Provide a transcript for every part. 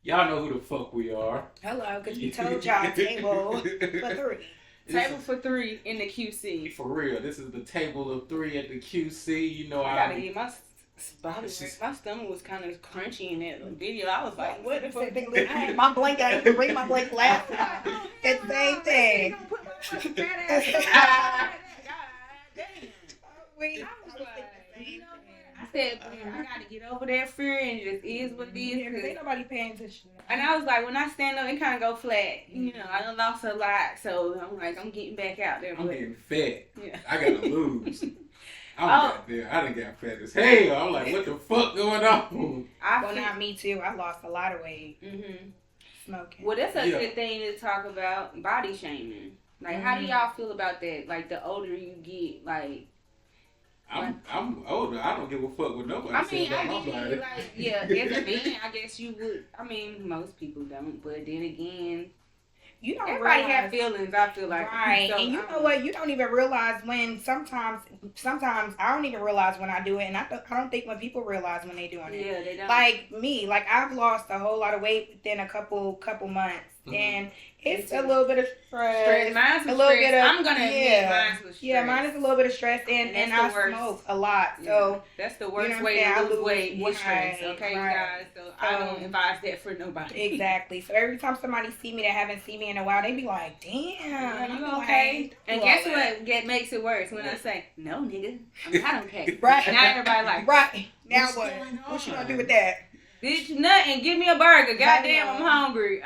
Y'all know who the fuck we are. Hello, because we told y'all table for three. Table for three in the QC. For real, this is the table of three at the QC. You know, I gotta get my stomach was kind of crunchy in that video. I was like, what the fuck? I had my blank, I didn't bring my blank last time. It's the same thing. I said, I gotta get over that fear and it just is what it is. Because ain't nobody paying attention. And I was like, when I stand up, it kind of go flat. You know, I done lost a lot, so I'm like, I'm getting back out there. I'm getting fat. Yeah. I gotta lose. Got there. I done got fat as hell. I'm like, what the fuck going on? Not me too. I lost a lot of weight. Mm-hmm. Smoking. Well, that's a good thing to talk about, body shaming. Like, how do y'all feel about that? Like, the older you get, like... I'm older. I don't give a fuck what nobody says about my body. As a man, I guess you would. I mean, most people don't. But then again, you don't everybody have feelings. I feel like right. So, and you know what? You don't even realize when sometimes I don't even realize when I do it, and I don't think when people realize when they doing it. Yeah, they don't. Like me, like I've lost a whole lot of weight within a couple months, and it's a little bit of stress. Mine's a little stress. bit of I'm gonna admit mine's was stress. Yeah, mine is a little bit of stress, and I smoke a lot, so that's the worst way to lose weight is stress. Okay, guys. So I don't advise that for nobody. Exactly. So every time somebody see me that haven't seen me in a while, they be like, "Damn, you okay?" And guess what? Makes it worse when I say, "No, nigga, I'm not okay." Right. Now everybody like, right. Now what? What you gonna do with that? Bitch, nothing. Give me a burger. Goddamn, I'm hungry.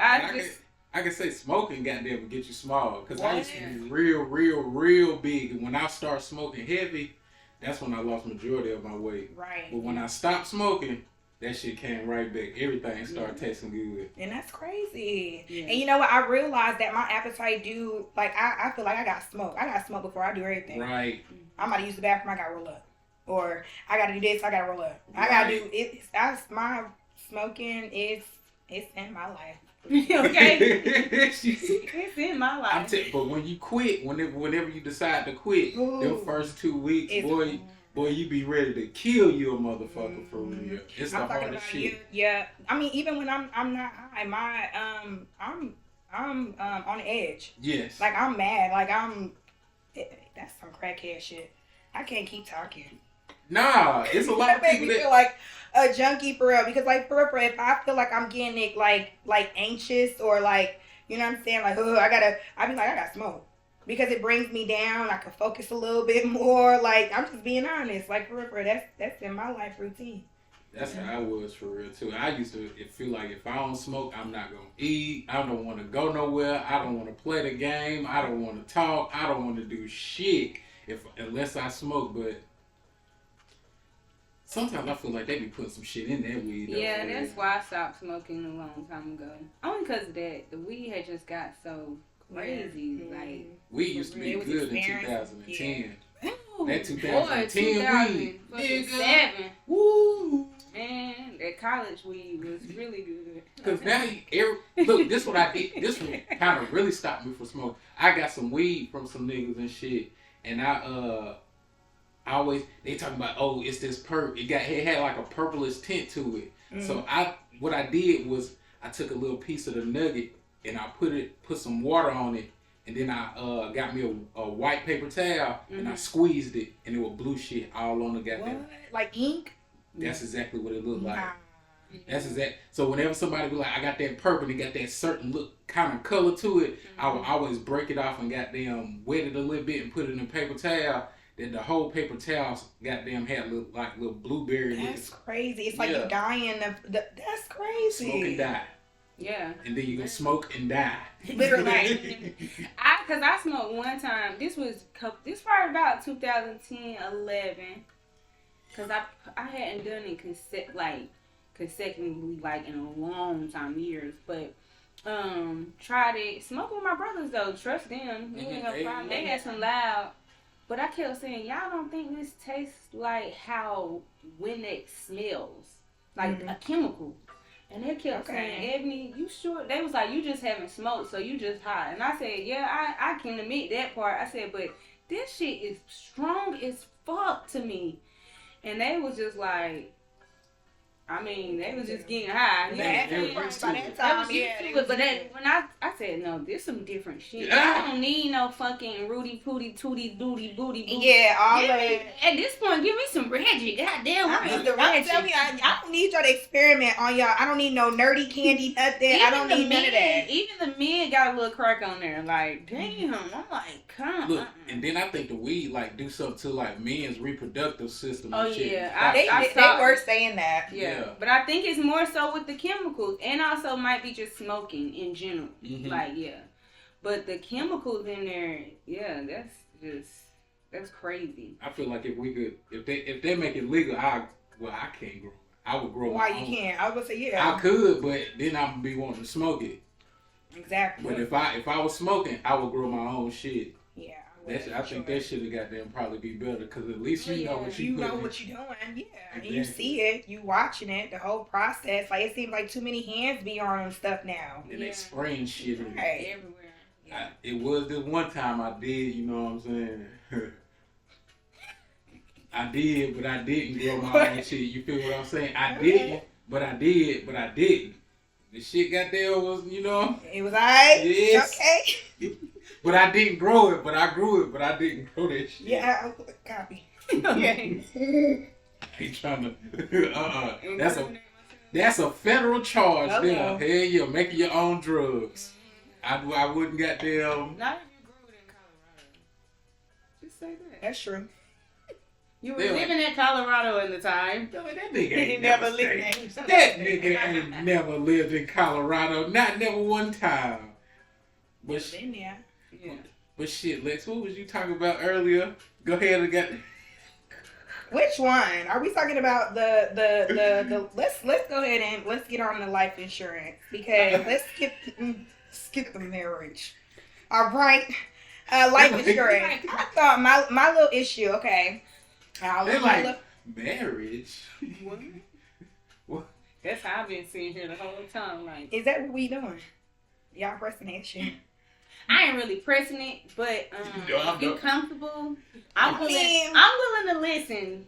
I can say smoking goddamn will get you small. Because I used to be real big. And when I start smoking heavy, that's when I lost majority of my weight. Right. But when I stopped smoking, that shit came right back. Everything started tasting good. And that's crazy. Yeah. And you know what? I realized that my appetite I feel like I got smoke. I got smoke before I do everything. Right. I'm about to use the bathroom, I got to roll up. Or I got to do this, I got to roll up. I got to do it. My smoking is in my life. Okay, it's in my life. But when you quit, whenever you decide to quit, them first 2 weeks, boy, you be ready to kill you a motherfucker for real. It's the hardest shit. Yeah, I mean, even when I'm not high, I'm on the edge. Yes. Like I'm mad. Like that's some crackhead shit. I can't keep talking. Nah, it's a lot of people that feel like a junkie for real. Because like for real, if I feel like I'm getting it like anxious or like, you know what I'm saying, like I be like I got smoke because it brings me down. I can focus a little bit more. Like I'm just being honest. Like for real, that's in my life routine. That's how I was for real too. I used to feel like if I don't smoke, I'm not gonna eat. I don't want to go nowhere. I don't want to play the game. I don't want to talk. I don't want to do shit unless I smoke. But sometimes I feel like they be putting some shit in that weed. Yeah, that's why I stopped smoking a long time ago. Only because of that. The weed had just got so crazy. Yeah. Like weed used to be good in 2010. Yeah. That 2010 weed. 2007. Woo! Man, that college weed was really good. Because now, look, this what I did. This one kind of really stopped me from smoking. I got some weed from some niggas and shit. And they talking about, it's this perp. It had like a purplish tint to it. Mm-hmm. So what I did was I took a little piece of the nugget and I put some water on it, and then I got me a white paper towel and I squeezed it, and it was blue shit all on the goddamn. What? Like ink? That's exactly what it looked like. That's exact. So whenever somebody be like, I got that purple, and it got that certain look kind of color to it, I would always break it off and goddamn wet it a little bit and put it in a paper towel. Then the whole paper towel goddamn had little blueberry. That's crazy. It's like you're dying. That's crazy. Smoke and die. Yeah. And then you gonna smoke and die. Literally. Cause I smoked one time. This probably about 2010, 11. Cause I hadn't done it consecutively like in a long time, years, but tried it. Smoking with my brothers though. Trust them. They had some loud. But I kept saying, y'all don't think this tastes like how Windex smells? Like a chemical. And they kept saying, Ebony, you sure? They was like, you just haven't smoked, so you just high. And I said, yeah, I can admit that part. I said, but this shit is strong as fuck to me. And they was just like, I mean, they was just getting high. They by used that to time, But when I said, no, this some different shit. I don't need no fucking Rudy Pooty Tooty Doody Booty Booty. Yeah, all that. At this point, give me some Reggie. Goddamn, I'm telling you, I don't need y'all to experiment on y'all. I don't need no nerdy candy, nothing. I don't need none of that. Even the men got a little crack on there. Like, damn. I'm like, come on. Look, and then I think the weed like do something to like men's reproductive system. Oh and shit. yeah, They were saying that. Yeah. But I think it's more so with the chemicals, and also might be just smoking in general. Mm-hmm. Like, yeah. But the chemicals in there, yeah, that's crazy. I feel like if we could, if they make it legal, I can't grow. I would grow. Why my you own. can't? I was gonna say yeah. I could, but then I'm gonna be wanting to smoke it. Exactly. But if I was smoking, I would grow my own shit. Yeah. I think that should have goddamn probably be better because at least you know what you know what you're doing. Yeah, exactly. You see it, you watching it, the whole process. Like it seems like too many hands be on stuff now. And they spraying shit right. Everywhere. Yeah. It was this one time I did, you know what I'm saying? I did, but I didn't grow my own shit. You feel what I'm saying? I didn't, but I did, but I didn't. The shit goddamn was, you know. It was alright. Yes. Okay. But I didn't grow it, but I grew it, but I didn't grow that shit. Yeah, copy. Okay. Ain't trying to. That's a federal charge there. Hell yeah, making your own drugs. I wouldn't goddamn. Not if you grew it in Colorado. Just say that. That's true. You were living in Colorado at the time. No, that nigga ain't never lived. lived. That nigga ain't never lived in Colorado. Not never one time. But been there. Yeah. But shit, Lex, what was you talking about earlier? Go ahead and get. Which one? Are we talking about the let's go ahead and let's get on the life insurance because let's skip the marriage. All right. Life insurance. I thought my little issue, okay. They're like marriage. What? That's how I've been sitting here the whole time. Like, is that what we doing? Y'all pressing that shit? I ain't really pressing it, but if you comfortable, I'm willing to listen.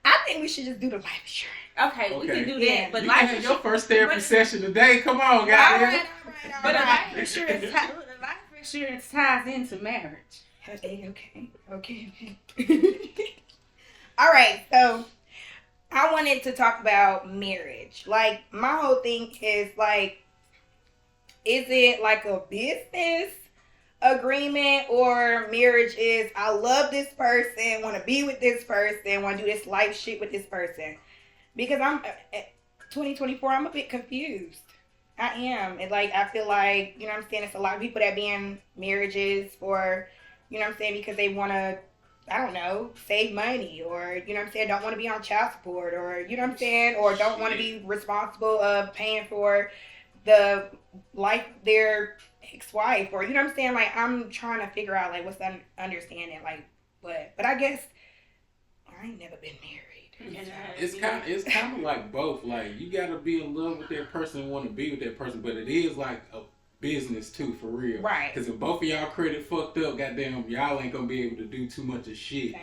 I think we should just do the life insurance. Okay, we can do that. Yeah. But you life can have your first therapy session today. Come on, guys. All right. But the life insurance ties into marriage. Okay. All right, so I wanted to talk about marriage. Like, my whole thing is like, is it like a business agreement or marriage is I love this person, want to be with this person, want to do this life shit with this person? Because I'm 2024, I'm a bit confused. I am. And like, I feel like, you know what I'm saying, it's a lot of people that be in marriages for, you know what I'm saying, because they want to, I don't know, save money or, you know what I'm saying, don't want to be on child support or, you know what I'm saying, or don't want to be responsible of paying for the life of their ex-wife or, you know what I'm saying, like, I'm trying to figure out, like, what's the understanding, like, but I guess I ain't never been married. It's kind of like both. Like, you gotta be in love with that person and want to be with that person, but it is like a business too, for real. Right. Because if both of y'all credit fucked up, goddamn, y'all ain't gonna be able to do too much of shit,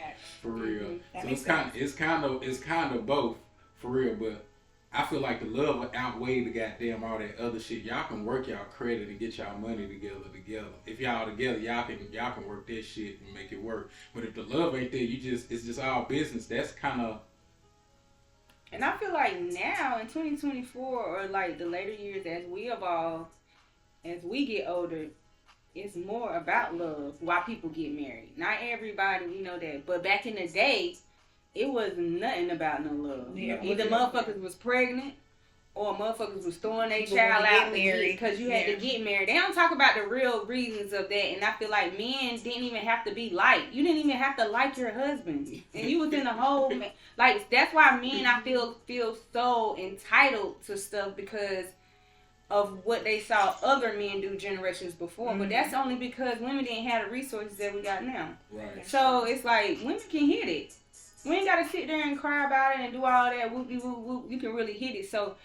for real. So it's kind of both, for real. But I feel like the love will outweigh the goddamn all that other shit. Y'all can work y'all credit and get y'all money together. If y'all together, y'all can work that shit and make it work. But if the love ain't there, it's just all business. That's kind of. And I feel like now in 2024 or like the later years as we evolve, as we get older, it's more about love. Why people get married. Not everybody, we know that. But back in the day, it was nothing about no love. Yeah, either motherfuckers was pregnant or motherfuckers was throwing their child out because you had to get married. They don't talk about the real reasons of that. And I feel like men didn't even have to be liked. You didn't even have to like your husband. And you was in the whole... Like, that's why men, I feel so entitled to stuff because of what they saw other men do generations before. Mm-hmm. But that's only because women didn't have the resources that we got now. Right. So it's like, women can hit it. We ain't got to sit there and cry about it and do all that whoop-de-whoop-whoop. You can really hit it. So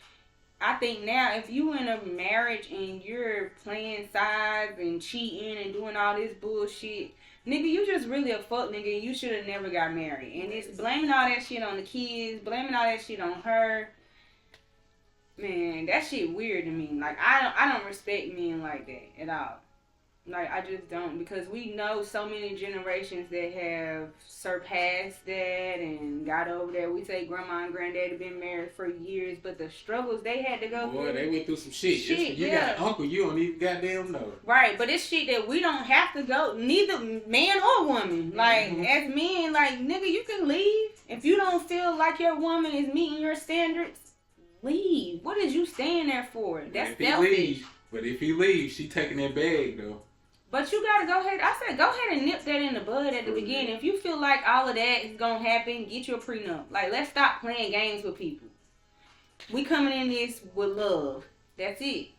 I think now, if you in a marriage and you're playing sides and cheating and doing all this bullshit, nigga, you just really a fuck nigga and you should have never got married. And it's blaming all that shit on the kids, blaming all that shit on her. Man, that shit weird to me. Like, I don't respect men like that at all. Like, I just don't, because we know so many generations that have surpassed that and got over there. We say grandma and granddad have been married for years, but the struggles they had to go through. Boy, they went through some shit. You got an uncle, you don't even goddamn know. Right, but it's shit that we don't have to go, neither man or woman. Like, as men, like, nigga, you can leave. If you don't feel like your woman is meeting your standards, leave. What is you staying there for? That's selfish. But if he leaves, she taking that bag, though. But you gotta go ahead. I said, go ahead and nip that in the bud at the beginning. If you feel like all of that is gonna happen, get you a prenup. Like, let's stop playing games with people. We coming in this with love. That's it.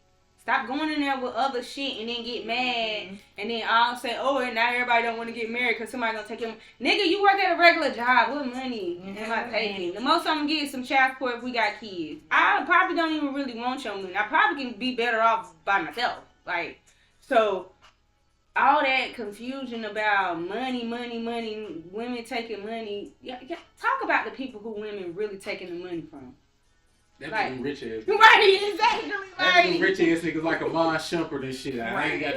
Stop going in there with other shit and then get mad and then all say, oh, and now everybody don't want to get married because somebody gonna take him. Nigga, you work at a regular job. What money am I taking? The most I'm gonna get is some child support if we got kids. I probably don't even really want your money. I probably can be better off by myself. Like, so all that confusion about money, women taking money. Yeah, talk about the people who women really taking the money from. That's like, rich ass niggas. Right, exactly. That's them rich ass niggas like a Mon Shumpert and shit. I ain't got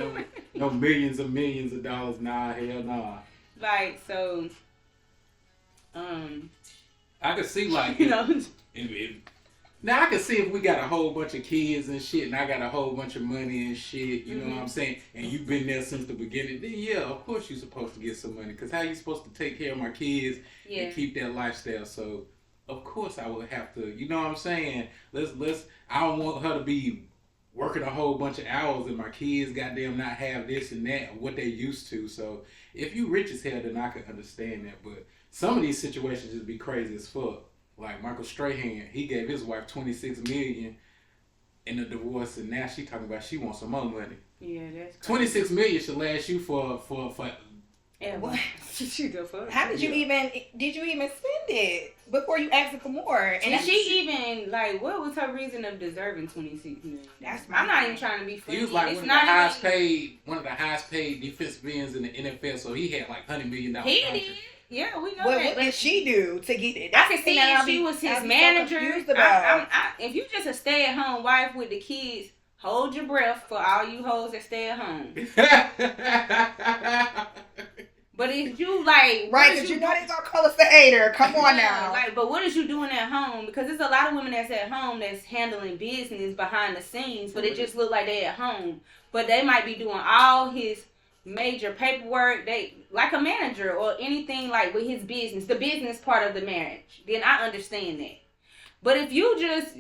no millions of dollars. Nah, hell nah. Like, so, I could see, like, now I can see if we got a whole bunch of kids and shit, and I got a whole bunch of money and shit, you know what I'm saying? And you've been there since the beginning. Then yeah, of course you're supposed to get some money, cause how you supposed to take care of my kids and keep that lifestyle? So of course I would have to, you know what I'm saying? Let's. I don't want her to be working a whole bunch of hours and my kids goddamn not have this and that what they used to. So if you rich as hell, then I can understand that. But some of these situations just be crazy as fuck. Like Michael Strahan, he gave his wife $26 million in a divorce, and now she talking about she wants some more money. Yeah, that's crazy. $26 million should last you for. Yeah, what? How did you even spend it before you asked for more? And she even, like, what was her reason of deserving $26 million? I'm not even trying to be funny. He was like one of the highest paid defensive ends in the NFL, so he had like $100 million. He did. Yeah, we know that. What did she do to get it? I can see if she was his manager. If you just a stay-at-home wife with the kids, hold your breath for all you hoes that stay at home. But if you like, right? Because you know they gonna call us a hater. Come on now. Like, but what is you doing at home? Because there's a lot of women that's at home that's handling business behind the scenes, but it just look like they at home. But they might be doing all his major paperwork, they like a manager or anything like with his business, the business part of the marriage. Then I understand that. But if you just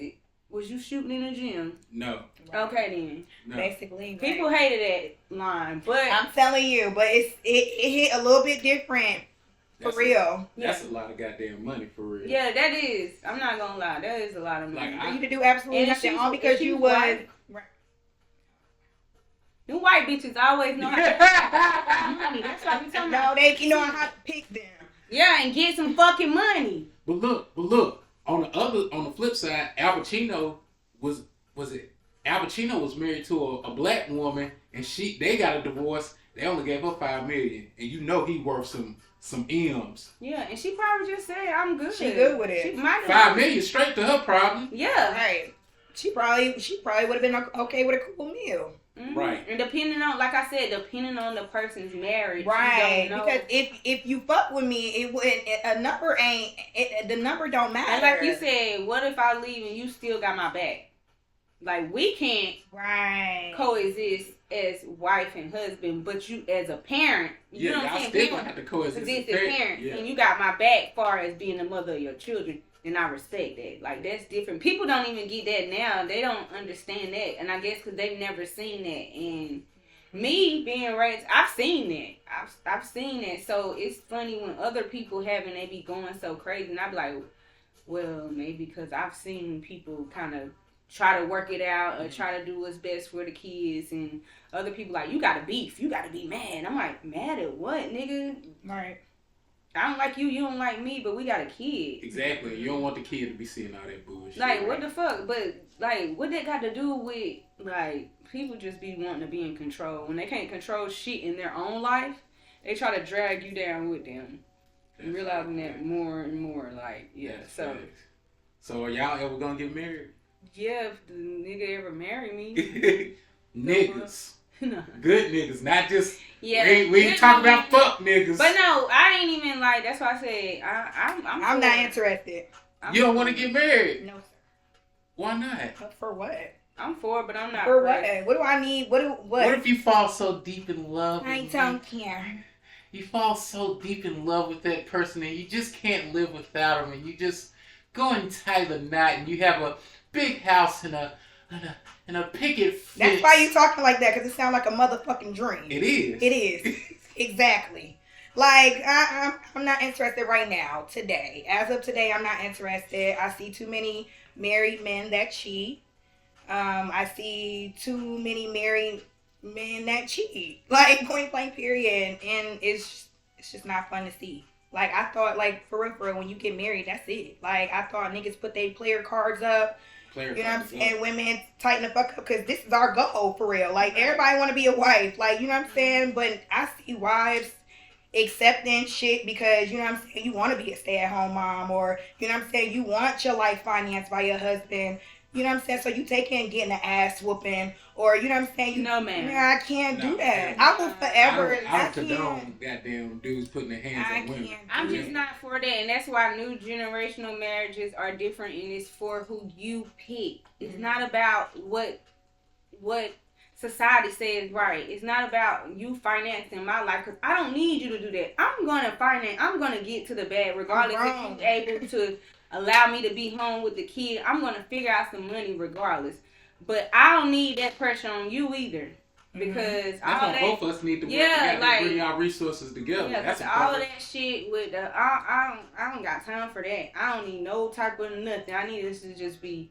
was you shooting in the gym? No. Okay then. No. Basically, people hated that line, but I'm telling you, but it hit a little bit different for real. That's a lot of goddamn money for real. Yeah, that is. I'm not gonna lie, that is a lot of money. Like, for you to do absolutely nothing all because you was. Them white bitches always know how to pick money. That's why we talking about. No, they know how to pick them. Yeah, and get some fucking money. But look. On the flip side, Al Pacino was married to a black woman, and they got a divorce. They only gave her $5 million, and you know he worth some M's. Yeah, and she probably just said, "I'm good." She good with it. $5 million straight to her problem. Yeah, right. She probably would have been okay with a cool meal. Mm-hmm. Right. And depending on, like I said, depending on the person's marriage. Right. Because if you fuck with me, it wouldn't, the number don't matter. And like you said, what if I leave and you still got my back? Like, we can't coexist as wife and husband, but you as a parent, you know what I'm saying? Still gonna have to coexist as a parent, and you got my back far as being the mother of your children. And I respect that. Like, that's different. People don't even get that now. They don't understand that. And I guess because they've never seen that. And me being raised, I've seen that. I've seen that. So it's funny when other people having, they be going so crazy. And I be like, well, maybe because I've seen people kind of try to work it out or try to do what's best for the kids. And other people like, you got to beef. You got to be mad. I'm like, mad at what, nigga? Right. I don't like you, you don't like me, but we got a kid. Exactly. You don't want the kid to be seeing all that bullshit. Like, what the fuck? But, like, what that got to do with, like, people just be wanting to be in control. When they can't control shit in their own life, they try to drag you down with them. And realizing that more and more, like, yeah. So are y'all ever gonna get married? Yeah, if the nigga ever marry me. Niggas. No. Good niggas, not just Yeah, we ain't talking about fuck niggas. But no, I ain't even like. That's why I said I'm not interested. You don't want to get married? No, sir. Why not? For what? I'm for it, but I'm not. For what? What do I need? What? What if you fall so deep in love? I don't care. You fall so deep in love with that person and you just can't live without them, and you just go and tie the knot, and you have a big house and a picket fence. That's why you talking like that, because it sounds like a motherfucking dream. It is. It is. Exactly. Like, I'm not interested right now, today. As of today, I'm not interested. I see too many married men that cheat. I see too many married men that cheat. Like, point blank period. And it's just not fun to see. Like, I thought, like, for real, when you get married, that's it. Like, I thought niggas put their player cards up. You know what I'm saying? Women tighten the fuck up, because this is our goal, for real. Like, everybody want to be a wife. Like, you know what I'm saying? But I see wives accepting shit because, you know what I'm saying, you want to be a stay-at-home mom, or, you know what I'm saying, you want your life financed by your husband. You know what I'm saying? So you taking getting an ass whooping, or, you know what I'm saying? No, man. Yeah, I can't do that. I will forever. I don't condone goddamn dudes putting their hands on women. I'm just not for that, and that's why new generational marriages are different, and it's for who you pick. It's not about what society says right. It's not about you financing my life, because I don't need you to do that. I'm gonna get to the bag regardless if you're able to allow me to be home with the kid. I'm gonna figure out some money regardless. But I don't need that pressure on you either. Because both of us need to work together, like, bring our resources together. Yeah, that's all of that shit with the I don't got time for that. I don't need no type of nothing. I need this to just be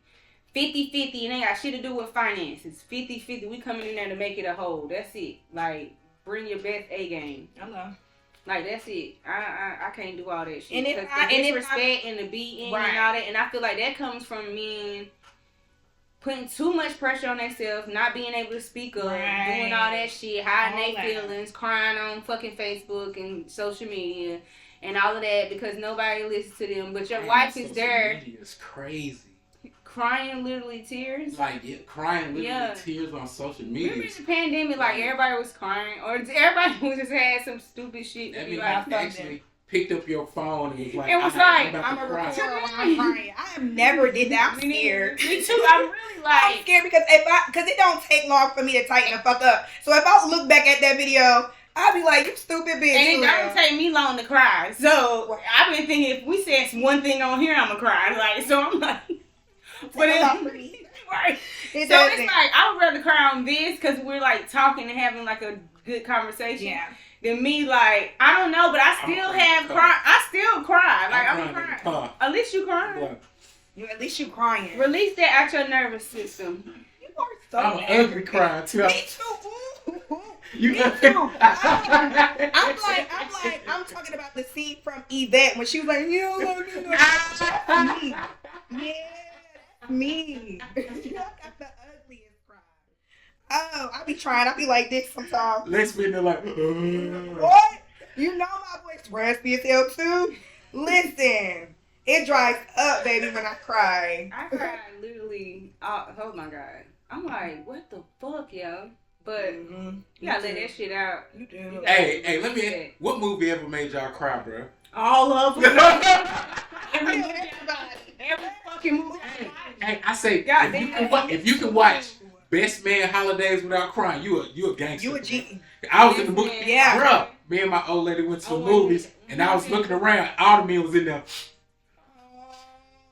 50-50, and ain't got shit to do with finances. 50-50. We coming in there to make it a whole. That's it. Like, bring your best A game. I know. Like, that's it. I can't do all that shit. And the disrespect and the beating and all that. And I feel like that comes from men putting too much pressure on themselves, not being able to speak up, doing all that shit, hiding their feelings, crying on fucking Facebook and social media and all of that because nobody listens to them. But your wife is there. Social media is crazy. Crying literally tears. Like, crying literally tears on social media. Remember the pandemic, like, everybody was crying, or everybody was just had some stupid shit. That means I actually picked up your phone and was like, I'm a recorder while I'm crying. I have never did that. I'm scared. Me too. I'm really like, I'm scared because it don't take long for me to tighten the fuck up. So if I look back at that video, I'll be like, you stupid bitch. And it don't take me long to cry. So I've been thinking if we said one thing on here, I'ma cry. Like, so I'm like, but it's right. So it's like I would rather cry on this because we're like talking and having like a good conversation. Yeah. Than me, like, I don't know, but I still cry. Like, I'm crying. At least you crying. At least you crying. Release that out your nervous system. You are so I'm ugly crying too. Me too. You me too. I'm talking about the scene from Yvette when she was like, me. Yeah, that's me. You got the ugliest cry. Oh, I be trying. I be like this sometimes. Let's be there like, what? You know my voice raspy as hell too. Listen, it dries up, baby, when I cry. I cry literally. Oh my god. I'm like, what the fuck, yo? But you gotta let that shit out. You do. Hey, let me ask, what movie ever made y'all cry, bro? All of them. Every fucking movie. Hey, I say, if you can watch Best Man Holidays without crying, you a gangster. You a G. I was in the movie. Yeah. Bro, me and my old lady went to the movies, and I was looking around. All the men was in there.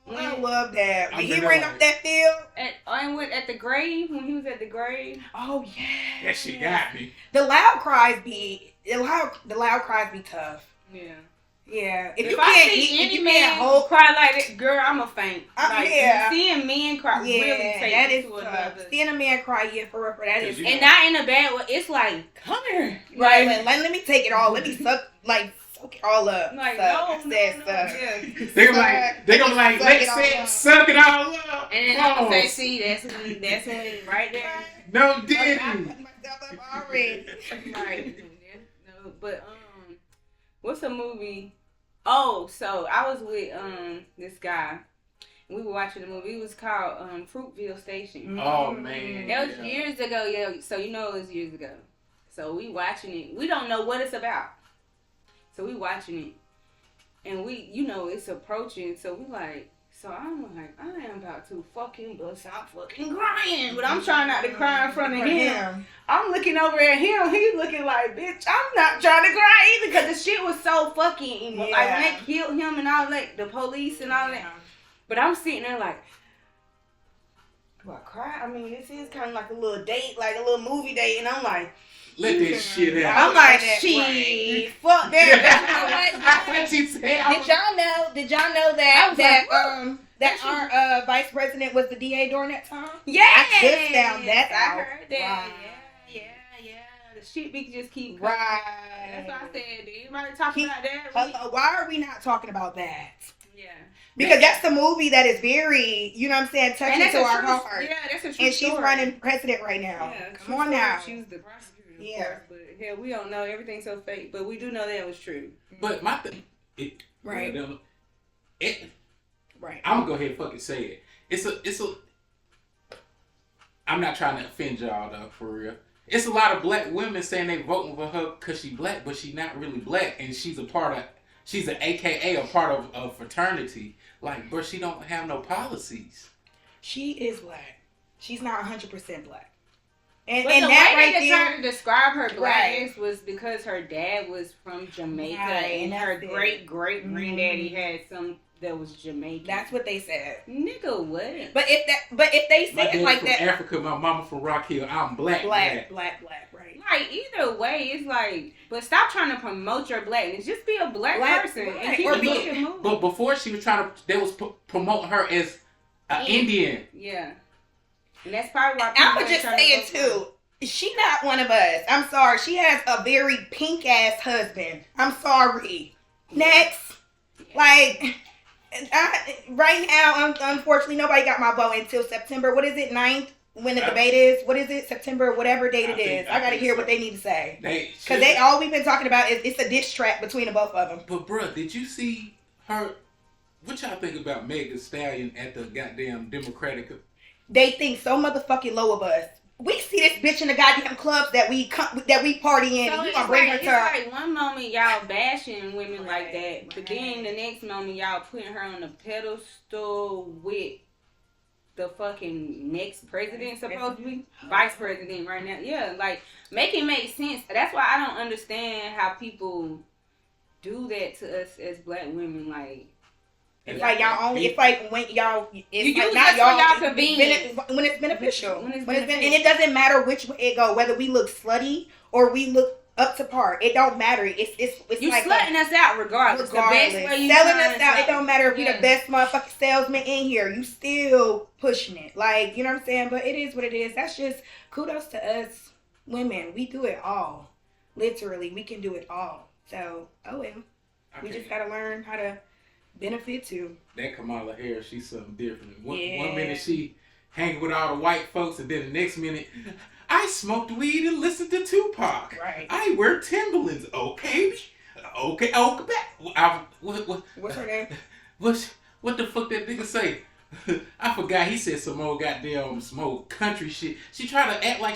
I love that. When he ran up that field. At the grave, when he was at the grave. Oh, yeah. That shit got me. The loud cries be tough. Yeah. Yeah. If I see any man cry like that, girl, I'm a faint. Like, seeing men cry really takes it to another. Seeing a man cry, for real, that is. And not in a bad way. It's like, come here. Right. Let me take it all. Let me soak it all up. Like, no. They're gonna like, let's suck it all up. And then I'm gonna say, see, that's when right there. No, didn't. I put myself up already. Right. No, but what's a movie? Oh, so I was with this guy, We were watching the movie. It was called Fruitville Station. Oh man, that was years ago. Yeah, so you know it was years ago. So we watching it. We don't know what it's about. So we watching it, and we, you know, it's approaching. So we like. So I'm like, I am about to fucking bust out fucking crying. But I'm trying not to cry in front of him. I'm looking over at him. He's looking like, bitch, I'm not trying to cry either. Because the shit was so fucking, like, when they killed him and all that, the police and all that. But I'm sitting there like, do I cry? I mean, this is kind of like a little date, like a little movie date. And I'm like, let that shit out. I'm like, shit, fuck that. Did y'all know that our vice president was the DA during that time? Yeah, I just found that out. I heard that. Wow. Yeah. The shit we just keep coming. Right. That's why I said, anybody talking about that? Why are we not talking about that? Yeah. Because that's the movie that is very, you know what I'm saying, touching to our heart. Yeah, that's a true And she's running president right now. Yeah, come on now. She was the prosecutor. Yeah, but hell, we don't know. Everything's so fake, but we do know that it was true. But my thing, right. I'm gonna go ahead and fucking say it. I'm not trying to offend y'all though, for real. It's a lot of black women saying they voting for her because she black, but she not really black, and she's an AKA a part of a fraternity. Like, but she don't have no policies. She is black. She's not 100% black. And the that way right they there, tried to describe her blackness was because her dad was from Jamaica, and her great granddaddy had some that was Jamaican. That's what they said. Nigga, what? But if they say it like that, Africa, my mama from Rock Hill, I'm black, right? Like either way, it's like, but stop trying to promote your blackness. Just be a black person and keep it moving. But before she was trying to, they was promoting her as an Indian. Yeah. And that's probably why I would just say it too. She not one of us. I'm sorry. She has a very pink ass husband. I'm sorry. Next. Like, right now, unfortunately, nobody got my vote until September. What is it, 9th? When the debate is? What is it? September, whatever date it is. I got to hear what they need to say. Because all we've been talking about is it's a diss track between the both of them. But, bruh, did you see her? What y'all think about Meg Thee Stallion at the goddamn Democratic? They think so motherfucking low of us. We see this bitch in the goddamn clubs that we party in. So and you gonna bring her to like one moment y'all bashing women like that, but then the next moment y'all putting her on the pedestal with the fucking next president, supposed to be vice president right now. Yeah, like make it make sense. That's why I don't understand how people do that to us as black women. Like. It's like y'all only. It's like when y'all. It's like not y'all convenience. When it's beneficial. And it doesn't matter which way it go. Whether we look slutty or we look up to par, it don't matter. It's you like slutting us out regardless. The best way you selling us out. It don't matter if you're the best motherfucking salesman in here. You still pushing it. Like, you know what I'm saying? But it is what it is. That's just kudos to us women. We do it all. Literally, we can do it all. So, oh well. We just gotta learn how to benefit too. That Kamala Harris, she's something different. One minute she hanging with all the white folks, and then the next minute, I smoked weed and listened to Tupac. Right. I wear Timberlands. Okay. What's her name? What the fuck that nigga say? I forgot. He said some old goddamn smoke country shit. She tried to act like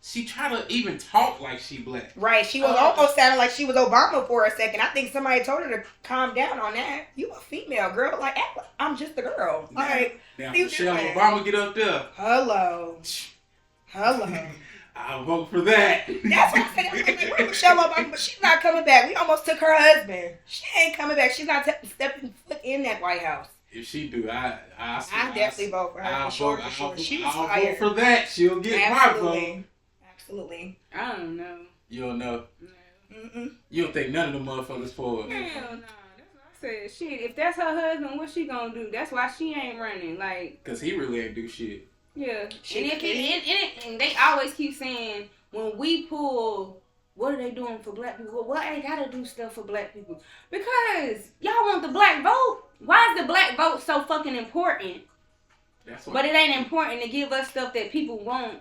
she tried to even talk like she black. Right. She was almost sounding like she was Obama for a second. I think somebody told her to calm down on that. You a female girl. Like, I'm just a girl. Like, now Michelle Obama get up there. Hello. I'll vote for that. That's what I said. Like, we're Michelle Obama, but she's not coming back. We almost took her husband. She ain't coming back. She's not stepping foot in that White House. If she do, I definitely vote for her. I'll vote for that. She'll get my vote. Absolutely. I don't know. You don't know? No. Mm-mm. You don't think none of the motherfuckers for it? Hell no. That's what I said. Shit, if that's her husband, what she gonna do? That's why she ain't running. Like, cause he really ain't do shit. Yeah. And they always keep saying, when we pull, what are they doing for black people? Well, why they gotta do stuff for black people? Because y'all want the black vote. Why is the black vote so fucking important? But it ain't important to give us stuff that people want.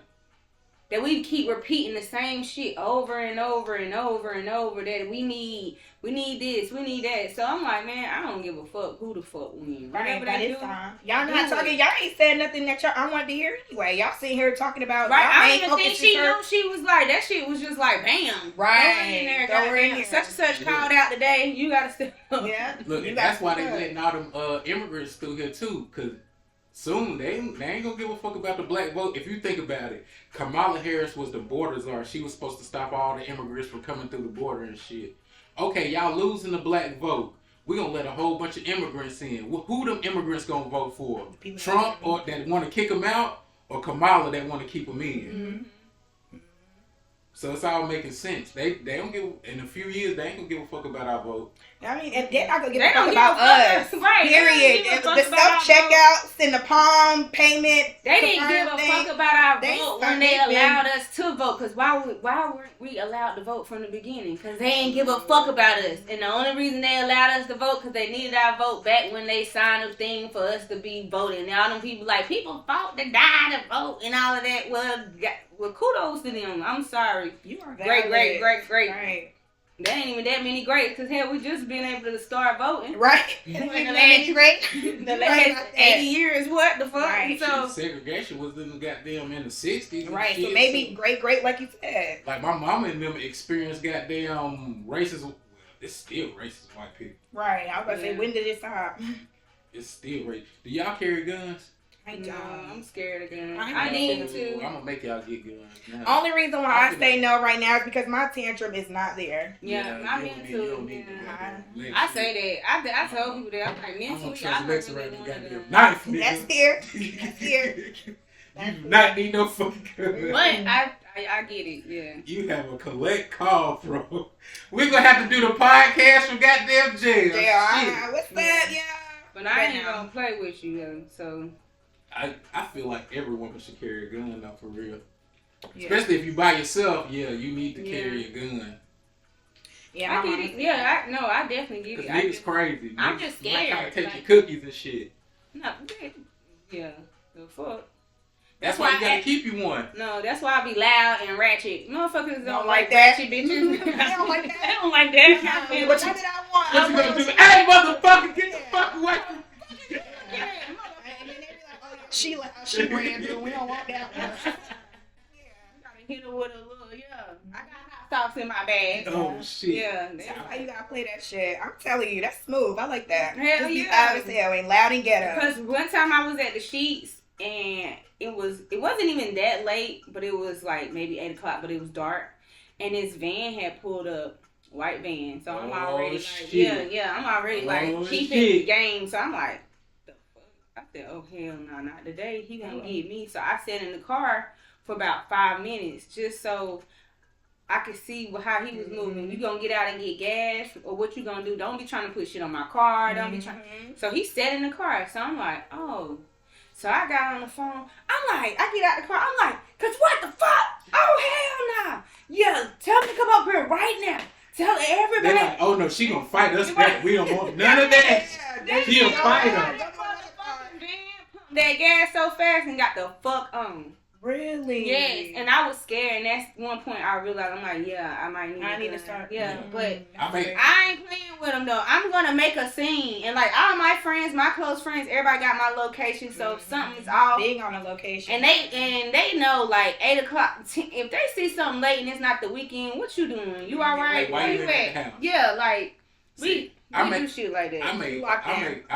that we keep repeating the same shit over and over and over and over, that we need this, we need that. So I'm like, man, I don't give a fuck who the fuck win. Right, by this time. Y'all not talking, y'all ain't said nothing that I wanted to hear anyway. Y'all sitting here talking about, right, I don't even think she knew. She was like, that shit was just like, bam. Right. Throw her in there. Such and such called out today. You gotta step up. Yeah. Look, that's why they letting all them immigrants through here too, because soon they ain't gonna give a fuck about the black vote. If you think about it, Kamala Harris was the border czar. She was supposed to stop all the immigrants from coming through the border and shit. Okay, y'all losing the black vote. We're gonna let a whole bunch of immigrants in. Who them immigrants gonna vote for? Trump, or that want to kick them out, or Kamala that want to keep them in? Mm-hmm. So it's all making sense. They don't give, in a few years, they ain't gonna give a fuck about our vote. I mean, and they're not gonna give a fuck about us. Right. Period. The self-checkouts and the palm payment. They didn't give a fuck about our vote when they allowed us to vote. Because why weren't we allowed to vote from the beginning? Because they didn't give a fuck about us. And the only reason they allowed us to vote because they needed our vote back when they signed a thing for us to be voting. And all them people, like, people fought to die to vote and all of that. Well, kudos to them. I'm sorry. You are great. Right. There ain't even that many greats, because hell, we just been able to start voting. Right. The last 80 years, what the fuck? Right. So segregation was in the goddamn in the 60s. Right, so maybe great, like you said. Like my mama and them experienced goddamn racism. It's still racist white people. Right, I was about to say, when did it stop? It's still racist. Do y'all carry guns? I don't. I'm scared of guns. I need to. I'm gonna make y'all get guns. Now. Only reason why I say no right now is because my tantrum is not there. Yeah, I mean too. I say that. I told people that. I'm like, mentally, I don't really want to. Knife. That's here. That's here. You do not need no fucking gun. But I get it. Yeah. You have a collect call, bro. We're gonna have to do the podcast from goddamn jail. Yeah. What's that? Yeah. But I ain't gonna play with you though. So. I feel like everyone should carry a gun now, for real. Yeah. Especially if you by yourself, you need to carry a gun. Yeah, I get it. Yeah, I definitely get it. Niggas crazy. I'm just scared. Like, take your cookies and shit. No, yeah, the fuck. That's why you gotta keep you one. No, that's why I be loud and ratchet. Motherfuckers don't like that. Ratchet bitches. They don't like that. They don't like that. What did I want? What you gonna do? Hey, motherfucker, get the fuck away from me. She ran through. We don't want that one. Gotta hit her with a little, I got hot sauce in my bag. Oh shit. Yeah. That's how you gotta play that shit. I'm telling you, that's smooth. I like that. Hell just yeah. Be loud as hell and loud and ghetto. Because one time I was at the Sheets and it wasn't even that late, but it was like maybe 8 o'clock, but it was dark. And this van had pulled up, white van. So I'm already like, I'm already like keeping the game. So I'm like, I said, oh, hell no, not today. He gonna get me. So I sat in the car for about 5 minutes just so I could see how he was moving. You gonna get out and get gas? Or what you gonna do? Don't be trying to put shit on my car. Don't be trying. So he sat in the car. So I'm like, oh. So I got on the phone. I'm like, I get out the car. I'm like, cause what the fuck? Oh, hell no. Yeah, tell him to come up here right now. Tell everybody. They're like, oh no, she gonna fight us back. We don't want none of that. She'll fight us. That gas so fast and got the fuck on. Really? Yes. And I was scared, and that's one point I realized, I'm like, I might need to start. Yeah, but I ain't playing with them though. I'm gonna make a scene, and like all my friends, my close friends, everybody got my location. So if something's off, being on a location, and they know like 8 o'clock. If they see something late and it's not the weekend, what you doing? You all right? Why Where you at? Yeah, like we do shit like that. I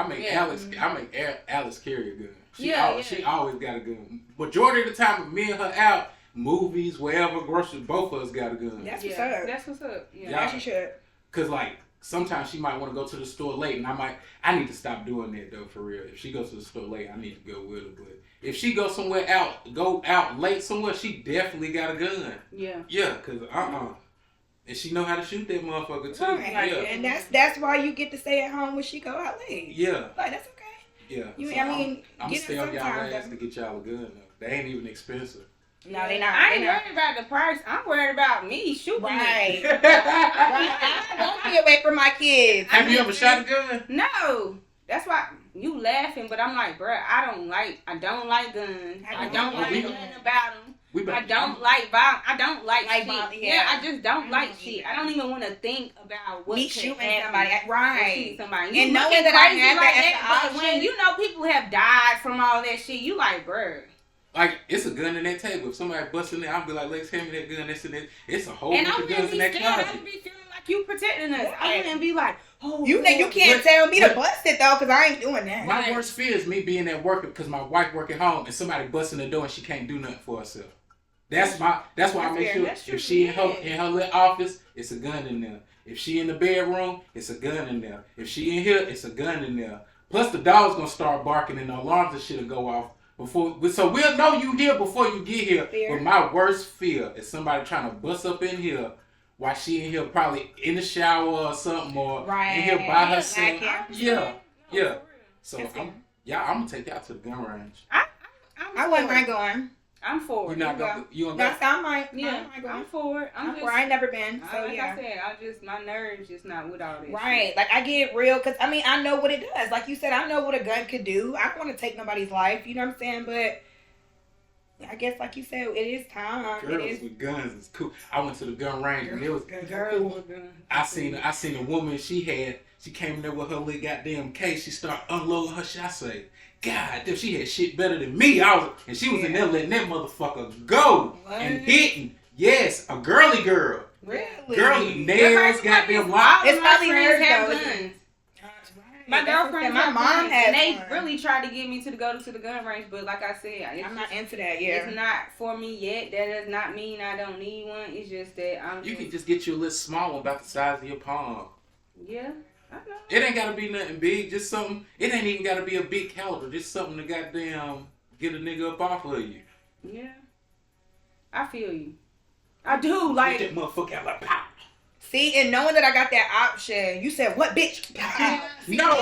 make Alice carry a gun. She always got a gun. Majority of the time, with me and her out, movies, wherever, groceries, both of us got a gun. That's what's up. That's what's up. Yeah, yeah, she should. Cause like sometimes she might want to go to the store late, and I need to stop doing that though, for real. If she goes to the store late, I need to go with her. But if she goes go out late somewhere, she definitely got a gun. Yeah. Yeah, cause and she know how to shoot that motherfucker too. Right. Yeah. And that's why you get to stay at home when she go out late. Yeah. Like that's okay. Yeah. I'm gonna stay on y'all ass to get y'all a gun though. They ain't even expensive. No, they not. I ain't worried about the price. I'm worried about me shooting. Right. Don't be away from my kids. Have you ever shot a gun? No. That's why you laughing, but I'm like, bruh, I don't like guns. I don't like nothing about them. I don't like violence. I don't like shit. Yeah, I just don't like shit. I don't even want to think about what me shooting somebody. Right. Somebody. And knowing that I have that but when you know people have died from all that shit, you like, bruh. Like, it's a gun in that table. If somebody busting it, I'll be like, Lex, hand me that gun. It's a whole bunch of guns in that closet. I would be feeling like you protecting us. I wouldn't be like, oh. You can't tell me to bust it, though, because I ain't doing that. My worst fear is me being at work because my wife work at home and somebody busting the door and she can't do nothing for herself. That's why I make sure if she in her little office, it's a gun in there. If she in the bedroom, it's a gun in there. If she in here, it's a gun in there. Plus the dog's gonna start barking and the alarms and shit will go off so we'll know you here before you get here. But my worst fear is somebody trying to bust up in here while she in here probably in the shower or something or in here by herself. Yeah. So I'm gonna take y'all to the gun range. I wouldn't mind going. I'm for it. You're not going. You gonna go? I might. I'm for it. I'm for it. I ain't never been. So like I said, my nerves just not with all this. Right. Shit. Like I get real because I know what it does. Like you said, I know what a gun could do. I don't want to take nobody's life. You know what I'm saying? But I guess like you said, it is time. Girls with guns is cool. I went to the gun range and it was cool. I seen a woman. She came in there with her little goddamn case. She started unloading her shit. I say, God damn, she had shit better than me. And she was in there letting that motherfucker go and hitting. Yes, a girly girl. Really? Girly nails, goddamn locked. It's probably hers have though. Guns. My girlfriend, my mom has, and they really tried to get me to go to the gun range, but like I said, I'm not into that. Yeah, it's not for me yet. That does not mean I don't need one. It's just that You can just get you a little small one about the size of your palm. Yeah. I know. It ain't gotta be nothing big, just something. It ain't even gotta be a big caliber, just something to goddamn get a nigga up off of you. Yeah, I feel you. I do like get that motherfucker out like pow. See, and knowing that I got that option, you said what, bitch? No.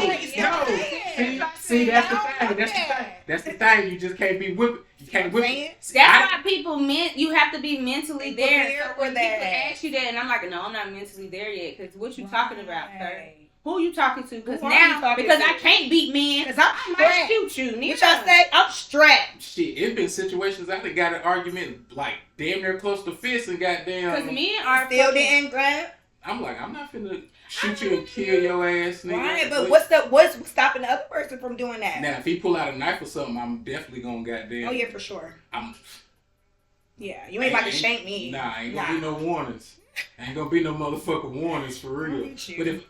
See, that's the thing. That's the thing. You just can't be whipping. You can't whip it. That's why people you have to be mentally there. So when people ask you that, and I'm like, no, I'm not mentally there yet. Because what you talking about, sir? Who you talking to? Because I can't beat men. Because I might shoot you. What y'all say? I'm strapped. Shit, it's been situations I done got an argument like damn near close to fists and goddamn. Because men are still didn't grab. I'm like, I'm not finna shoot you and kill your ass, nigga. Right, but what's stopping the other person from doing that? Now, if he pull out a knife or something, I'm definitely gonna goddamn. Oh yeah, for sure. Yeah, you ain't about to shank me. Nah, ain't gonna be no warnings. Ain't gonna be no motherfucking warnings for real. But if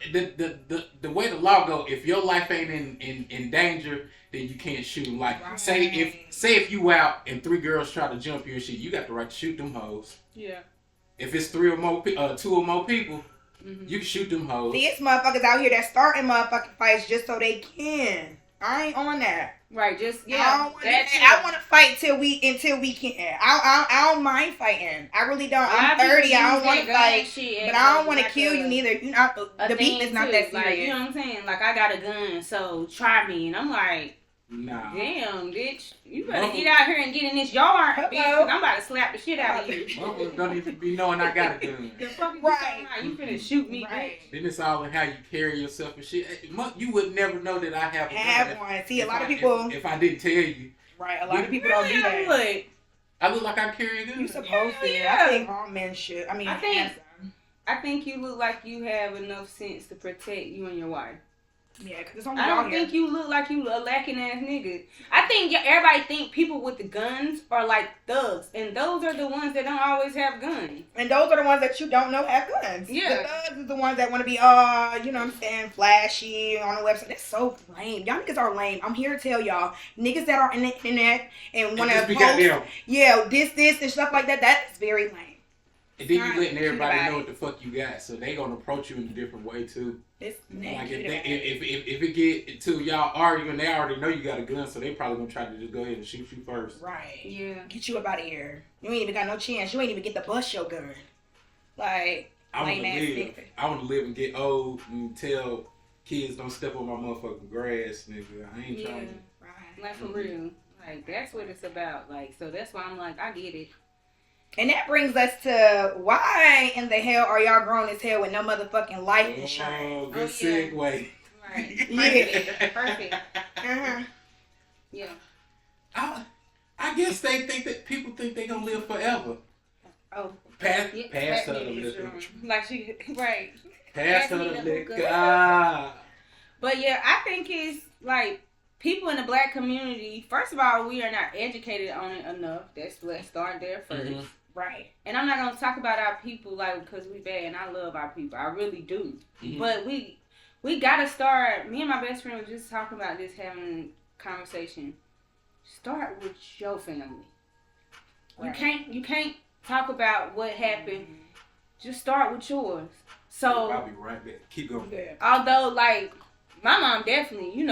the way the law go, if your life ain't in danger, then you can't shoot them. Like say if you out and 3 girls try to jump you and shit, you got the right to shoot them hoes. Yeah. If it's 2 or more people, you can shoot them hoes. See, it's motherfuckers out here that starting motherfucking fights just so they can. I ain't on that. Right, just I want to fight until we can. I don't mind fighting. I really don't. I'm 30. I don't want to fight, but I don't want to kill you neither. You know, the beef is not that serious. Like, you know what I'm saying? Like I got a gun, so try me, and I'm like. Nah. Damn, bitch. You better get out here and get in this yard, bitch, because I'm about to slap the shit out of you. Motherfuckers don't even be knowing I got a gun. Right. You finna shoot me, right. Bitch. Then it's all in how you carry yourself and shit. You would never know that I have a gun. One. See, a lot of people... If I didn't tell you. Right, a lot of people don't do that. I look like I carry a gun. You supposed to. Yeah. I think all men should. I think you look like you have enough sense to protect you and your wife. Yeah, because it's only I don't think you look like you a lacking ass nigga. I think everybody think people with the guns are like thugs, and those are the ones that don't always have guns. And those are the ones that you don't know have guns. Yeah. The thugs is the ones that want to be, you know what I'm saying, flashy on the website. That's so lame. Y'all niggas are lame. I'm here to tell y'all, niggas that are in the internet and want to post, this, and stuff like that, that's very lame. And then you letting everybody know what the fuck you got, so they gonna approach you in a different way too. It's like if it get to y'all arguing, they already know you got a gun, so they probably gonna try to just go ahead and shoot you first. Right. Yeah. Get you up out of here. You ain't even got no chance. You ain't even get to bust your gun. Like, I want to live and get old and tell kids don't step on my motherfucking grass, nigga. I ain't trying to. Right. Like for real. Like that's what it's about. Like so that's why I'm like I get it. And that brings us to why in the hell are y'all grown as hell with no motherfucking life insurance? Oh, good segue. Right. Yeah. Perfect. Uh-huh. Yeah. I I guess they think that people think they gonna live forever. Oh, pass her the liquor. Like she right. Pass her the liquor. But yeah, I think it's like people in the black community. First of all, we are not educated on it enough. Let's start there first. Mm-hmm. Right. And I'm not gonna talk about our people like because we bad, and I love our people. I really do. Mm-hmm. But we gotta start. Me and my best friend were just talking about this, having a conversation. Start with your family. Right. You can't talk about what happened. Mm-hmm. Just start with yours. So I'll be right back. Keep going. Yeah. Although, like, my mom definitely,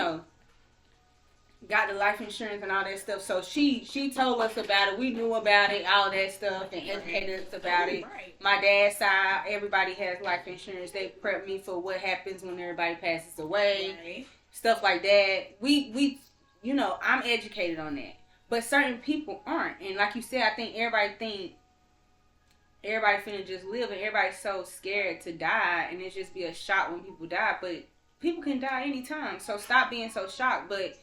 got the life insurance and all that stuff. So she told us about it. We knew about it, all that stuff, and educated us about it. Right. My dad's side, everybody has life insurance. They prep me for what happens when everybody passes away, right. Stuff like that. We I'm educated on that. But certain people aren't. And like you said, I think everybody finna just live, and everybody's so scared to die, and it just be a shock when people die. But people can die anytime, so stop being so shocked. But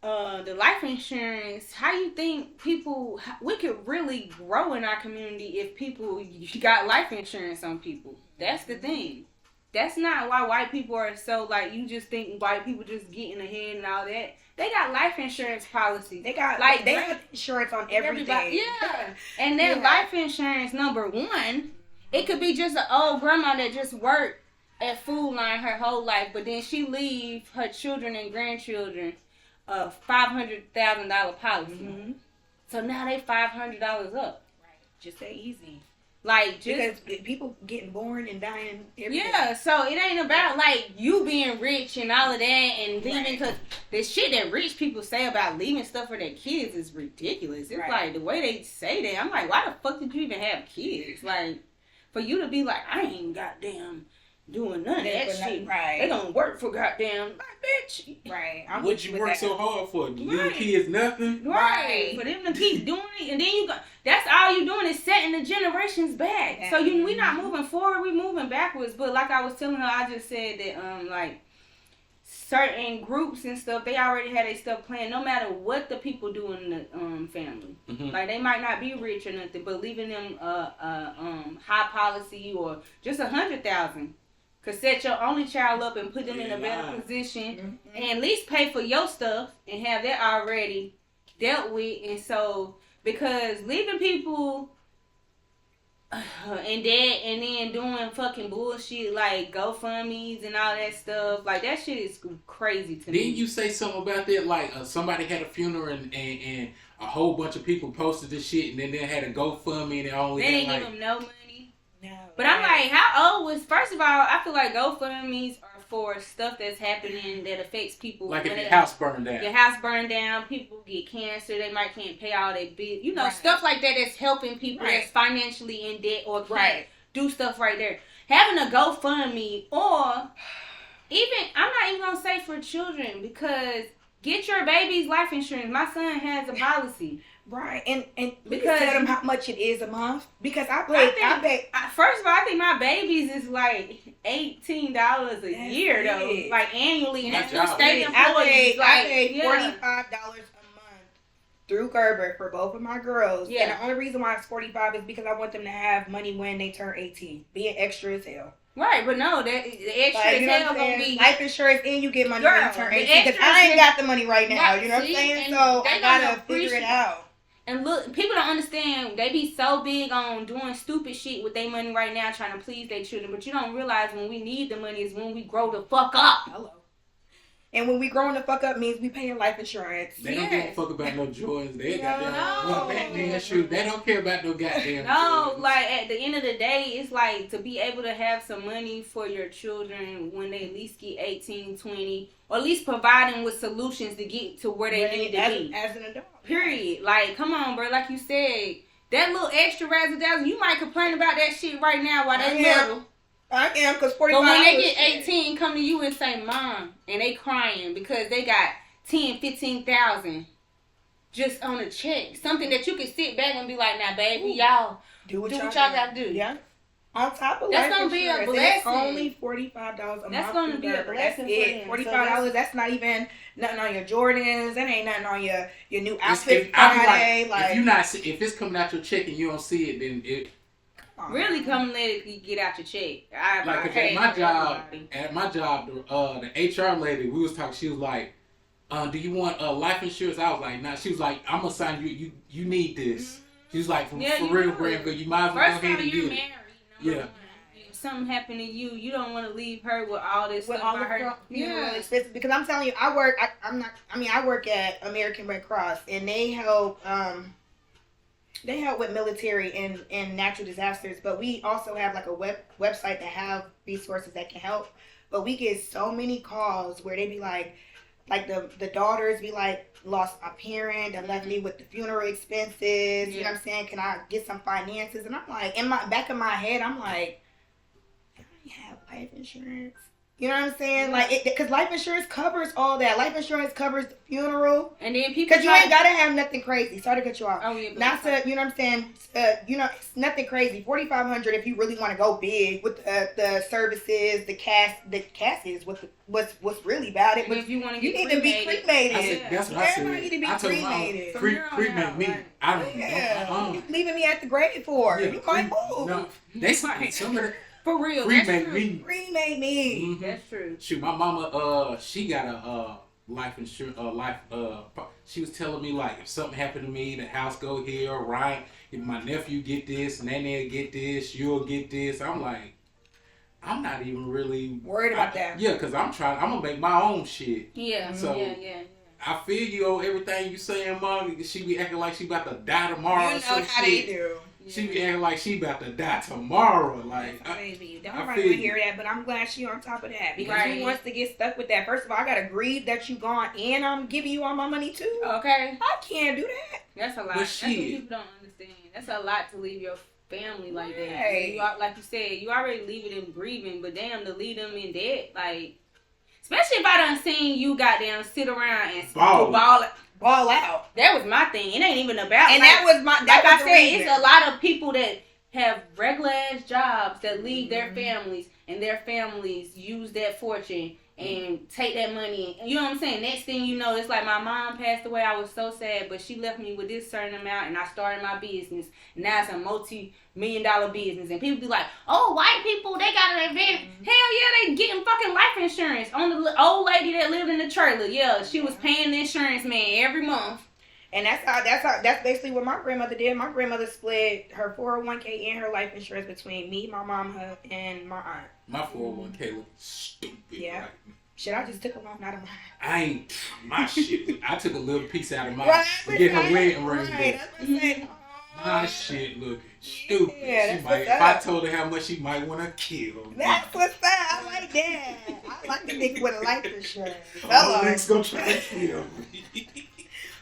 the life insurance, how you think we could really grow in our community if people got life insurance on people? That's the thing. That's not why white people are so, like, you just think white people just get in the head and all that. They got life insurance policy. They have insurance on everything. Yeah. And their life insurance, number one, it could be just an old grandma that just worked at Food Line her whole life, but then she leave her children and grandchildren a $500,000 policy. Mm-hmm. So now they $500 up. Right. Just that easy. Like, because people getting born and dying every day. Yeah, so it ain't about, like, you being rich and all of that and leaving, because the shit that rich people say about leaving stuff for their kids is ridiculous. It's like, the way they say that, I'm like, why the fuck did you even have kids? Like, for you to be like, I ain't goddamn doing none of that shit. Right. They gonna work for goddamn, like, bitch. Right. What you work so hard for? Leave kids nothing? Right. For them to keep doing it, and then that's all you doing is setting the generations back. Yeah. So we not moving forward, we moving backwards. But like I was telling her, I just said that like certain groups and stuff, they already had their stuff planned. No matter what the people do in the family, like they might not be rich or nothing, but leaving them high policy or just $100,000. Could set your only child up and put them in a better position, and at least pay for your stuff and have that already dealt with. And so, because leaving people in debt and then doing fucking bullshit like GoFundMe's and all that stuff, like that shit is crazy to me. Didn't you say something about that? Like somebody had a funeral and a whole bunch of people posted this shit, and then they had a GoFundMe and it only they didn't give them no money. No, but I'm like, how old was? First of all, I feel like GoFundMe's are for stuff that's happening that affects people. Like if your house burned down. Your house burned down, people get cancer, they might can't pay all their bills. Stuff like that that's helping people that's financially in debt or can't do stuff right there. Having a GoFundMe, or even, I'm not even gonna say for children, because get your baby's life insurance. My son has a policy. Right, and because tell them how much it is a month. Because I pay. First of all, I think my baby's is like $18 a year though, like annually, and that's still state employees. I paid $45 a month through Gerber for both of my girls. Yeah. And the only reason why it's $45 is because I want them to have money when they turn 18, being extra as hell. Right, but no, the extra as hell gonna be life insurance, and you get money when you turn 18. Because I ain't got the money right now. You know what I'm saying? So I gotta figure it out. And look, people don't understand. They be so big on doing stupid shit with their money right now, trying to please their children. But you don't realize when we need the money is when we grow the fuck up. Hello. And when we growing the fuck up means we paying life insurance. They don't give a fuck about no Jordans. They they don't care about no goddamn Jordans. Like at the end of the day, it's like to be able to have some money for your children when they at least get 18, 20, or at least provide them with solutions to get to where they need to be. As an adult. Period. Like, come on, bro. Like you said, that little extra razzle-dazzle, you might complain about that shit right now while they little. I am, because $45. But when they get 18, come to you and say, Mom, and they crying because they got $10,000-$15,000 just on a check. Something that you can sit back and be like, now, baby, y'all do what y'all got to do. Yeah. On top of That's life gonna be a insurance, and blessing. it's only $45 a month. That's gonna be a blessing. That's it. $45. That's not even nothing on your Jordans. That ain't nothing on your new outfit Friday. Like, if it's coming out your check and you don't see it, then it. Really come let it get out your check. At my job, the HR lady, we was talking. She was like, "Do you want life insurance?" I was like, "Nah." She was like, "I'm gonna sign you. You need this." She was like, "For real, Graham, you might as well go ahead and get it." Yeah. If something happened to you, you don't want to leave her with all this stuff. All her expenses. Because I'm telling you, I work at American Red Cross, and they help. They help with military and natural disasters, but we also have like a website that have resources that can help. But we get so many calls where they be like the daughters be like, lost a parent that left me with the funeral expenses. You know what I'm saying? Can I get some finances? And I'm like, in my back of my head, I'm like, I don't have life insurance. You know what I'm saying? Like, because life insurance covers all that. Life insurance covers the funeral. And then people, because you ain't gotta have nothing crazy. Sorry to cut you off. Oh, yeah, not to, you know what I'm saying? It's nothing crazy. $4,500 if you really want to go big with the services, the cast is what's really about it. But if you want to, you need to be cremated. I said, that's what I said. Everybody need to be cremated. Cremate me. I don't. Yeah. You leaving me at the grave for? Yeah, you might move. No, they some of the. For real, cremate me. Cremate me. Mm-hmm. That's true. Shoot, my mama, she got a life insurance. She was telling me like if something happened to me, the house go here, right? If my nephew get this, Nana get this, you'll get this. I'm like, I'm not even really worried about that. Yeah, cause I'm gonna make my own shit. Yeah. So yeah. I feel you on everything you saying, Mom. She be acting like she about to die tomorrow. You know how they do. She be acting like she about to die tomorrow. Like, baby, don't nobody want to hear that, but I'm glad she on top of that. Because who wants to get stuck with that? First of all, I gotta grieve that you gone, and I'm giving you all my money too. Okay, I can't do that. That's a lot. That's what people don't understand. That's a lot to leave your family like that. You are, like you said, you already leaving them grieving, but damn, to leave them in debt, like. Especially if I done seen you goddamn sit around and ball out. That was my thing. It ain't even about. And like, that was my. That like was I said, it's a lot of people that have regular ass jobs that leave their families, and their families use that fortune and take that money. And, you know what I'm saying? Next thing you know, it's like my mom passed away. I was so sad, but she left me with this certain amount, and I started my business. And now it's a multi-million-dollar business, and people be like, "Oh, white people, they got an advantage." Hell yeah, they getting fucking life insurance on the old lady that lived in the trailer. Yeah, she was paying the insurance man every month. And that's basically what my grandmother did. My grandmother split her 401k and her life insurance between me, my mom, her, and my aunt. My 401k look stupid. Yeah. Right. Shit, I just took a loan out of mine. I ain't my shit. I took a little piece out of mine to get her wedding ring back. My shit looking stupid. Yeah, if I told her how much, she might want to kill me. That's what's up. I like that. I like the nigga with a life insurance. All niggas gonna try to kill me.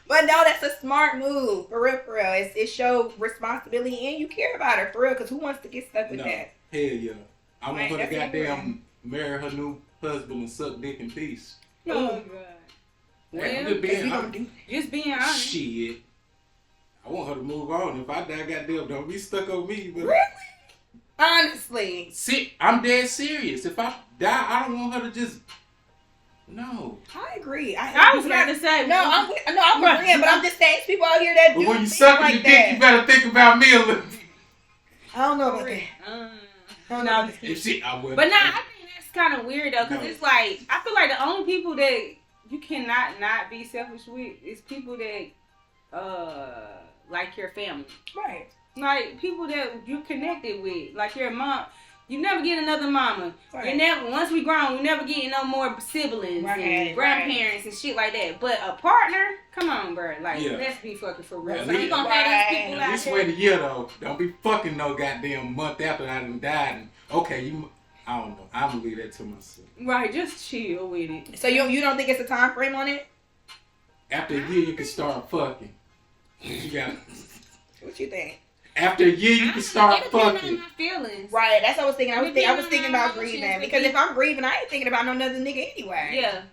But no, that's a smart move. For real, for real. It shows responsibility and you care about her, for real, because who wants to get stuck with that? Hell yeah. I want her to goddamn marry her new husband and suck dick in peace. Oh, God. Well, just being honest. Shit. I want her to move on. If I die, goddamn, don't be stuck on me. But really? Honestly. See, I'm dead serious. If I die, I don't want her to just... No. I agree. I was about to say. I'm agreeing, but I'm just saying, people out here that do when you suck like your dick, you better think about me a little bit. I don't know about that. No, I would. But I think that's kind of weird though, because it's like I feel like the only people that you cannot not be selfish with is people that like your family, right? Like people that you connected with, like your mom. You never get another mama. Right. You never. Once we grown, we never get no more siblings and grandparents and shit like that. But a partner, come on, bro. Like let's be fucking for real. So you gonna have these people out there? This way the year though. Don't be fucking no goddamn month after I done died. And, okay, I don't know. I'm gonna leave that to myself. Right, just chill with it. So you don't think it's a time frame on it? After a year, you can start fucking. You got. What you think? After a year, you can start fucking. My feelings. Right, that's what I was thinking. I was thinking about grieving. Because if I'm grieving, I ain't thinking about no other nigga anyway. Yeah.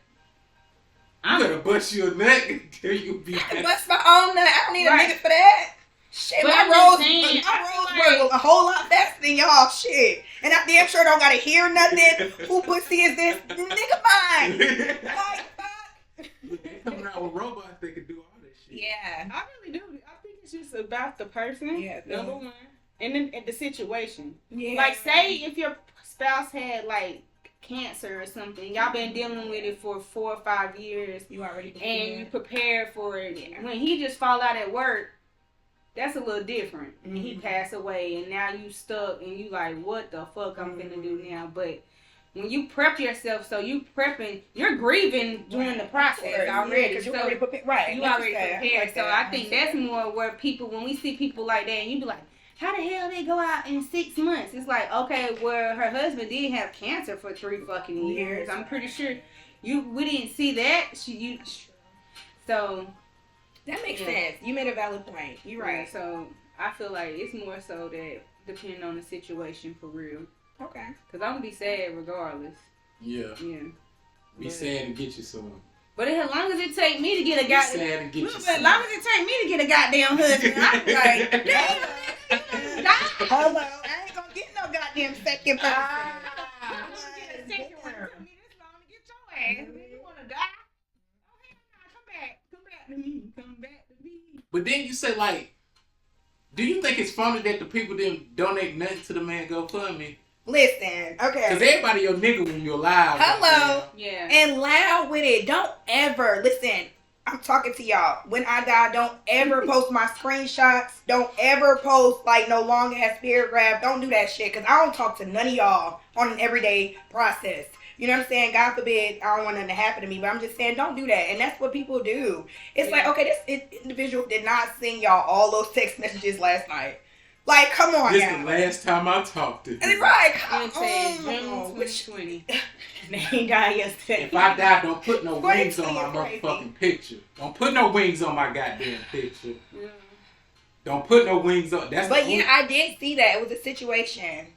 You better bust your neck until you be. I can bust my own nut. I don't need a nigga for that. Shit, my rose growing a whole lot faster than y'all. Shit. And I damn sure don't gotta hear nothing. Who pussy is this? Nigga mine. Like, fuck. They coming out with robots that can do all that shit. Yeah. I really do. I think it's just about the person, number one, and then the situation. Yeah. Like, say if your spouse had, like, cancer or something, y'all been dealing with it for 4 or 5 years, You already and you prepared for it. Yeah. When he just fall out at work, that's a little different. And he passed away, and now you stuck, and you like, what the fuck I'm finna do now? But when you prep yourself, so you prepping, you're grieving during the process already. Because you already prepared. Right. You already prepared. Like so I think that's more where people, when we see people like that, and you be like, how the hell they go out in 6 months? It's like, okay, well, her husband did have cancer for 3 fucking years. I'm pretty sure we didn't see that. So that makes sense. You made a valid point. You're right. So I feel like it's more so that depending on the situation for real. Okay. Because I'm going to be sad regardless. Yeah. Be sad to get you some. But as long as it take me to get a goddamn... As long as it take me to get a goddamn husband, I'm like, damn. Hello. I ain't going to get no goddamn second person. I'm going to get a second one. It took me this long to get your ass. You want to die? Oh, hell no. Come back to me. Come back to me. But then you say, like, do you think it's funny that the people didn't donate nothing to the man GoFundMe? Listen, okay. Because everybody your nigga when you're live. Hello. Yeah. And loud with it. Don't ever, listen, I'm talking to y'all. When I die, don't ever post my screenshots. Don't ever post, like, no long-ass paragraph. Don't do that shit. Because I don't talk to none of y'all on an everyday process. You know what I'm saying? God forbid, I don't want nothing to happen to me. But I'm just saying, don't do that. And that's what people do. It's like, okay, this individual did not send y'all all those text messages last night. Like, come on, this now. The last time I talked to him. Right, come on. June 2020. He died yesterday. If I die, don't put no wings on my motherfucking picture. Don't put no wings on my goddamn picture. Don't put no wings on. But yeah, I did see that. It was a situation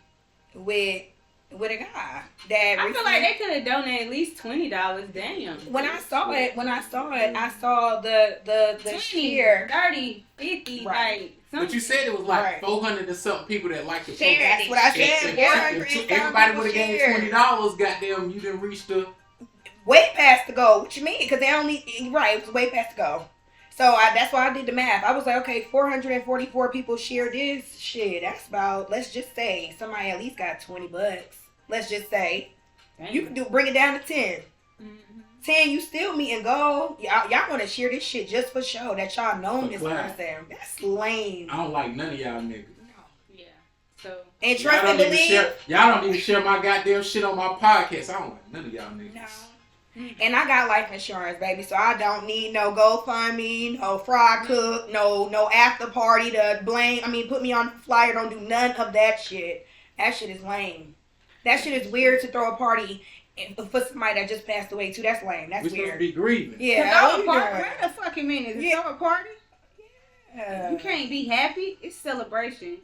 with a guy that I feel like they could have donated at least $20. Damn. When I saw it, I saw the 20, share 30, 50, right. like. But you said it was like 400 and something people that like the post. That's what I said. Everybody would have gave $20. Goddamn, you didn't reach the way past the goal. What you mean? Because they only it was way past the goal. So that's why I did the math. I was like, okay, 444 people shared this shit. That's about, let's just say somebody at least got $20. Let's just say. Dang. You can bring it down to 10. 10, you still meeting goal. Y'all want to share this shit just for show that y'all know this person. That's lame. I don't like none of y'all niggas. No. Yeah. So. And trust and believe. Y'all don't even share my goddamn shit on my podcast. I don't like none of y'all niggas. No. And I got life insurance, baby, so I don't need no GoFundMe, no fry cook, no after party to blame. I mean, put me on the flyer. Don't do none of that shit. That shit is lame. That shit is weird to throw a party for somebody that just passed away too. That's lame. That's weird. We're supposed to be grieving. Yeah. Wait a fucking minute. Is it a party? Yeah. You can't be happy. It's celebration.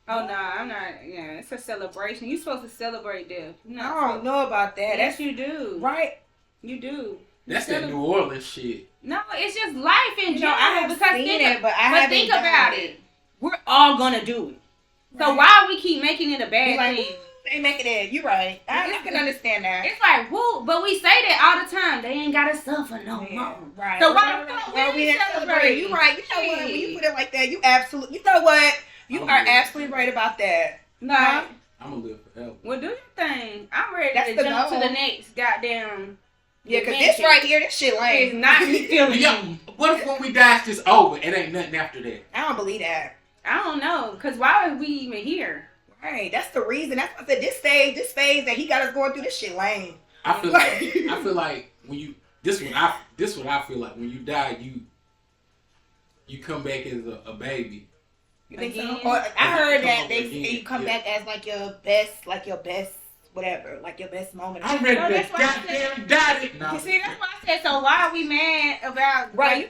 Oh no, I'm not. Yeah, it's a celebration. You're supposed to celebrate death. I don't know about that. Yes, you do. Right? You do. That's that New Orleans shit. No, it's just life in general. I have seen it, but I haven't. Think about it. We're all gonna do it. Right. So why we keep making it a bad thing? They making it. You're right. I can understand that. It's like, woo, but we say that all the time. They ain't gotta suffer no more. Right. So why the fuck we ain't celebrating? You're right. You know what? When you put it like that, you absolutely. You know what? You are absolutely right about that. No. Huh? I'm gonna live forever. Well, do your thing. I'm ready to jump to the next goddamn. Yeah, because this right here, this shit lame. It's not me feeling. Yeah. What if when we die, it's just over? It ain't nothing after that. I don't believe that. I don't know, because why are we even here? Right, that's the reason. That's what I said. This phase that he got us going through, this shit lame. I feel like when you this what I feel like when you die, you come back as a baby. You think so? Or I heard that they say you come back as like your best whatever, like your best moment. I'm ready to goddamn die it. No. You see, that's why I said. So why are we mad about? Right,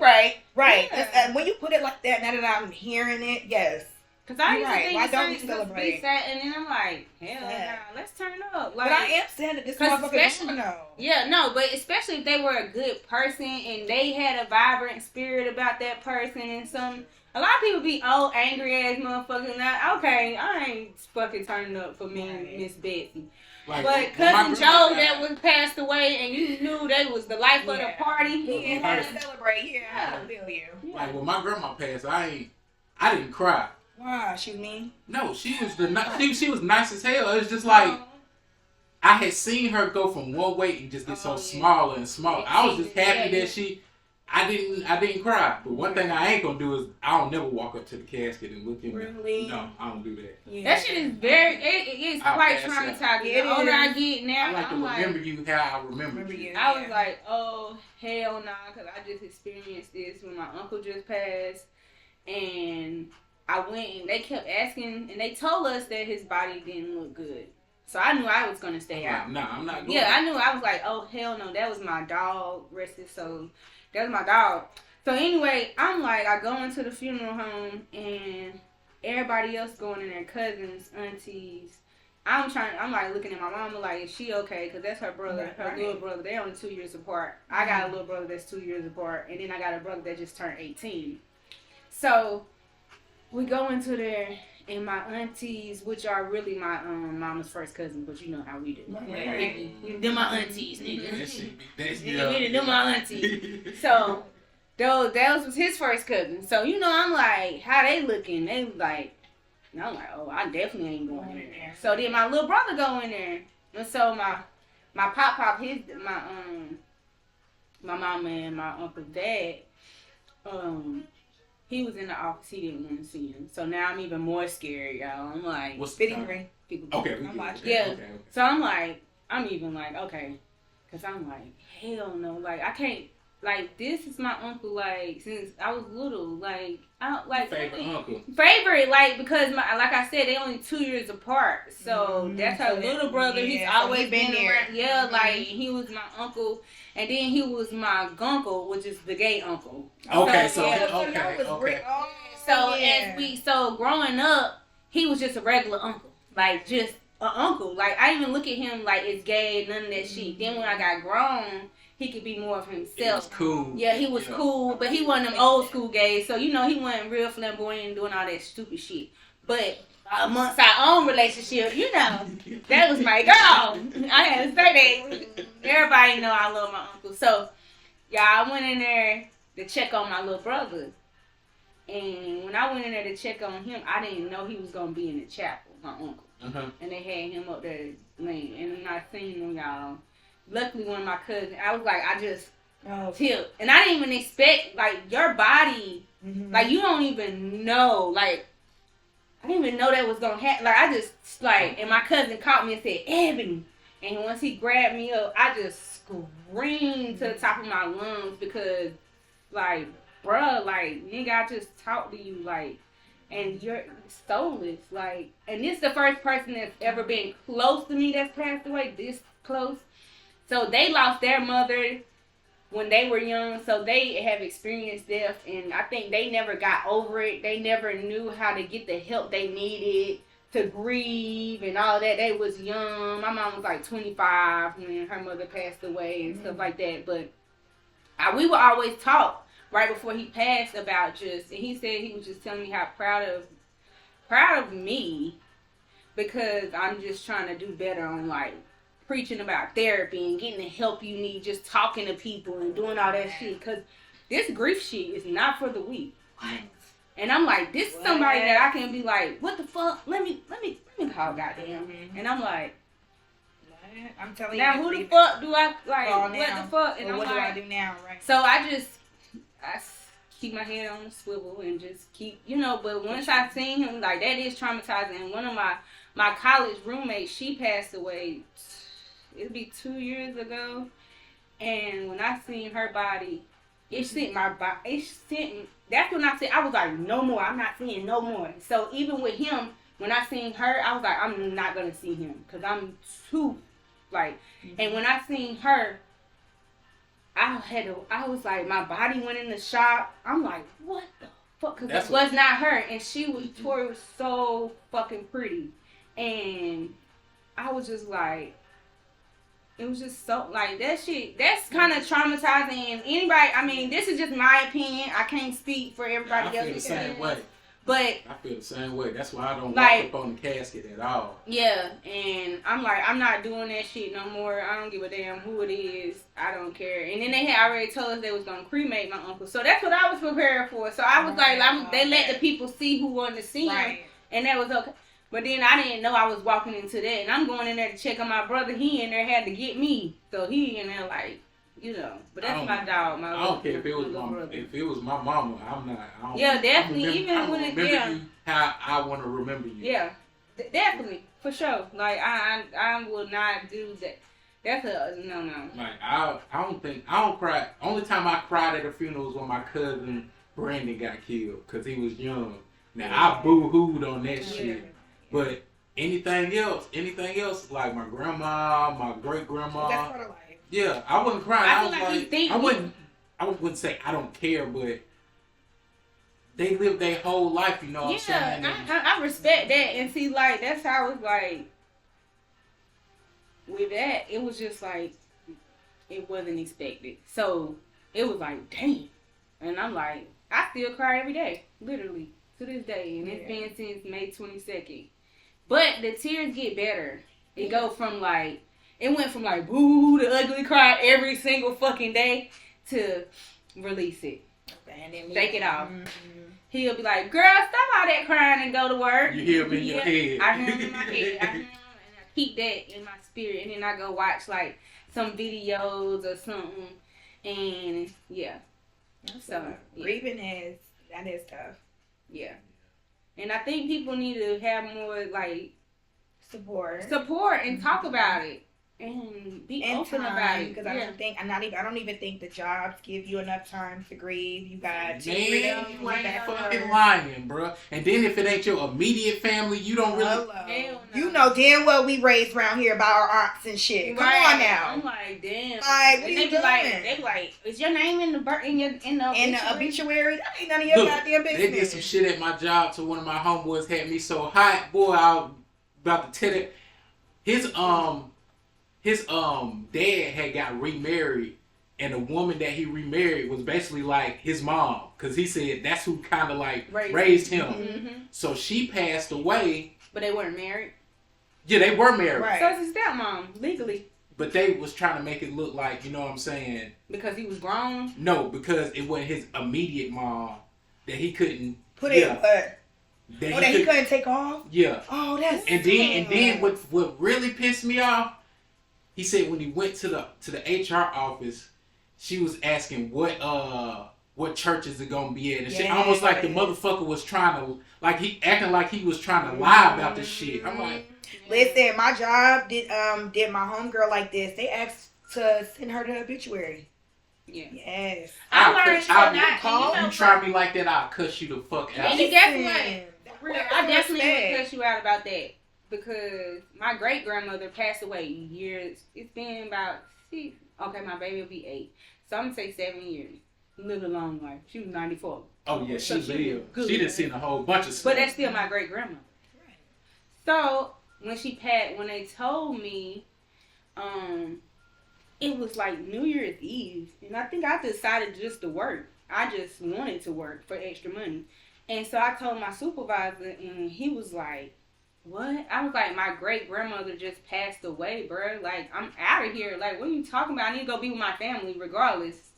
Yeah. And when you put it like that, now that I'm hearing it, yes. Because I used to think why don't we celebrate? Be sad, and then I'm like, hell no, let's turn up. Like, but I am sad that this motherfucker don't know. Yeah, no, but especially if they were a good person and they had a vibrant spirit about that person and A lot of people be angry ass motherfuckers. Now, okay, I ain't fucking turning up for me and Miss Betsy. Like, but cousin Joe that was passed away, and you knew that was the life of the party. He didn't have to celebrate. Yeah, I feel you. Like when my grandma passed, I didn't cry. Why? She was mean? No, she was she was nice as hell. It was just like I had seen her go from one weight and just get so smaller and smaller. I was just happy that I didn't cry. But one thing I ain't gonna do is I don't never walk up to the casket and look in there. Really? No, I don't do that. Yeah. That shit is it is quite traumatizing. The older I get now, I like to remember you how I remember you. I was like, oh hell nah, because I just experienced this when my uncle just passed, and I went and they kept asking, and they told us that his body didn't look good. So I knew I was gonna stay out. Nah, I'm not going. Yeah, I knew. I was like, oh hell no, that was my dog. Rest his soul. That was my dog. So anyway, I'm like, I go into the funeral home and everybody else going in there, cousins, aunties. I'm like looking at my mama like, is she okay? Because that's her brother, her little brother. They're only 2 years apart. I got a little brother that's 2 years apart, and then I got a brother that just turned 18. So we go into there, and my aunties, which are really my mama's first cousins, but you know how we do. They're my aunties, nigga. They're my aunties. So that was his first cousin. So you know, I'm like, how they looking? They like, and I'm like, oh, I definitely ain't going in there. So then my little brother go in there, and so my pop my mama and my uncle's dad, he was in the office. He didn't want to see him. So now I'm even more scared, y'all. I'm like, what's 53? Okay, I'm watching. Yeah. Okay. So I'm even like, okay, because I'm like, hell no, like I can't. Like, this is my uncle, like, since I was little, like, I don't, like, favorite uncle. Favorite, like, because, like I said, they only 2 years apart, so that's her little brother, he's always been around, like, he was my uncle, and then he was my gunkle, which is the gay uncle. Okay, So growing up, he was just a regular uncle, like, just an uncle, like, I didn't even look at him like it's gay, none of that shit. Then when I got grown, he could be more of himself. He was cool. Yeah, he was cool, but he wasn't them old school gays. So, you know, he wasn't real flamboyant and doing all that stupid shit. But amongst our own relationship, you know, that was my girl. I had to say that. Everybody know I love my uncle. So, I went in there to check on my little brother. And when I went in there to check on him, I didn't know he was going to be in the chapel, my uncle. And they had him up there laying. And when I seen him, y'all, luckily one of my cousins, I was like, I just tipped. And I didn't even expect, like, your body, like, you don't even know, like, I didn't even know that was going to happen. Like, I just, like, and my cousin caught me and said, Ebony. And once he grabbed me up, I just screamed to the top of my lungs because, like, bruh, like, nigga, I just talked to you, like, and you're soulless, like, and this is the first person that's ever been close to me that's passed away, this close. So they lost their mother when they were young, so they have experienced death, and I think they never got over it. They never knew how to get the help they needed to grieve and all that. They was young. My mom was like 25 when her mother passed away and stuff like that, but we would always talk right before he passed about just, and he said he was just telling me how proud of me because I'm just trying to do better on, like, preaching about therapy and getting the help you need, just talking to people and doing all that shit. Because this grief shit is not for the weak. What? And I'm like, this is somebody that I can be like, what the fuck? Let me call goddamn. And I'm like, I'm telling now you. Now who the fuck do I like? What the fuck? And what I'm do like, I do now? Right. So I keep my head on the swivel and just keep, you know. But once I seen him, like, that is traumatizing. And one of my college roommates, she passed away. It'll be 2 years ago, and when I seen her body, it sent my body. That's when I said, I was like, no more. I'm not seeing no more. So even with him, when I seen her, I was like, I'm not gonna see him because I'm too, like. And when I seen her, I was like, my body went in the shock. I'm like, what the fuck? Because it was not her, and Tori was so fucking pretty, and I was just like, It was just so, like, that shit, that's kind of traumatizing. And anybody, I mean, this is just my opinion. I can't speak for everybody else. I feel the same way. But I feel the same way. That's why I don't like, walk up on the casket at all. Yeah, and I'm like, I'm not doing that shit no more. I don't give a damn who it is. I don't care. And then they had already told us they was gonna cremate my uncle, so that's what I was prepared for. So I was they let the people see who wanted to see him, and that was okay. But then I didn't know I was walking into that, and I'm going in there to check on my brother. He in there had to get me, so he in there like. You know, but that's my dog. I don't care if it was my mama. I'm not. Yeah, definitely. Even when you how I want to remember you. Yeah, definitely for sure. Like I will not do that. That's a no. Like I don't cry. Only time I cried at a funeral was when my cousin Brandon got killed because he was young. Now I boo-hooed on that shit, but anything else, like my grandma, my great grandma. That's part of life. Yeah, I wouldn't cry. I wouldn't say I don't care, but they live their whole life, you know what I'm saying? I respect that, and see, like, that's how I was like, with that, it was just like, it wasn't expected. So, it was like, dang. And I'm like, I still cry every day, literally, to this day, and it's been since May 22nd. But the tears get better. It go from like, it went from like boo to ugly cry every single fucking day to release it. Take it off. Mm-hmm. He'll be like, girl, stop all that crying and go to work. You hear him in your head. I hear him in my head. And I keep that in my spirit. And then I go watch like some videos or something. And yeah. So grieving is tough. Yeah. And I think people need to have more like support and talk about it. And be open about it. Because I don't even think the jobs give you enough time to grieve. You got to you ain't fucking lying, bro. And then if it ain't your immediate family, you don't really. Hell no. You know damn well we raised around here by our aunts and shit. Come on now. I'm like, damn. Like, what are you doing? They be like, is your name in the obituary? That ain't none of your goddamn business. They did some shit at my job to one of my homeboys had me so hot, boy. I was about to tell it. His dad had got remarried, and the woman that he remarried was basically like his mom, because he said that's who kind of like raised him. Mm-hmm. So she passed away. But they weren't married? Yeah, they were married. Right. So it's his stepmom, legally. But they was trying to make it look like, you know what I'm saying? Because he was grown? No, because it wasn't his immediate mom that he couldn't put in. That he couldn't take off? Yeah. Oh, that's and then what really pissed me off, he said when he went to the HR office, she was asking what church is it gonna be at, and shit, almost like the motherfucker was trying to, like, he acting like he was trying to lie about this shit. I'm like, listen, my job did my homegirl like this. They asked to send her the obituary. Yeah. Yes. You try me like that, I'll cuss you the fuck out. And I definitely would cuss you out about that. Because my great grandmother passed away years. It's been about 6. Okay, my baby will be 8. So I'm gonna say 7 years. Lived a long life. She was 94. Oh yeah, she lived. She done seen a whole bunch of stuff. But that's still my great grandmother. Right. So when she passed, when they told me, it was like New Year's Eve, and I think I decided just to work. I just wanted to work for extra money, and so I told my supervisor, and he was like, what? I was like, my great grandmother just passed away, bro. Like, I'm out of here. Like, what are you talking about? I need to go be with my family regardless.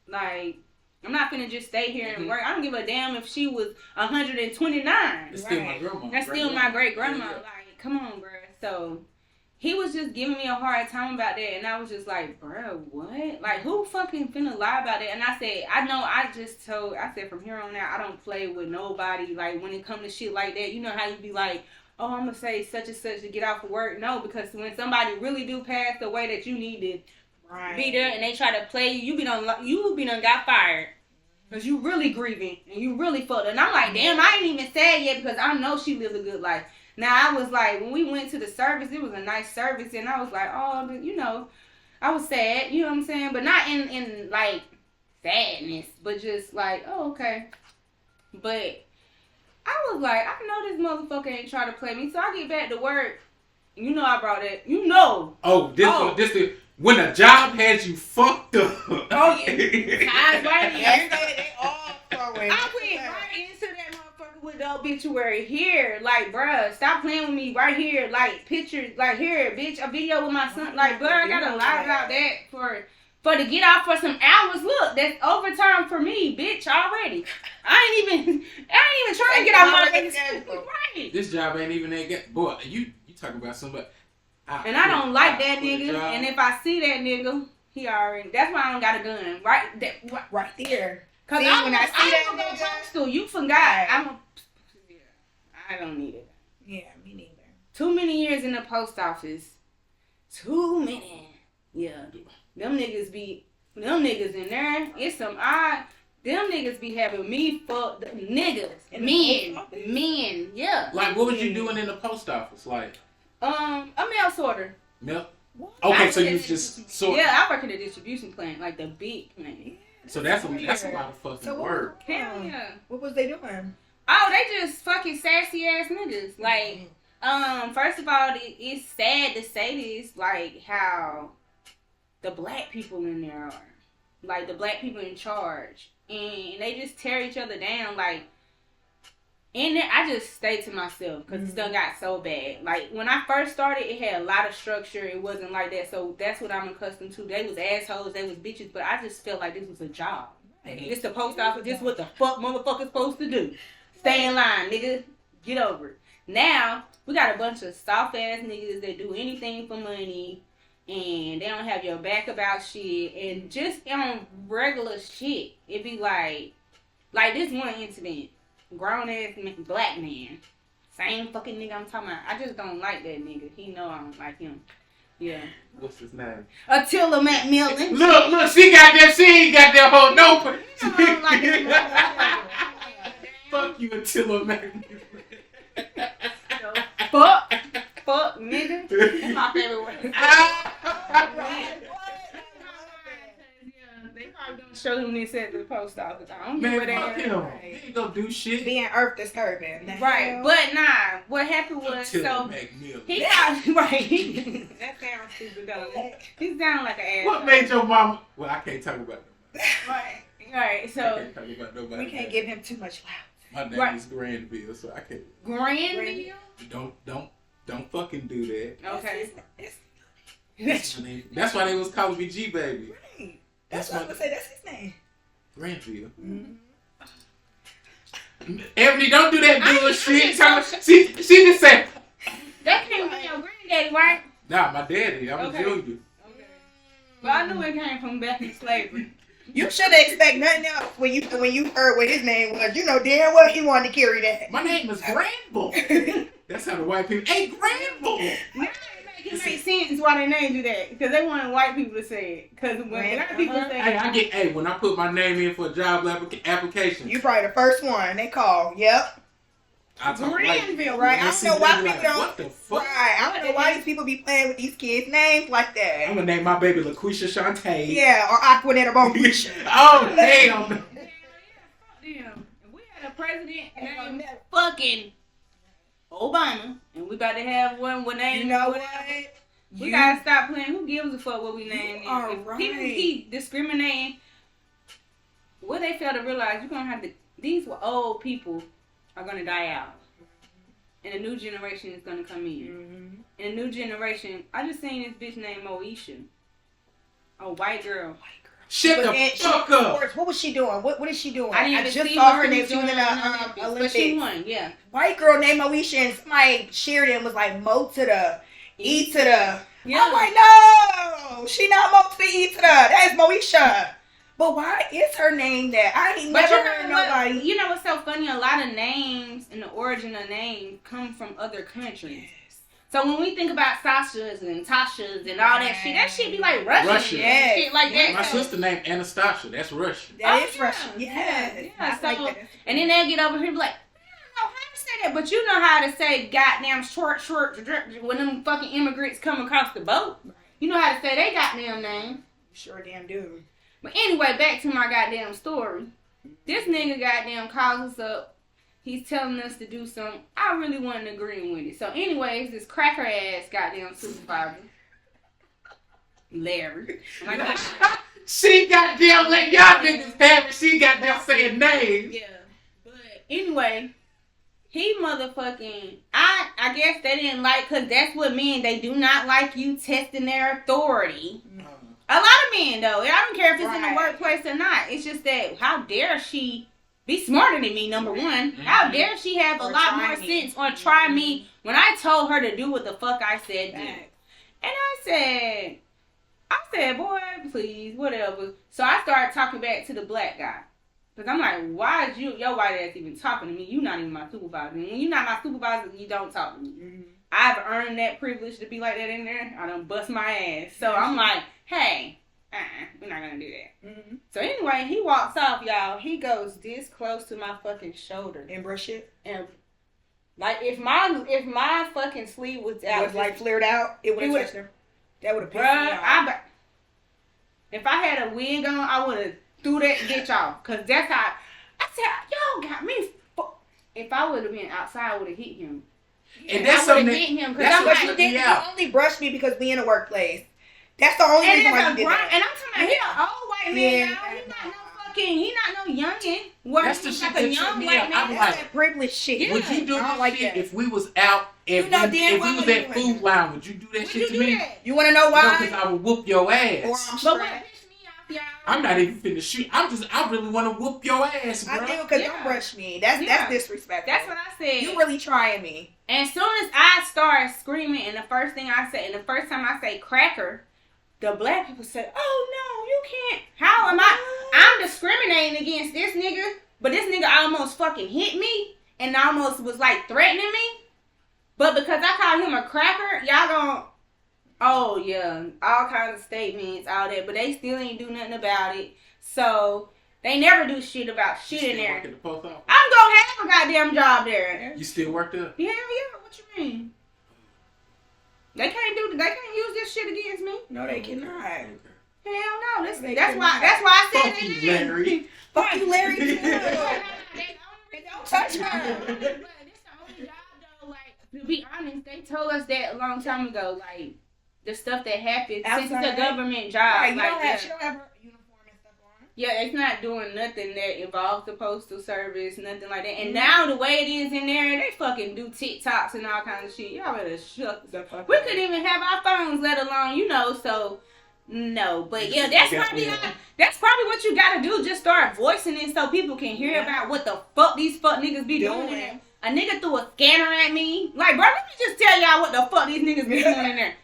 Like, I'm not finna just stay here and work. I don't give a damn if she was 129. That's still my grandma. That's still my great grandma. Like, come on, bro. So he was just giving me a hard time about that, and I was just like, bro, what? Like, who fucking finna lie about that? And I said, I said from here on out, I don't play with nobody. Like, when it comes to shit like that, you know how you be like, oh, I'm going to say such and such to get off of work. No, because when somebody really do pass the way that you need to be there and they try to play you, you be done got fired. Because you really grieving and you really fucked up. And I'm like, damn, I ain't even sad yet because I know she lived a good life. Now, I was like, when we went to the service, it was a nice service. And I was like, oh, you know, I was sad. You know what I'm saying? But not in like, sadness. But just like, oh, okay. But I was like, I know this motherfucker ain't trying to play me. So I get back to work. You know I brought it. You know. This when a job has you fucked up. Oh yeah. Tied right in. They all throwing. I went right into that motherfucker with the obituary here. Like, bruh, stop playing with me right here. Like, pictures, like, here, bitch, a video with my son. Like, bruh, I gotta lie about that for to get off for some hours. Look, that's overtime for me, bitch, already. I ain't even trying to get off my right. This job ain't even that good. Boy, you talking about somebody. And I don't like that nigga. And if I see that nigga, he already. That's why I don't got a gun. Right there. Cause when I see that nigga, postal, you forgot. I don't need it. Yeah, me neither. Too many years in the post office. Too many. Yeah. Them niggas in there. It's some odd. Them niggas be having me fucked. Niggas. Men. Yeah. Like, what was you doing in the post office? Like, a mail sorter. Mail? Okay, so you just sort. Yeah, I work in a distribution plant, like the big plant. So that's a lot of fucking work. Hell yeah. What was they doing? Oh, they just fucking sassy ass niggas. Like, first of all, it's sad to say this, like how the black people in there are, like the black people in charge, and they just tear each other down, like. And then I just stayed to myself because it done got so bad. Like, when I first started, it had a lot of structure. It wasn't like that. So that's what I'm accustomed to. They was assholes. They was bitches. But I just felt like this was a job. It's the post office. This is what the fuck motherfuckers supposed to do. Stay in line, nigga. Get over it. Now, we got a bunch of soft-ass niggas that do anything for money. And they don't have your back about shit. And just on regular shit, it be like this one incident. Grown ass black man. Same fucking nigga I'm talking about. I just don't like that nigga. He know I don't like him. Yeah. What's his name? Attila McMillan. Look, she ain't got that whole no. I don't like him. Fuck you, Attila McMillan. Fuck, nigga. That's my favorite word. They probably gonna show him this at the post office. I don't know where they are. He ain't gonna do shit. Being earth disturbing. Right. But nah, what happened was he got right. That sounds stupid though. He sound like an ass. What made your mama? Well, I can't talk about nobody. Right. So I can't talk about nobody. We can't give him too much loud. My name is Granville, so I can't. Granville? Don't fucking do that. Okay. That's why they was calling me G baby. Right. That's what I was gonna say. That's his name. Granville. Ebony, don't do that bullshit. She just said. That came from your granddaddy, right? Nah, my daddy. I'm a junior. Okay. Well, I knew it came from back in slavery. You shouldn't expect nothing else when you heard what his name was. You know damn well he wanted to carry that. My name is Granville. That's how the white people. Hey, Granville. It makes sense why they named you that, because they wanted white people to say it. Because when black people say it, when I put my name in for a job application, you probably the first one they call. Yep. Granville, right? I don't know why people don't. What the fuck? Right. I don't know why these people be playing with these kids' names like that. I'm gonna name my baby LaQuisha Shantae. Yeah, or Aquanetta Bonquisha. Oh damn. Damn. We had a president named fucking Obama, and we about to have one with name. You know what? We gotta stop playing. Who gives a fuck what we name? If right. People keep discriminating, what they fail to realize, you're gonna have to. These old people are gonna die out, and a new generation is gonna come in. And a new generation. I just seen this bitch named Moesha, a white girl. Shut the fuck up. What was she doing? What is she doing? I just saw her name. She was in the Olympics. But she won, yeah. White girl named Moesha, and somebody shared it and was like Mo to the E to the. Yeah. I'm like, no, she not Mo to the E to the. That's Moesha. But why is her name that? I ain't never heard nobody. You know what's so funny? A lot of names and the origin of names come from other countries. So when we think about Sasha's and Tasha's and all that shit be like Russian. Yeah. Shit like that. My sister named Anastasia. That's Russian. That is Russian. Yeah. So, like and then they'll get over here and be like, I don't know how to say that. But you know how to say goddamn short, when them fucking immigrants come across the boat. You know how to say they goddamn name. Sure damn do. But anyway, back to my goddamn story. This nigga goddamn calls us up He's telling us to do something. I really wasn't agreeing with it. So, anyways, this cracker ass goddamn supervisor, Larry. She goddamn let y'all niggas have it. She goddamn saying names. Yeah. But anyway, he motherfucking. I guess they didn't like, because that's what men, they do not like you testing their authority. A lot of men, though. I don't care if it's in the workplace or not. It's just that, how dare she be smarter than me, number one. How dare she have a lot more sense or try me when I told her to do what the fuck I said do. And I said, boy, please, whatever. So I started talking back to the black guy. Because I'm like, why is your white ass even talking to me? You're not even my supervisor. And when you're not my supervisor, you don't talk to me. I've earned that privilege to be like that in there. I done bust my ass. So I'm like, hey, we're not going to do that. So anyway, he walks off, y'all. He goes this close to my fucking shoulder. And brush it? And like, if my fucking sleeve was out. Was like flared out, it would have touched her. That would have pissed me off. If I had a wig on, I would have threw that bitch off. Because that's how, I said, y'all got me. If I would have been outside, I would have hit him. And that's I would have hit him. That's what you did. You only brushed me because we in a workplace. That's the only reason why you did that. And I'm talking about, he an old white man, y'all. He not no youngin'. That's the shit like that a young me white out. man. I'm That's like, that privilege shit. Yeah. would you do that like shit that. if we was out and if we was at Food Line? Would you do that shit to me? You want to know why? Because I would whoop your ass. Or I'm But stressed. what pissed me off, y'all? I'm not even finna shoot. I really want to whoop your ass, bro. I do, because don't brush me. That's disrespectful. That's what I said. You really trying me. And as soon as I start screaming, and the first thing I say, and the first time I say cracker, the black people say, oh no, you can't. How am I'm discriminating against this nigga, but this nigga almost fucking hit me and almost was like threatening me. But because I called him a cracker, y'all don't, oh yeah, all kinds of statements, all that, but they still ain't do nothing about it. So they never do shit about shit in there. Work at the post office? I'm gonna have a goddamn job there. You still work there? Hell yeah, what you mean? They can't use this shit against me. No, they cannot. Hell no. That's why I said Fuck it. you, Larry. Fuck you, Larry, too. Don't touch her. But this the only job though, like, to be honest, they told us that a long time ago, like, the stuff that happens since it's a government job. Right, like, she don't have her uniform and stuff on. yeah, it's not doing nothing that involves the postal service, nothing like that. And now the way it is in there, they fucking do TikToks and all kinds of shit. Y'all better shut the fuck up. We couldn't even have our phones, let alone, so no. But yeah, that's probably what you gotta do. Just start voicing it so people can hear about what the fuck these fuck niggas be doing in there. A nigga threw a scanner at me. Like, bro, let me just tell y'all what the fuck these niggas be doing in there.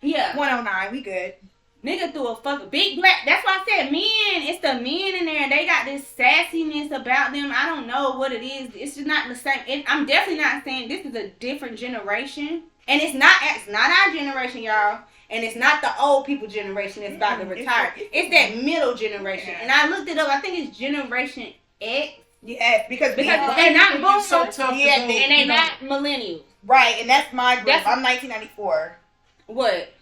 Yeah. 109, we good. Nigga threw a fucking big black. That's why I said men. It's the men in there. They got this sassiness about them. I don't know what it is. It's just not the same. I'm definitely not saying this is a different generation. And it's not our generation, y'all. And it's not the old people generation that's about to retire. It's that middle generation. Yeah. And I looked it up. I think it's Generation X. Yeah, because they're not boomers. So tough and they're not millennials. Right, and that's my group. I'm 1994. What?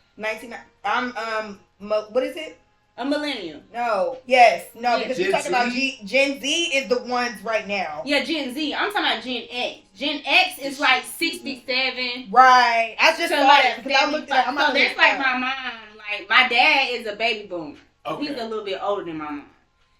I'm what is it? A millennial. No. Yes. No, because Gen you're talking about Z? Gen Z is the ones right now. Yeah, Gen Z. I'm talking about Gen X. Gen X is like 67. Right. I just saw that because I looked at it. So that's like my mom. Like, my dad is a baby boomer. Okay. He's a little bit older than my mom.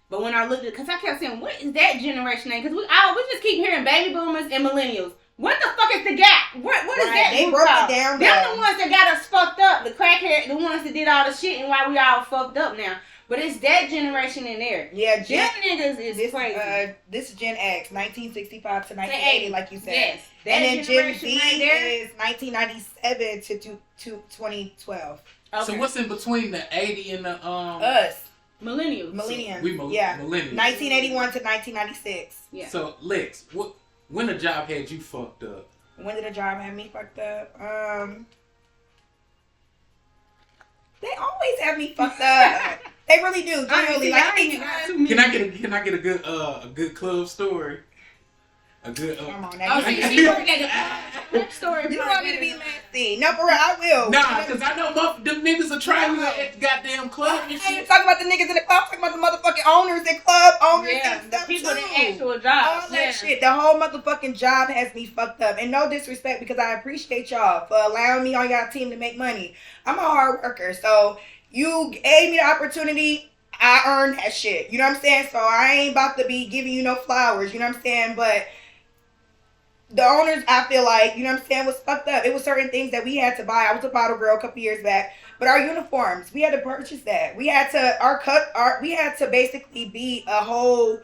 But when I looked at it, because I kept saying, what is that generation name? Because we just keep hearing baby boomers and millennials. What the fuck is the gap? What is that? They broke it down. They're the ones that got us fucked up. The crackhead, the ones that did all the shit and why we all fucked up now. But it's that generation in there. Yeah, Them niggas is crazy. This is Gen X, 1965 to 1980, like you said. Yes. And then Gen Z right there is 1997 to 2012. Okay. So what's in between the 80 and the Us. Millennials. Millennials. We yeah. millennials. 1981 to 1996. Yeah. So Lex, when the job had you fucked up? When did a job have me fucked up? They always have me fucked up. They really do. Generally, Can I get a good club story? A good. Come on, Oh, so you see, story. you want me to be messy? me. No, for real, I will. Nah, because I know them niggas are trying to at the goddamn club and I shit. ain't talking about the niggas in the club. I'm talking about the motherfucking owners and club owners and the stuff people too. that actual job. All that shit. The whole motherfucking job has me fucked up. And no disrespect, because I appreciate y'all for allowing me on y'all team to make money. I'm a hard worker, so you gave me the opportunity. I earned that shit. You know what I'm saying? So I ain't about to be giving you no flowers. You know what I'm saying? But the owners, I feel like, you know what I'm saying, was fucked up. It was certain things that we had to buy. I was a bottle girl a couple years back. But our uniforms, we had to purchase that. We had to, we had to basically be a whole,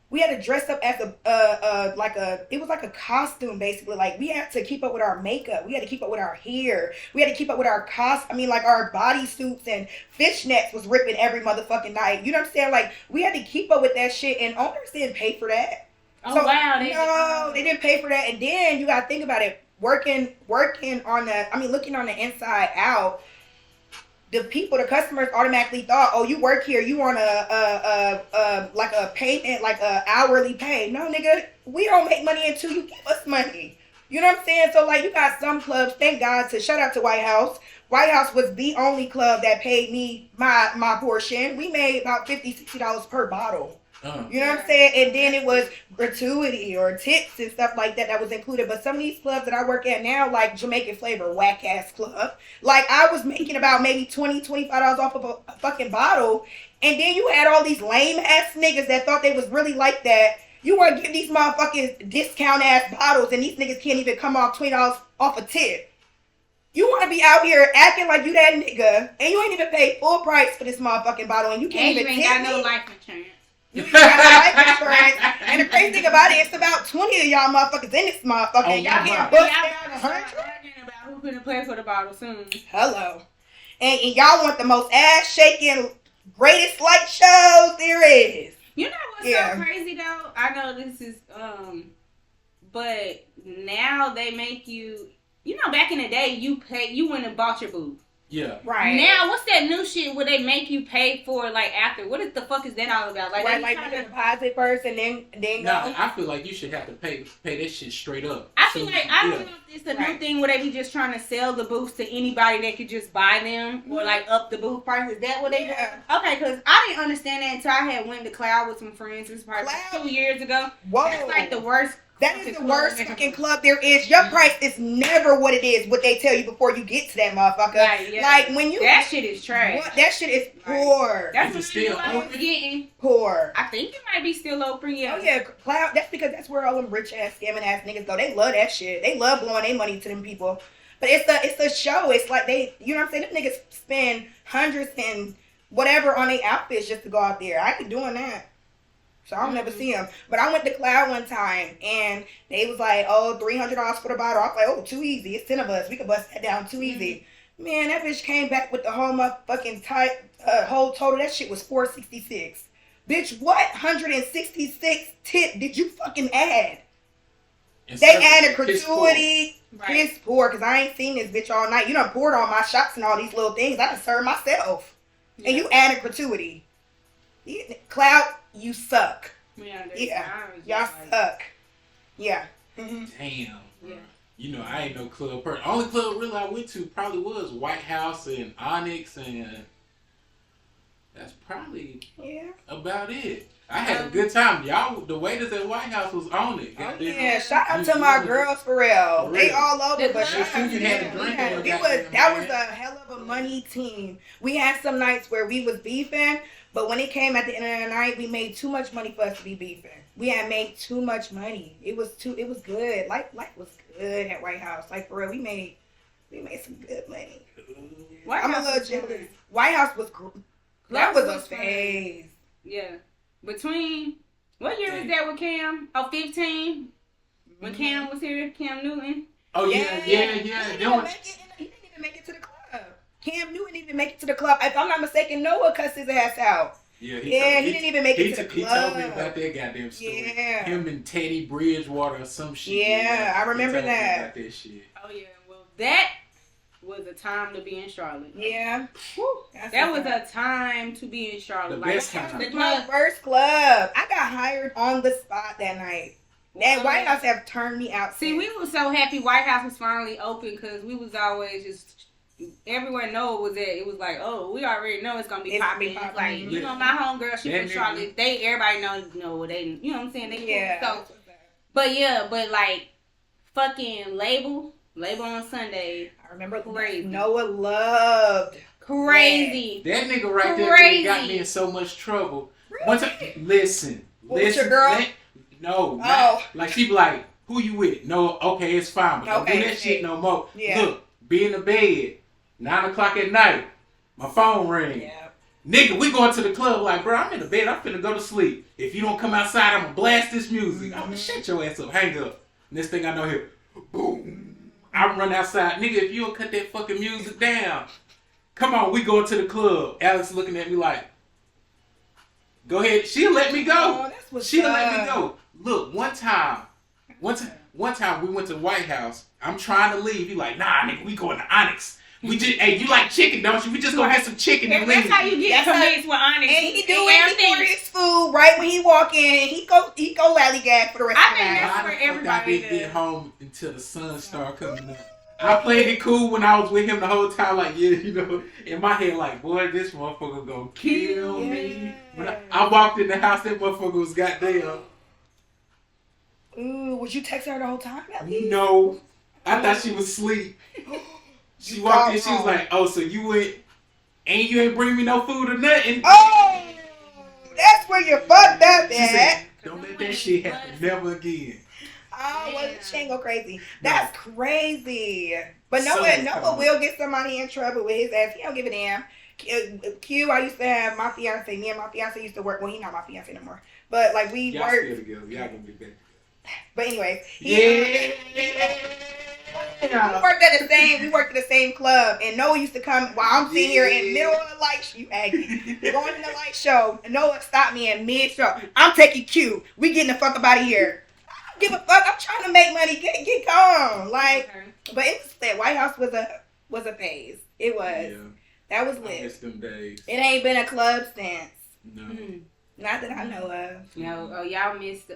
we had to dress up as it was like a costume, basically. Like, we had to keep up with our makeup. We had to keep up with our hair. We had to keep up with our our bodysuits, and fishnets was ripping every motherfucking night. You know what I'm saying? Like, we had to keep up with that shit, and owners didn't pay for that. Oh, So, wow. they didn't pay for that. And then you gotta think about it. Looking on the inside out, the customers automatically thought, oh, you work here, you want a payment, like a hourly pay. No, nigga, we don't make money until you give us money. You know what I'm saying? So, like, you got some clubs, thank God, shout out to White House. White House was the only club that paid me my portion. We made about $50, $60 per bottle. You know what I'm saying? And then it was gratuity or tips and stuff like that was included. But some of these clubs that I work at now, like Jamaican Flavor, whack ass club, like I was making about maybe $20, $25 off of a fucking bottle. And then you had all these lame ass niggas that thought they was really like that. You want to give these motherfuckers discount ass bottles, and these niggas can't even come off $20 off a tip. You want to be out here acting like you that nigga, and you ain't even paid full price for this motherfucking bottle, and you can't even ain't got no life insurance. You ain't got no life insurance. And the crazy thing about it, it's about 20 of y'all motherfuckers in this motherfucker. Oh, and y'all wow. can't bust down 100. Arguing about who finna play for the bottle soon. Hello. And y'all want the most ass-shaking, greatest light shows there is. You know what's so crazy though? I know this is but now they make you know, back in the day you went and bought your booth. Yeah. Right. Now what's that new shit where they make you pay for like after? What is the fuck is that all about? Like, right, like you deposit first and then go. No, I feel like you should have to pay that shit straight up. I feel like I don't know if it's a new thing where they be just trying to sell the booths to anybody that could just buy them or like up the booth price. Is that what they do? Okay, because I didn't understand that until I had went to Cloud with some friends. It was probably 2 years ago. Whoa. That's like the worst. That is the worst fucking club there is. Your price is never what it is, what they tell you before you get to that motherfucker. Right, yeah. Like when you that shit is trash. What? That shit is poor. That's what still I was getting. Poor. I think it might be still open, yeah. Oh yeah, Cloud. That's because that's where all them rich ass scamming ass niggas go. They love that shit. They love blowing their money to them people. But it's a show. It's like they, you know what I'm saying? Them niggas spend hundreds and whatever on their outfits just to go out there. I ain't doing that. So I'll never see them. But I went to Cloud one time, and they was like, oh, $300 for the bottle. I was like, oh, too easy. It's 10 of us. We could bust that down too easy. Man, that bitch came back with the whole motherfucking whole total. That shit was $466. Bitch, what 166 tip did you fucking add? They added gratuity. Piss poor, because I ain't seen this bitch all night. You done poured all my shots and all these little things. I done served myself. Yeah. And you added gratuity. Cloud, you suck. Yeah. Y'all suck. Yeah. Mm-hmm. Damn. Yeah. You know, I ain't no club person. Only club really I went to probably was White House and Onyx, and that's probably about it. I had a good time. Y'all, the waiters at White House was on it. Oh, yeah, shout out to my girls for real. They all over, but shout out to them. That was a hell of a money team. We had some nights where we was beefing, but when it came at the end of the night, we made too much money for us to be beefing. We had made too much money. It was good. Life was good at White House. Like, for real, we made some good money. I'm a little jealous. White House was that was a phase. Yeah. Between, what year was that with Cam? Oh, 15? When Cam was here, Cam Newton? Oh, yeah. He didn't even make it to the club. Cam Newton didn't even make it to the club. If I'm not mistaken, Noah cussed his ass out. Yeah, he didn't even make it to the club. He told me about that goddamn story. Yeah. Him and Teddy Bridgewater or some shit. Yeah, I remember that. About that shit. Oh, yeah. Well, that was a time to be in Charlotte. Yeah. That was a time to be in Charlotte. The best time. My first club. I got hired on the spot that night. And White House have turned me out. See, we were so happy White House was finally open because we was always just everywhere Noah was at. It was like, oh, we already know it's gonna be popping. Like, you know, my homegirl, she from Charlotte. Everybody know they, you know what I'm saying? They so, but like fucking label on Sunday. I remember crazy. Noah loved crazy. That nigga right there got me in so much trouble. Really? One time, listen. With your girl? No. Like she be like, who you with? No, okay, it's fine, but don't do that shit no more. Yeah. Look, be in the bed, 9 o'clock at night, my phone ring. Yeah. Nigga, we going to the club. Like, bro, I'm in the bed. I'm finna go to sleep. If you don't come outside, I'm gonna blast this music. I'm gonna shut your ass up. Hang up. Next thing I know, here, boom. I run outside. Nigga, if you don't cut that fucking music down, come on, we going to the club. Alex looking at me like, go ahead. She'll let me go. She'll let me go. Look, one time we went to the White House. I'm trying to leave. He like, nah, nigga, we going to Onyx. We just, hey, you like chicken, don't you? We just gonna get some chicken and leave. That's how you get convinced with Onyx. And he do it. He order his food right when he walk in. He go lallygag for the rest of the night. That's where everybody I didn't get home until the sun started coming up. I played it cool when I was with him the whole time. Like, yeah, you know, in my head, like, boy, this motherfucker gonna kill me. When I walked in the house, that motherfucker was goddamn. Ooh, was you texting her the whole time? No, I thought she was asleep. She walked in, she was like, oh, so you went, and you ain't bring me no food or nothing. Oh, that's where you fucked up at. Don't let that shit happen, never again. Oh, well, she ain't go crazy. That's crazy. But Noah will get somebody in trouble with his ass. He don't give a damn. Q, I used to have my fiance. Me and my fiance used to work. Well, he's not my fiance no more. But like we y'all worked. Still together. Y'all gonna be back. But anyways, yeah. We worked at the same club, and Noah used to come while I'm sitting here in the middle of the light show. You aggy. Going in the light show, and Noah stopped me in mid show. I'm taking Q. We getting the fuck up out of here. I don't give a fuck. I'm trying to make money. Get gone. Like, but it was that White House was a phase. It was. Yeah. That was lit. I miss them days. It ain't been a club since. No. Not that I know of. No. Oh, y'all missed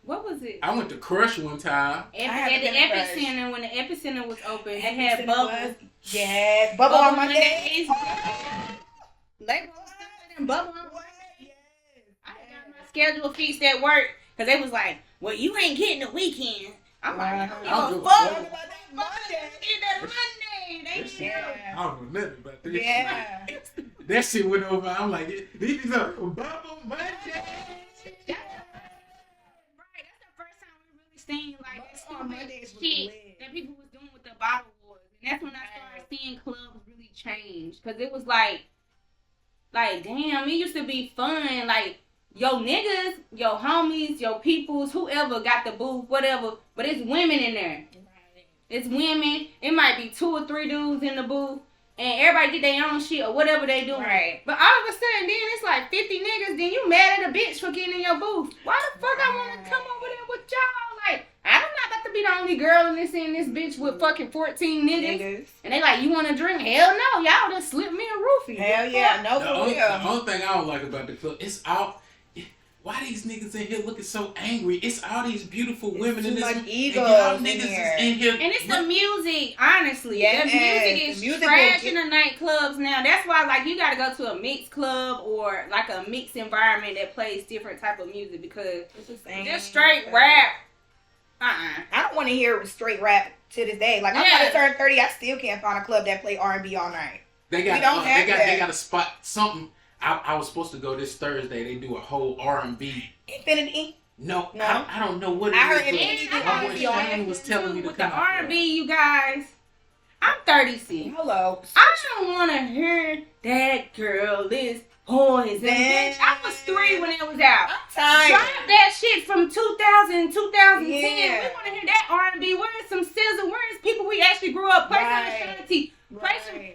what was it? I went to Crush one time. At the Epicenter, when the Epicenter was open, they had Bubble. Yeah, Bubble on Mondays. They and Bubble on Mondays. I got my schedule fixed at work because they was like, well, you ain't getting the weekend. I'm like, I don't give a fuck about that Monday. I don't know nothing about this. Yeah. That shit went over. I'm like, these are Bubble Mondays. Seeing like this shit that people was doing with the bottle wars, and that's when I started seeing clubs really change. Cause it was like damn, it used to be fun. Like your niggas, your homies, your peoples, whoever got the booth, whatever. But it's women in there. It's women. It might be 2 or 3 dudes in the booth, and everybody get their own shit or whatever they do. Right. But all of a sudden, then it's like 50 niggas. Then you mad at a bitch for getting in your booth. Why the fuck I want to come over there with y'all? Like, I'm not about to be the only girl in this bitch with fucking 14 niggas. And they like, you want to drink? Hell no. Y'all just slip me a roofie. Hell yeah. No, the only thing I don't like about the club, it's all... Why these niggas in here looking so angry? It's all these beautiful women in this. Like egos niggas is in here. And it's the music, honestly. Yeah, the music is trash in the nightclubs now. That's why, like, you gotta go to a mixed club or like a mixed environment that plays different type of music because just straight rap. I don't want to hear straight rap to this day. Like, I'm about to turn 30, I still can't find a club that play R&B all night. They got a spot something. I was supposed to go this Thursday. They do a whole R&B. Infinity? No. I don't know what it is. I heard Infinity. My boy Shane was telling me to with come the R&B, you guys. I'm 36. Hello. I don't want to hear that girl is poison. Bitch, I was 3 when it was out. Drop that shit from 2000, 2010. Yeah. We want to hear that R&B. Where's some SZA? Where's people we actually grew up? Play some Ashanti.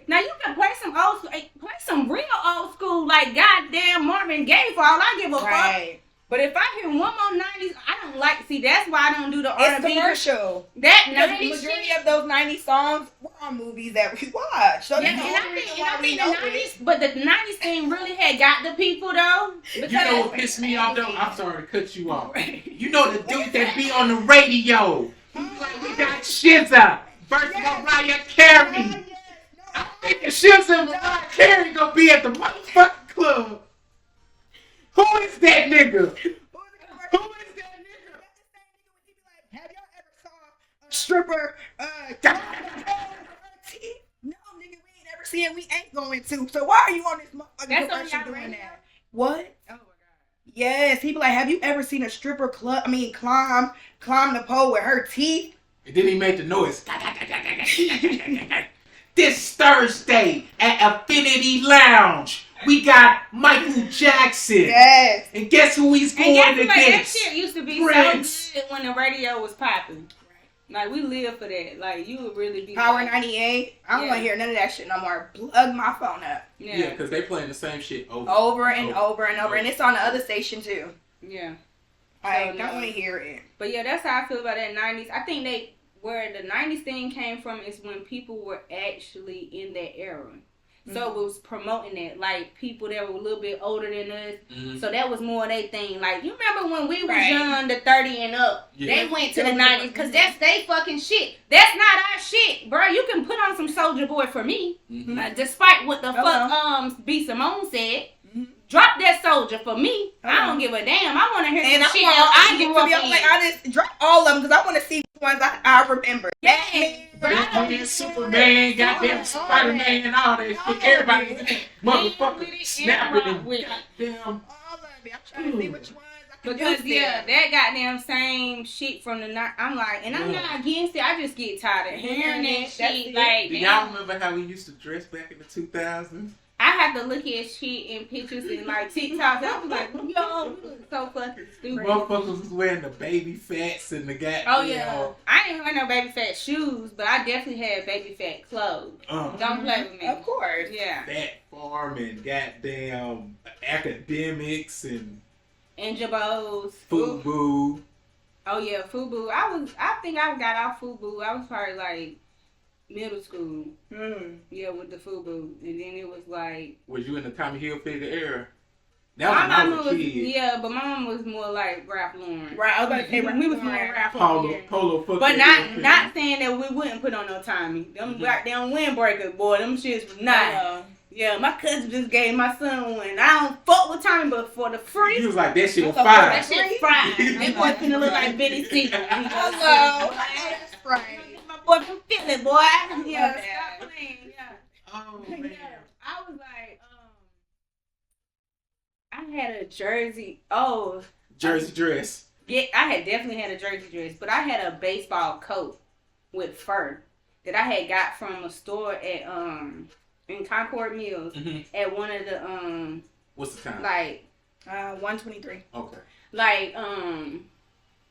Now you can play some old school, play some real old school like goddamn Marvin Gaye for all I give a fuck. But if I hear one more 90s, I don't like. See, that's why I don't do the R&B. It's commercial. That Because the 90s majority shit. of those 90s songs were on movies that we watched. So Yeah, that's and the I only reason think why we the know 90s, it. but the 90s thing really had got the people though. You know what pissed me off though? I'm sorry to cut you off. You know the dude that be on the radio. He be like, we got SZA versus Mariah Carey. I'm thinking SZA and Mariah Carey gonna be at the motherfucking club. Who is that nigga? Have y'all ever saw a stripper? No, nigga, we ain't ever seen. We ain't going to. So why are you on this motherfucking commercial doing that? What? Oh my god. Yes, he be like, have you ever seen a stripper climb the pole with her teeth? And then he made the noise. This Thursday at Affinity Lounge, we got Michael Jackson. Yes. And guess who he's going against? That shit used to be Prince. so good when the radio was popping. Like, we live for that. Like, you would really be... Power 98. I don't want to hear none of that shit no more. Plug my phone up. Yeah, because they playing the same shit over and over. And it's on the other station, too. Yeah. I don't want to hear it. But, yeah, that's how I feel about that 90s. I think where the 90s thing came from is when people were actually in that era. So it was promoting that, like, people that were a little bit older than us. Mm-hmm. So that was more their thing. Like, you remember when we was young, the 30 and up, they went to the 90s, because that's they fucking shit. That's not our shit, bro. You can put on some Soulja Boy for me, despite what the fuck B. Simone said. Drop that Soulja for me. I don't give a damn. I want to hear some shit I grew up in. Like, I just drop all of them, because I want to see which ones I remember. Yeah. Batman, Superman, goddamn Spider-Man, and all that shit. Everybody was in that motherfucker snapping and goddamn. All of it. I'm trying to see which ones I can because do. That goddamn same shit from the night. I'm like, and I'm not against it. I just get tired of hearing that shit. Like, do y'all remember how we used to dress back in the 2000s? I have to look at shit in pictures and like TikToks. I was like, yo, we look so fucking stupid. Motherfuckers was wearing the baby fats and the goddamn. Oh yeah, I ain't wear no baby fat shoes, but I definitely had baby fat clothes. Don't play with me. Of course. Yeah. Fat Farm and goddamn academics and Jabos. Fubu. Oh yeah, Fubu. I think I got off Fubu. I was probably like middle school. Yeah, with the Fubu. And then it was like... Was you in the Tommy Hilfiger era? My mama was, yeah, but my mama was more like Ralph Lauren. Right, I was about to say we was more Ralph Lauren. Polo fucking. But not saying that we wouldn't put on no Tommy. Them goddamn windbreakers, boy, them shits was not. Yeah, my cousin just gave my son one. I don't fuck with Tommy, but for the free. He was like, that shit was fire. That shit fried. That boy finna look like Benny Siegel. Hello. That's right. My boy from Philly, boy. Yeah, stop playing. Yeah. Oh, man. I was like, I had a jersey. Oh. Jersey dress. Yeah, I had definitely had a jersey dress, but I had a baseball coat with fur that I had got from a store at in Concord Mills at one of the What's the time? Like 123. Okay. Like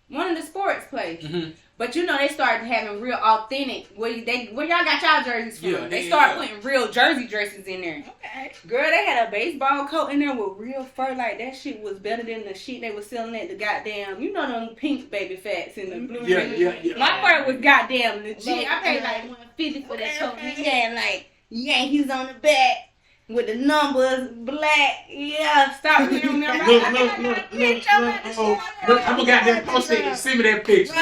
one of the sports places. But you know they started having real authentic where y'all got y'all jerseys from. Yeah, they started putting real jersey dresses in there. Okay. Girl, they had a baseball coat in there with real fur. Like that shit was better than the shit they was selling at the goddamn, you know them pink baby fats and the blue. Yeah. My fur was goddamn legit. I paid like $150 for that coat. He had like Yankees on the back. With the numbers, black, yeah, stop playing with me. Look. I'm gonna goddamn post it and send me that picture.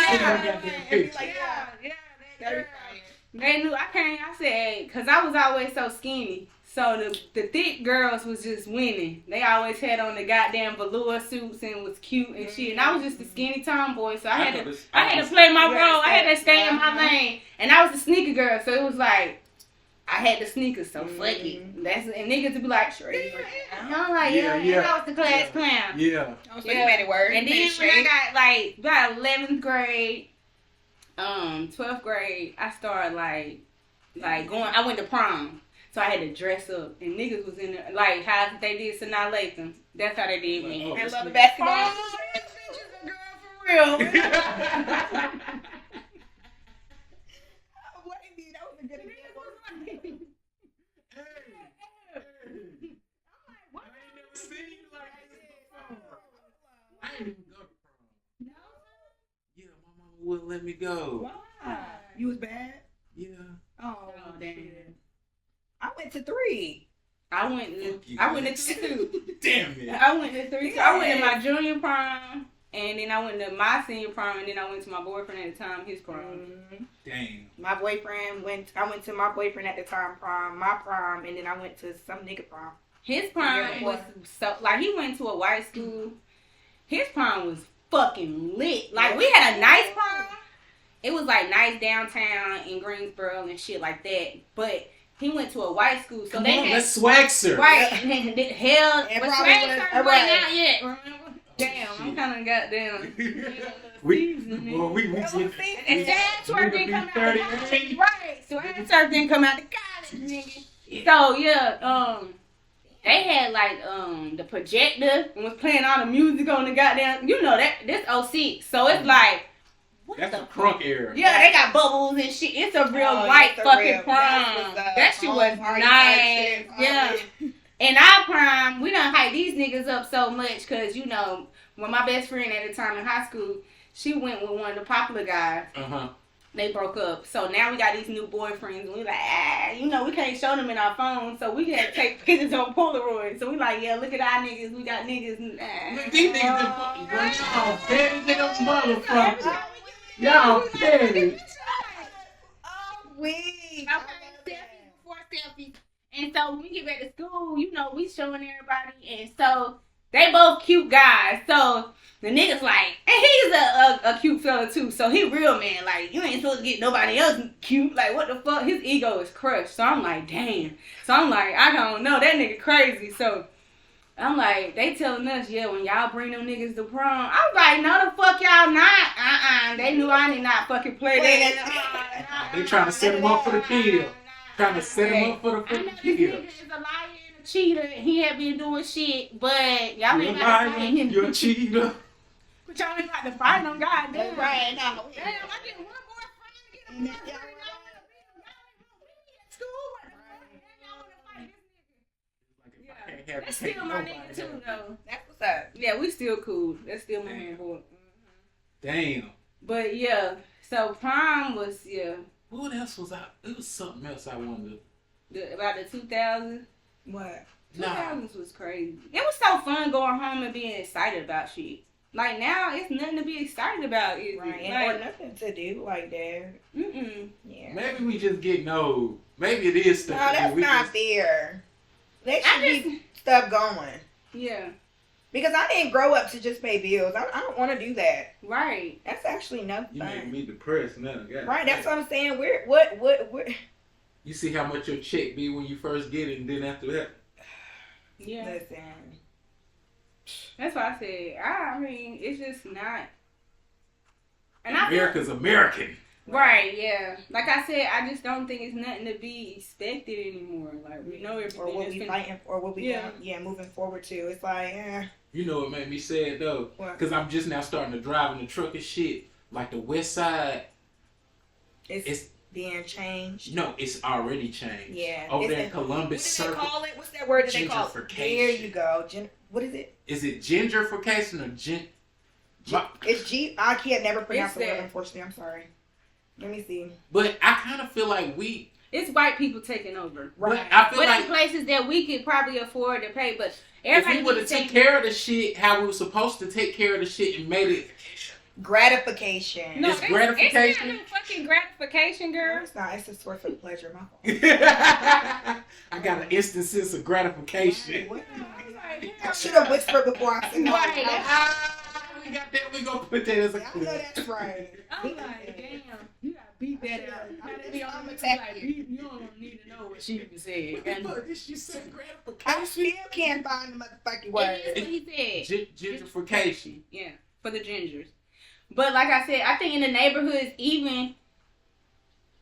They knew I said, cause I was always so skinny. So the thick girls was just winning. They always had on the goddamn velour suits and was cute and shit. And I was just a skinny tomboy, so I had to play my role. I had to stay in my lane. And I was a sneaker girl, so it was like, I had the sneakers, so fuck it. And niggas would be like, sure. I'm like, I was the class clown. Yeah. So you made it work. And then when I got like about 11th grade, 12th grade, I started like going. I went to prom, so I had to dress up, and niggas was in there like how they did Sanaa Lathan. That's how they did me. I love the basketball. Girl, for real. Wouldn't let me go. Why? You was bad? Yeah. Oh, damn. I went to 3. I went to 2. Damn it. I went to 3. So I went to my junior prom, and then I went to my senior prom, and then I went to my boyfriend at the time, his prom. Mm-hmm. Dang. I went to my boyfriend at the time prom, my prom, and then I went to some nigga prom. His prom was so, like, he went to a white school. His prom was fucking lit. Like, we had a nice prom. It was, like, nice downtown in Greensboro and shit like that. But he went to a white school. So they had... That's Swagster. Right. And hell... But Swagster wasn't out yet, remember? Damn, Shit. I'm kind of goddamn... we And Swag Surf didn't come out of college. Right. Swag Surf didn't come out of college, nigga. So, yeah, they had, like, the projector and was playing all the music on the goddamn... You know, this 06. So, it's like... That's a crunk era. Yeah, they got bubbles and shit. It's a real white fucking prom. That shit was nice. Yeah. And our prom, we done hype these niggas up so much because, you know, when my best friend at the time in high school, she went with one of the popular guys. Uh-huh. They broke up. So now we got these new boyfriends. And we like, you know, we can't show them in our phones. So we got to take pictures on Polaroid. So we like, yeah, look at our niggas. We got niggas. Look, these niggas in fucking y'all petty niggas motherfuckers. Y'all petty. Oh, we. Okay, selfies before selfies. And so when we get back to school, you know, we showing everybody. And so they both cute guys. So the nigga's like, and he's a cute fella too. So he real man. Like, you ain't supposed to get nobody else cute. Like, what the fuck? His ego is crushed. So I'm like, damn. So I'm like, I don't know. That nigga crazy. So I'm like, they telling us, yeah, when y'all bring them niggas to prom. I was like, no the fuck y'all not. They knew I did not fucking play that. They trying to set him up for the kill. Trying to set him up for the fucking kill. This nigga is a liar and a cheater. He had been doing shit, but y'all ain't got to fight him. You're a cheater. But y'all ain't got to fight him, goddamn. Right now. Damn, I get one more friend, get him. That's still my nigga too, though. That's what's up. Yeah, we still cool. That's still my homeboy. Damn. But yeah, so prom was What else was out? It was something else I wanted to. about the 2000s. What? 2000s was crazy. It was so fun going home and being excited about shit. Like now, it's nothing to be excited about, is right? it? Like, or nothing to do like that. Yeah. Maybe we just getting old. Maybe it is stuff. No, that's not fair. They should keep stuff going. Yeah. Because I didn't grow up to just pay bills. I don't want to do that. Right. That's actually nothing. You make me depressed now. Right. That's what I'm saying. What? You see how much your check be when you first get it, and then after that. Yeah. Listen. That's why I said. I mean, it's just not. And America's American. Right, yeah. Like I said, I just don't think it's nothing to be expected anymore. Like, we know everything. Or what we fighting for, or what we moving forward to. It's like, You know what made me sad, though? Because I'm just now starting to drive in the truck and shit. Like, the west side. It's being changed. No, it's already changed. Yeah. Over there in Columbus Circle. What do they call it? What's that word that they call it? There you go. What is it? Is it gentrification or It's G. I can't never pronounce the word, unfortunately. I'm sorry. Let me see. But I kind of feel like it's white people taking over. Right. I feel but like in places that we could probably afford to pay, but everybody if we would have taken care of the shit how we were supposed to take care of the shit and made it gratification. No, it's gratification. It's not fucking gratification, girl. No, it's not. It's a source of pleasure. My fault. I got an instances of gratification. I should have whispered before I said we got that. We gonna put that as a clip. I know that's right. I'm like, damn. You gotta beat that out. You don't need to know what she even said. What the fuck did she say? Gratification. I still can't find the motherfucking word. It is what he said. Gentrification. Yeah, for the gingers. But like I said, I think in the neighborhoods, even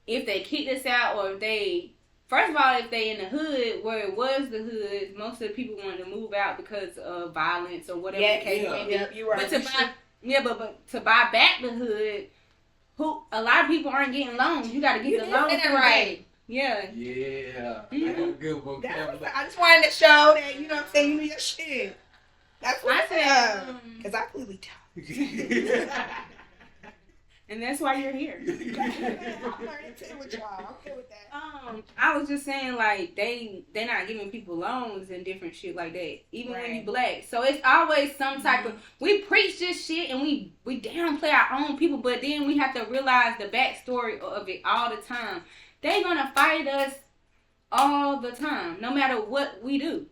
if they kick us out or if they, first of all, if they in the hood, where it was the hood, most of the people wanted to move out because of violence or whatever the case may be. Yeah, you're right. But to buy back the hood, a lot of people aren't getting loans. You got to get the loans right. Yeah. Yeah. Mm-hmm. I got a good vocabulary. I just wanted to show that, you know what I'm saying, you know your shit. That's what I said. Because I clearly don't. And that's why you're here. I'm learning too with y'all. I'm good with that. I was just saying, like, they're not giving people loans and different shit like that, even when you black. So it's always some type of, we preach this shit and we downplay our own people, but then we have to realize the backstory of it all the time. They gonna fight us all the time, no matter what we do.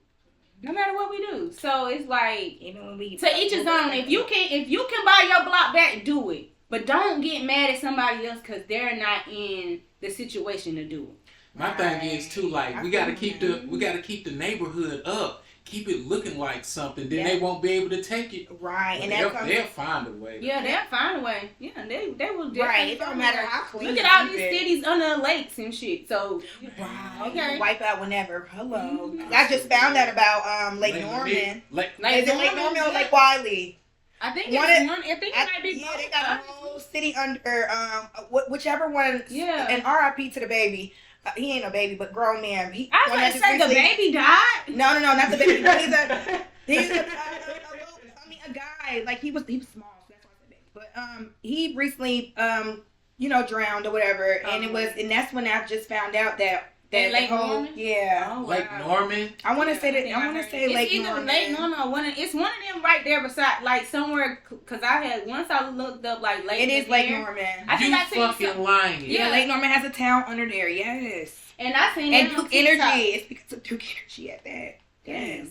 No matter what we do. So it's like, even when we to each his own. If you can buy your block back, do it. But don't get mad at somebody else because they're not in the situation to do it. My thing is too, like, we gotta keep the neighborhood up. Keep it looking like something. Then they won't be able to take it. Right. But And they'll find a way. Yeah, they'll find a way. Yeah, they will definitely. Right. It don't matter how clean. Look at all these cities under lakes and shit. So wow. Okay. Wipe out whenever. Hello. I just found out about Lake Norman. Is it Lake Norman or Lake Wiley? I think it might be. Yeah, they got a whole city under whichever one. Yeah. And R.I.P. to the baby. He ain't a baby, but grown man. I was gonna say the baby died. No, not the baby. He's a guy. Like he was small, so that's why I said baby. But he recently drowned or whatever, and that's when I just found out that Lake Norman. Yeah. Oh, wow. Lake Norman. I want to say Lake Norman. It's either Lake Norman or it's one of them right there beside, like somewhere. Cause once I looked up like Lake. It is Lake Norman. I think I seen fucking lying. Yeah, Lake Norman has a town under there. Yes. And I seen and Duke Energy. It's because of Duke Energy at that. Yes.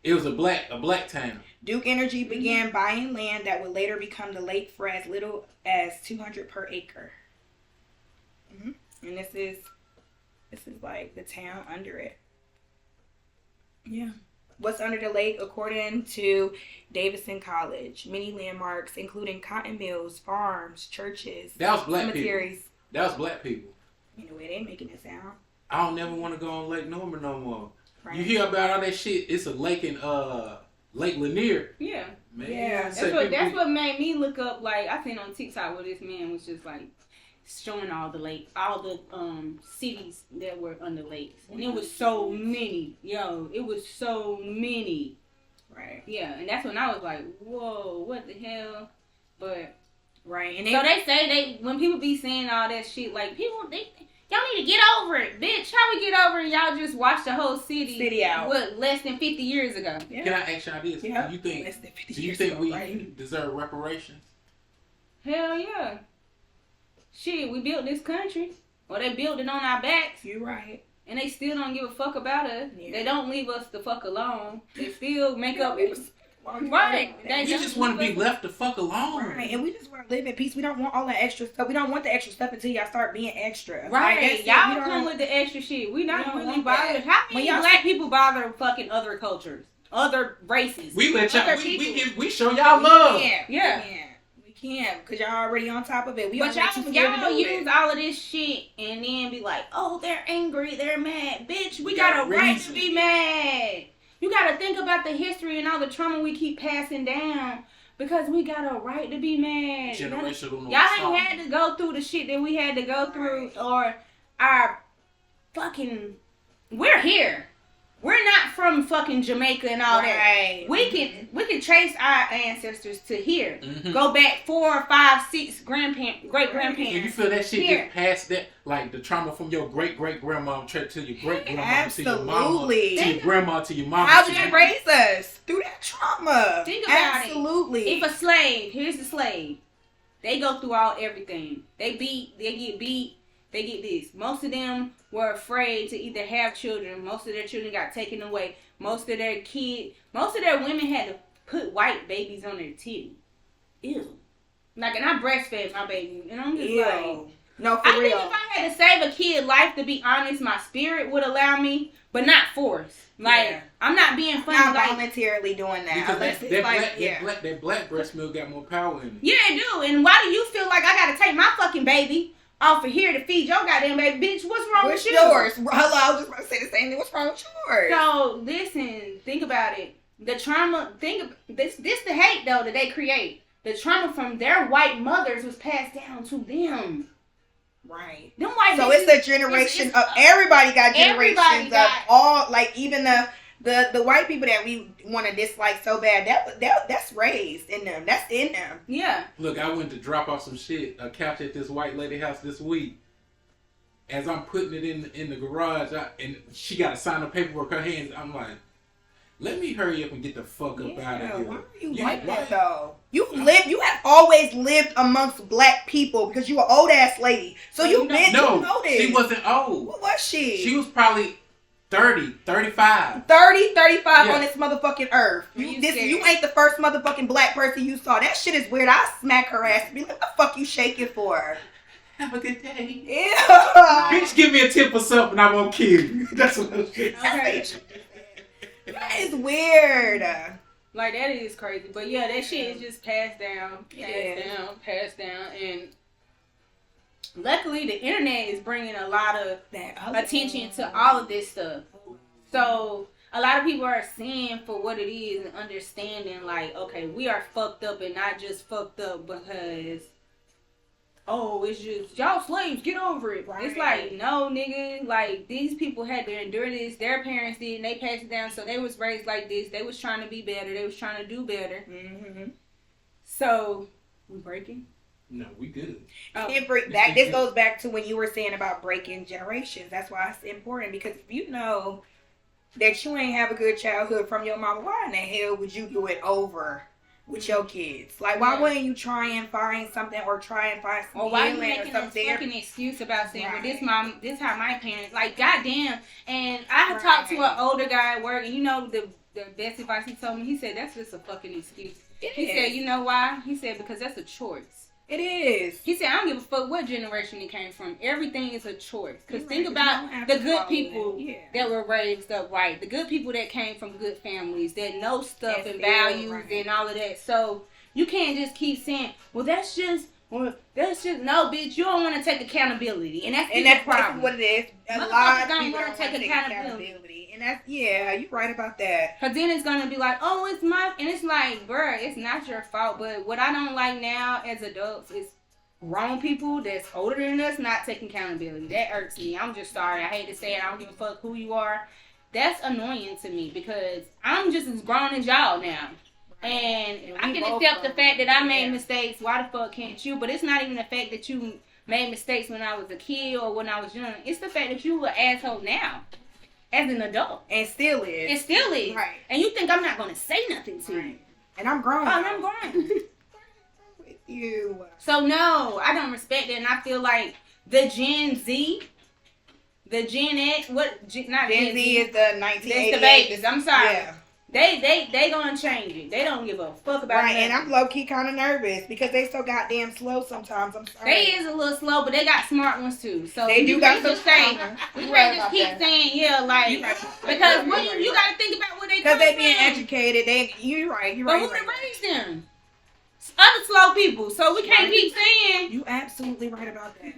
It was a black town. Duke Energy began buying land that would later become the lake for as little as $200 per acre. Mm-hmm. And this is like the town under it. Yeah. What's under the lake, according to Davidson College? Many landmarks, including cotton mills, farms, churches, cemeteries. That was black people. Anyway, they making it sound. I don't never want to go on Lake Norman no more. Right. You hear about all that shit? It's a lake in Lake Lanier. Yeah. Man, yeah. That's what made me look up. Like I seen on TikTok where this man was just like showing all the cities that were under lakes, and it was so many. It was so many. Right. Yeah, and that's when I was like, whoa, what the hell? But right, and so they say when people be saying all that shit, like y'all need to get over it, bitch. How we get over it? Y'all just watch the whole city out. What, less than 50 years ago? Yeah. Can I ask y'all this? Yeah. Do you think we deserve reparations? Hell yeah. Shit, we built this country. Or they built it on our backs. You're right. And they still don't give a fuck about us. Yeah. They don't leave us the fuck alone. They still make up. Right. We just want to be left the fuck alone. Right. And we just want to live in peace. We don't want all that extra stuff. We don't want the extra stuff until y'all start being extra. Right. Y'all come with the extra shit. We not really bothered. How many black people bother fucking other cultures? Other races? We let y'all, we show y'all love. Yeah. We can't, because y'all already on top of it. But y'all use all of this shit and then be like, oh, they're angry, they're mad. Bitch, we got a right to be mad. You got to think about the history and all the trauma we keep passing down because we got a right to be mad. Generational. Y'all ain't had to go through the shit that we had to go through or our fucking... We're here. We're not from fucking Jamaica and all that. We can trace our ancestors to here. Mm-hmm. Go back 4, 5, 6 great grandparents. And you feel that shit just past that, like the trauma from your great grandma to your great grandma to your mama to your grandma to your mama. How did they raise us through that trauma? Think about it. Absolutely. If a slave, here's the slave. They go through everything. They get beat. They get this. Most of them were afraid to either have children. Most of their children got taken away. Most of their women had to put white babies on their titty. Ew. Like, and I breastfed my baby. And I'm just like... No, for real. I think if I had to save a kid's life, to be honest, my spirit would allow me, but not force. Like, I'm not being funny. Not voluntarily doing that. Because that black breast milk got more power in it. Yeah, it do. And why do you feel like I gotta take my fucking baby off of here to feed your goddamn baby? Bitch, what's wrong with you? Yours? Hello, I was just about to say the same thing. What's wrong with yours? So, listen, think about it. The trauma, this the hate, though, that they create. The trauma from their white mothers was passed down to them. Right. Them white so it's a generation of everybody got generations of all, like even The white people that we want to dislike so bad, that's raised in them. That's in them. Yeah. Look, I went to drop off some shit, a couch at this white lady house this week. As I'm putting it in the garage, and she got to sign the paperwork, her hands, I'm like, let me hurry up and get the fuck up out of here. Why are you like that though? You have always lived amongst black people because you an old ass lady. So you know this. She wasn't old. What was she? She was probably 30, 35. 30, 35 Yeah. on this motherfucking earth. You ain't the first motherfucking black person you saw. That shit is weird. I smack her ass and be like, what the fuck you shaking for? Have a good day. Yeah. Bitch, give me a tip or something, I won't kill you. That's what I'm saying. Okay. That is weird. Like, that is crazy. But yeah, that shit is just passed down, passed down. And luckily, the internet is bringing a lot of attention to all of this stuff. So a lot of people are seeing for what it is and understanding, like, okay, we are fucked up and not just fucked up because, oh, it's just, y'all slaves, get over it. Right. It's like, no, nigga, like, these people had to endure this. Their parents did, and they passed it down, so they was raised like this. They was trying to be better. They was trying to do better. Mm-hmm. So, we breaking? No, we good. This goes back to when you were saying about breaking generations. That's why it's important, because if you know that you ain't have a good childhood from your mama, why in the hell would you do it over with your kids? Like, why wouldn't you try and find something or try and find some why you healing making or a something? fucking excuse about saying, well, this how my parents, like, goddamn. And I talked to an older guy at work, and you know the best advice he told me, he said, that's just a fucking excuse. He said, you know why? He said, because that's a choice. It is. He said, I don't give a fuck what generation it came from. Everything is a choice. Because think about the good people that were raised up right. The good people that came from good families, that know stuff and values and all of that. So you can't just keep saying, well, that's just, no, bitch, you don't want to take accountability. And that's problem. What it is. A lot of people don't want to take accountability. And that's, you're right about that. Because then it's going to be like, oh, it's my, and it's like, bruh, it's not your fault. But what I don't like now as adults is grown people that's older than us not taking accountability. That irks me. I'm just sorry. I hate to say it. I don't give a fuck who you are. That's annoying to me because I'm just as grown as y'all now. And I can accept the fact that I made mistakes. Why the fuck can't you? But it's not even the fact that you made mistakes when I was a kid or when I was young. It's the fact that you an asshole now. As an adult. And still is. It still is. Right. And you think I'm not going to say nothing to you. And I'm grown. Oh, and I'm grown. With you. So, no, I don't respect it. And I feel like the Gen Z, the Gen X, not Gen Z is the 1988. It's the babies. I'm sorry. Yeah. They gonna change it. They don't give a fuck about it. And I'm low-key kind of nervous because they so goddamn slow sometimes. I'm sorry. They is a little slow, but they got smart ones too. So they do got some saying. We can't just keep saying, because when you got to think about what they. Because they being educated. You're right. But who raised them? Other slow people. So we can't keep saying. You absolutely right about that.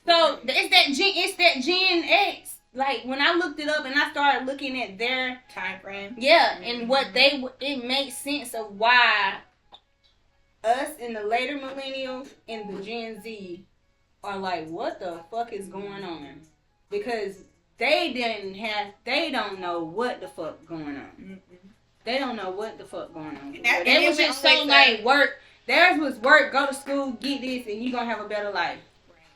So it's that Gen X. Like, when I looked it up and I started looking at their time frame. Yeah, and what it makes sense of why us and the later millennials and the Gen Z are like, what the fuck is going on? Because they don't know what the fuck going on. Mm-hmm. They don't know what the fuck going on. They was just so like work. Theirs was work, go to school, get this, and you're going to have a better life.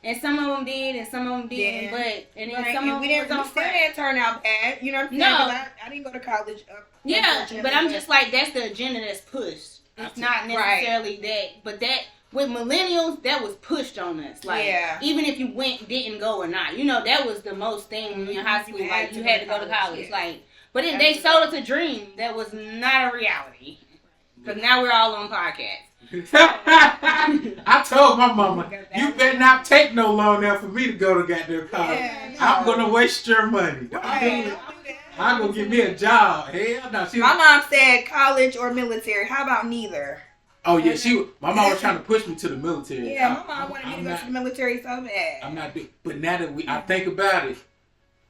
And some of them did, and some of them didn't. But some of them didn't turn out bad. You know what I'm saying? No, I didn't go to college. But I'm just like, that's the agenda that's pushed. It's not necessarily that, but that with millennials, that was pushed on us. Like, even if you didn't go or not, that was the most thing when you're in high school. Like, you had to go to college. Like, but then they sold us a dream that was not a reality. Because now we're all on podcasts. I told my mama, you better not take no loan out for me to go to goddamn college. I'm gonna waste your money. I'm gonna give me a job. Hell no. My mom said college or military. How about neither? Oh yeah, my mom was trying to push me to the military. Yeah, my mom wanted me to go to the military so bad. I'm not. But now that I think about it,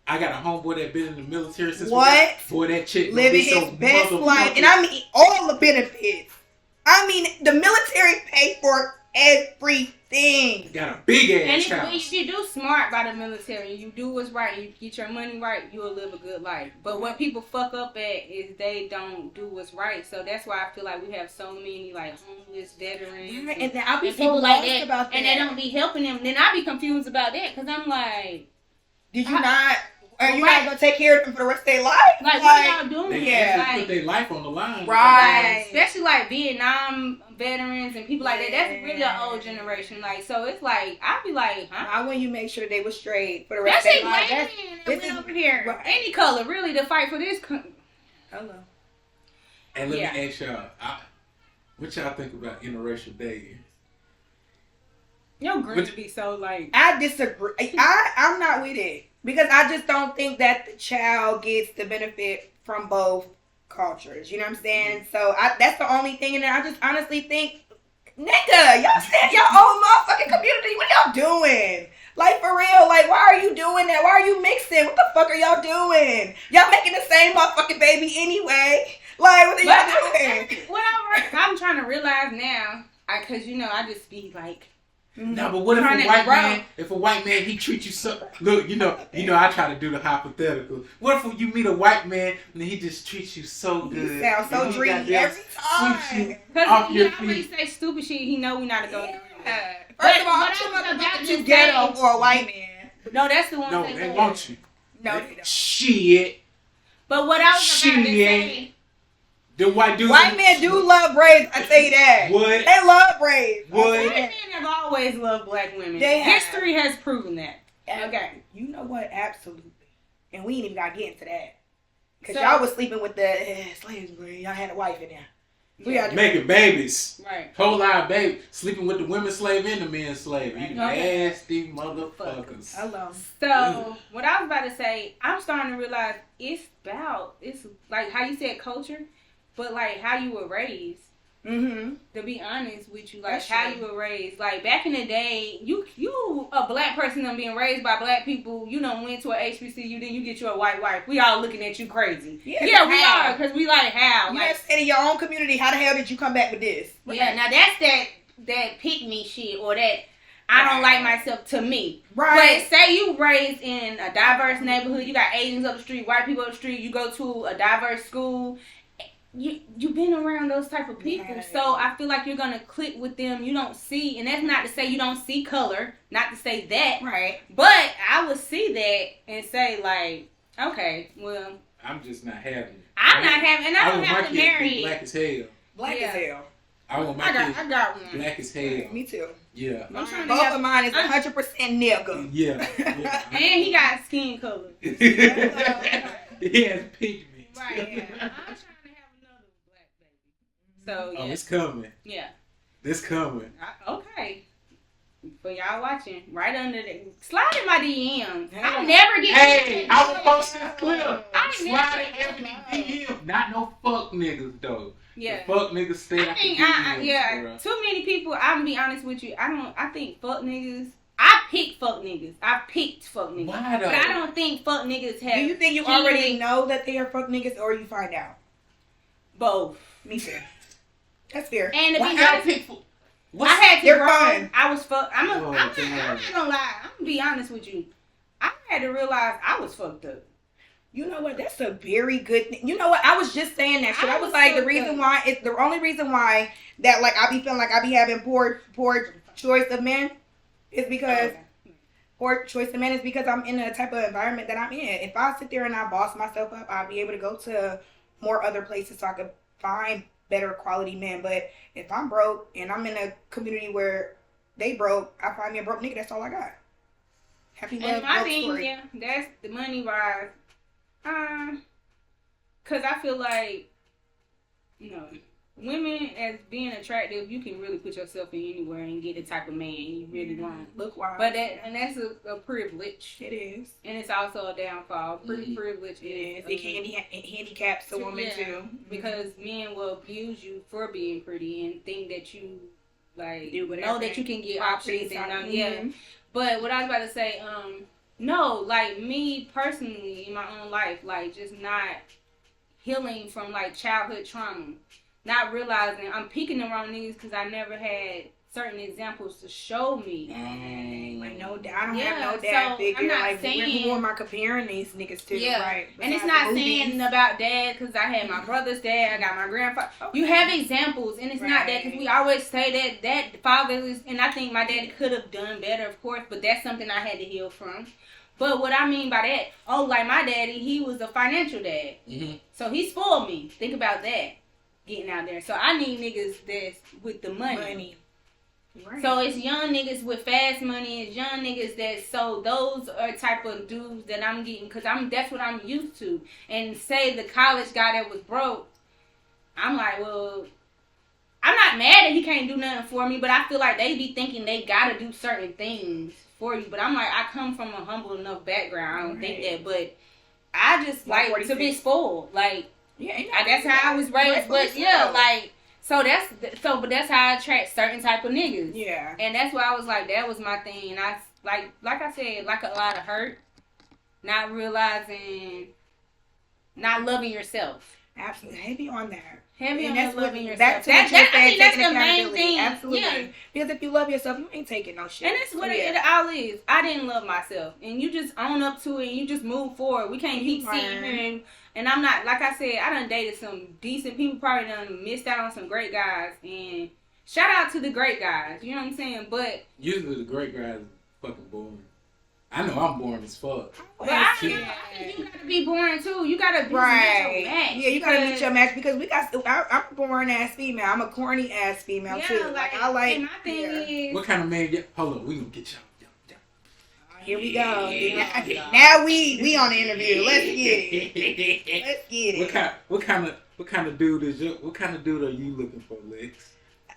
I got a homeboy that been in the military since. Boy, that chick living his best life, and I mean all the benefits. I mean, the military paid for everything. thing. Got a big ass And house. if you do smart by the military, you do what's right, you get your money right, you'll live a good life. But what people fuck up at is they don't do what's right. So that's why I feel like we have so many like homeless veterans And then I'll be and so people lost like that, about that. and they don't be helping them. Then I be confused about that because I'm like, Did you not? Are you not gonna take care of them for the rest of their life? like what y'all doing? They Yeah, put their life on the line. Right. especially like Vietnam veterans and people like that. That's really an old generation. Like, so it's like I be like, huh? Why wouldn't you make sure they were straight for the rest That's of their life? black men that went over here. Right. Any color, really, to fight for this. Hello. And let me ask y'all, what y'all think about interracial dating? Your green be so like. I disagree. I'm not with it because I just don't think that the child gets the benefit from both cultures. You know what I'm saying? So that's the only thing. And I just honestly think, nigga, y'all stand your own motherfucking community. What y'all doing? Like, for real, like, why are you doing that? Why are you mixing? What the fuck are y'all doing? Y'all making the same motherfucking baby anyway. Like, what are y'all doing? I'm trying to realize now, because, you know, I just be like, No, but what if a white man, he treats you so, look, you know, I try to do the hypothetical. What if you meet a white man and he just treats you so good? You sound so dreamy every time. Because he always say stupid shit, he know we not going to go through it. First of all, I'm sure about you ghetto for a white man. No, that's the one. No, they want you. No, they don't. Shit. But what I was about to say. The white dudes. White men do love braids, I tell you that. What? They love braids. What? White men have always loved black women. History has proven that. Okay. You know what? Absolutely. And we ain't even got to get into that. Because y'all was sleeping with the slaves, y'all had a wife in there. Making babies. Right. Whole lot of babies. Sleeping with the women slave and the men slave. You nasty motherfuckers. Hello. So, what I was about to say, I'm starting to realize it's like how you said culture, but like how you were raised. Mm-hmm. To be honest with you, like how you were raised. Like back in the day, you a black person and being raised by black people, you done went to a HBCU, then you get you a white wife. We all looking at you crazy. Yeah, we are, because we like how. You like, just said in your own community, how the hell did you come back with this? Yeah, now that's that pick me shit or that I don't like myself to me. Right. But say you raised in a diverse neighborhood, you got Asians up the street, white people up the street, you go to a diverse school. You've been around those type of people, so I feel like you're gonna click with them. You don't see, and that's not to say you don't see color, not to say that, right? But I would see that and say like, okay, well, I'm just not having it. I'm not having, and I don't have to marry. Black as hell. Black as hell. I want my kids. I got one. Black as hell. Me too. Yeah. Both of mine is 100% nigga. Yeah. And he got skin color. He has pigment. Right. Yeah. I'm trying to have another black baby. So yeah. Oh, it's coming. Yeah. It's coming. Okay. For y'all watching, right under the slide in my DM. I never get. Hey, I will post this clip. Slide in every DM. Not no fuck niggas though. Yeah. The fuck niggas stay. I think too many people. I'm gonna be honest with you. I think fuck niggas. I picked fuck niggas. I picked fuck niggas. Why though? But I don't think fuck niggas have. Do you think you already know that they are fuck niggas, or you find out? Both. Me too. That's fair. And to be honest, I had to grow. I was fucked. I'm not gonna lie. I'm gonna be honest with you. I had to realize I was fucked up. You know what? That's a very good thing. You know what? I was just saying that shit. I was like, the only reason why that like I be feeling like I be having poor choice of men is because I'm in the type of environment that I'm in. If I sit there and I boss myself up, I'll be able to go to more other places so I could find better quality men. But if I'm broke and I'm in a community where they broke, I find me a broke nigga. That's all I got. Happy love, and my broke thing, story. yeah, that's the money wise. Cause I feel like, you know, women as being attractive, you can really put yourself in anywhere and get the type of man you really want. Look wise. But that's a privilege. It is. And it's also a downfall. Privilege it is. It handicaps a woman too. Because men will abuse you for being pretty and think that you like know that you can get options and But what I was about to say, no, like me personally in my own life, like just not healing from like childhood trauma, not realizing I'm picking the wrong niggas because I never had certain examples to show me. Like no, I don't have no dad figure. I'm not like saying, who am I comparing these niggas to? Yeah, right? And it's not saying about dad because I had my brother's dad, I got my grandfather. Okay. You have examples, and it's not that because we always say that father is, and I think my daddy could have done better, of course, but that's something I had to heal from. But what I mean by that, like my daddy, he was a financial dad, so he spoiled me. Think about that, getting out there. So I need niggas that's with the money. Right. So it's young niggas with fast money. It's young niggas those are type of dudes that I'm getting because that's what I'm used to. And say the college guy that was broke, I'm like, well, I'm not mad that he can't do nothing for me, but I feel like they be thinking they gotta do certain things for you. But I'm like, I come from a humble enough background. I don't think that, but I just like to be spoiled. Like, that's how I was raised. But like. But that's how I attract certain type of niggas. Yeah. And that's why I was like, that was my thing. And I like I said, like a lot of hurt, not realizing, not loving yourself. Absolutely. Heavy on that. Heavy on loving yourself. That's the main thing. Absolutely. Yeah. Because if you love yourself, you ain't taking no shit. And that's what it all is. I didn't love myself. And you just own up to it and you just move forward. We can't keep sitting here and I'm not, like I said, I done dated some decent people, probably done missed out on some great guys. And shout out to the great guys, you know what I'm saying? But usually the great guys are fucking boring. I know I'm boring as fuck. But I think you gotta be boring too. You gotta be your match. Yeah, you gotta meet your match because I'm a boring ass female. I'm a corny ass female too. Like I like. And my thing is, what kind of man? Hold on, we gonna get y'all. Here we go. Now we on the interview. Let's get it. Let's get it. What kind of dude are you looking for, Lex?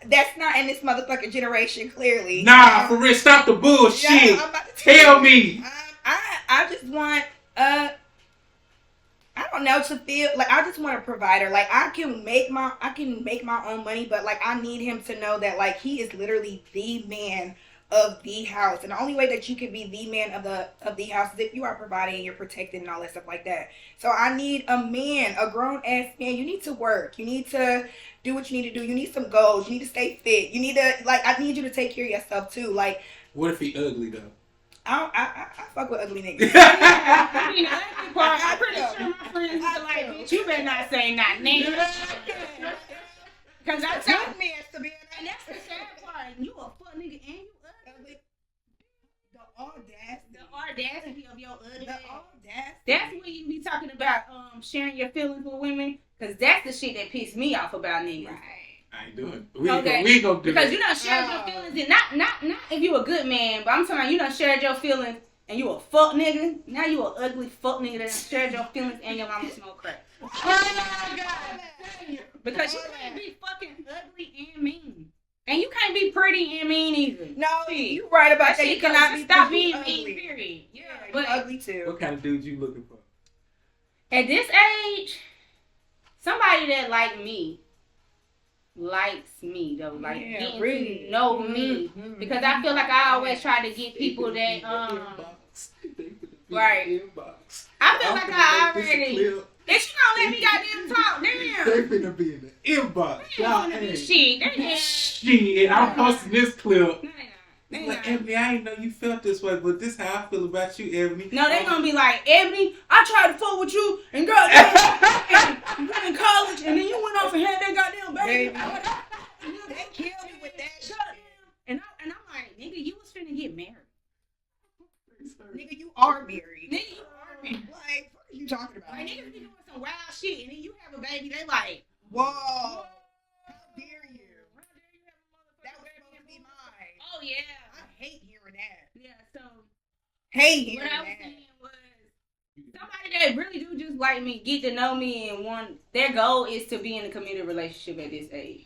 That's not in this motherfucking generation, clearly. Nah, for real. Stop the bullshit. Yeah, tell me. I just want I don't know, to feel like I just want a provider. Like I can make my own money, but like I need him to know that like he is literally the man of the house, and the only way that you can be the man of the house is if you are providing and you're protected and all that stuff like that. So I need a man, a grown ass man. You need to work. You need to do what you need to do. You need some goals. You need to stay fit. You need to I need you to take care of yourself too. Like, what if he ugly though? I fuck with ugly niggas. I'm pretty sure my friends are like, bitch, you better not say nothing, nigga. Because I told me to be, and that's the sad part. You a fuck nigga and you ugly. The audacity of your ugly. That's when you be talking about sharing your feelings with women, because that's the shit that pissed me off about niggas. Right. I ain't doing it. We gonna do because you done shared your feelings, and not if you a good man, but I'm talking about you done shared your feelings and you a fuck nigga. Now you a ugly fuck nigga that done shared your feelings and your mama smoke crack. Oh my God. Because you can't be fucking ugly and mean. And you can't be pretty and mean either. No, you right about that. You cannot stop being mean, period. Yeah, but ugly too. What kind of dude you looking for? At this age, somebody that likes me though, like getting to know me, because I feel like I always try to get people that right. I feel like I already. If she don't let me goddamn talk, damn. They finna be in the inbox. Y'all ain't shit. Shit, I'm posting this clip. Like, Ebony, I ain't know you felt this way, but this how I feel about you, Ebony. No, they gonna be like, Ebony, I tried to fuck with you, and girl, you went in college, and then you went off and had that goddamn baby. They killed me with that shit. And I'm like, nigga, you was finna get married. Nigga, you are married. Nigga, you are married. Like, what are you talking about? Like, niggas be doing some wild shit, and then you have a baby, they like, whoa. How dare you? That was supposed to be mine. Oh, yeah. I hate hearing that. Yeah, so. Hate hearing that. What I was saying was, somebody that really do just like me, get to know me, and their goal is to be in a committed relationship at this age.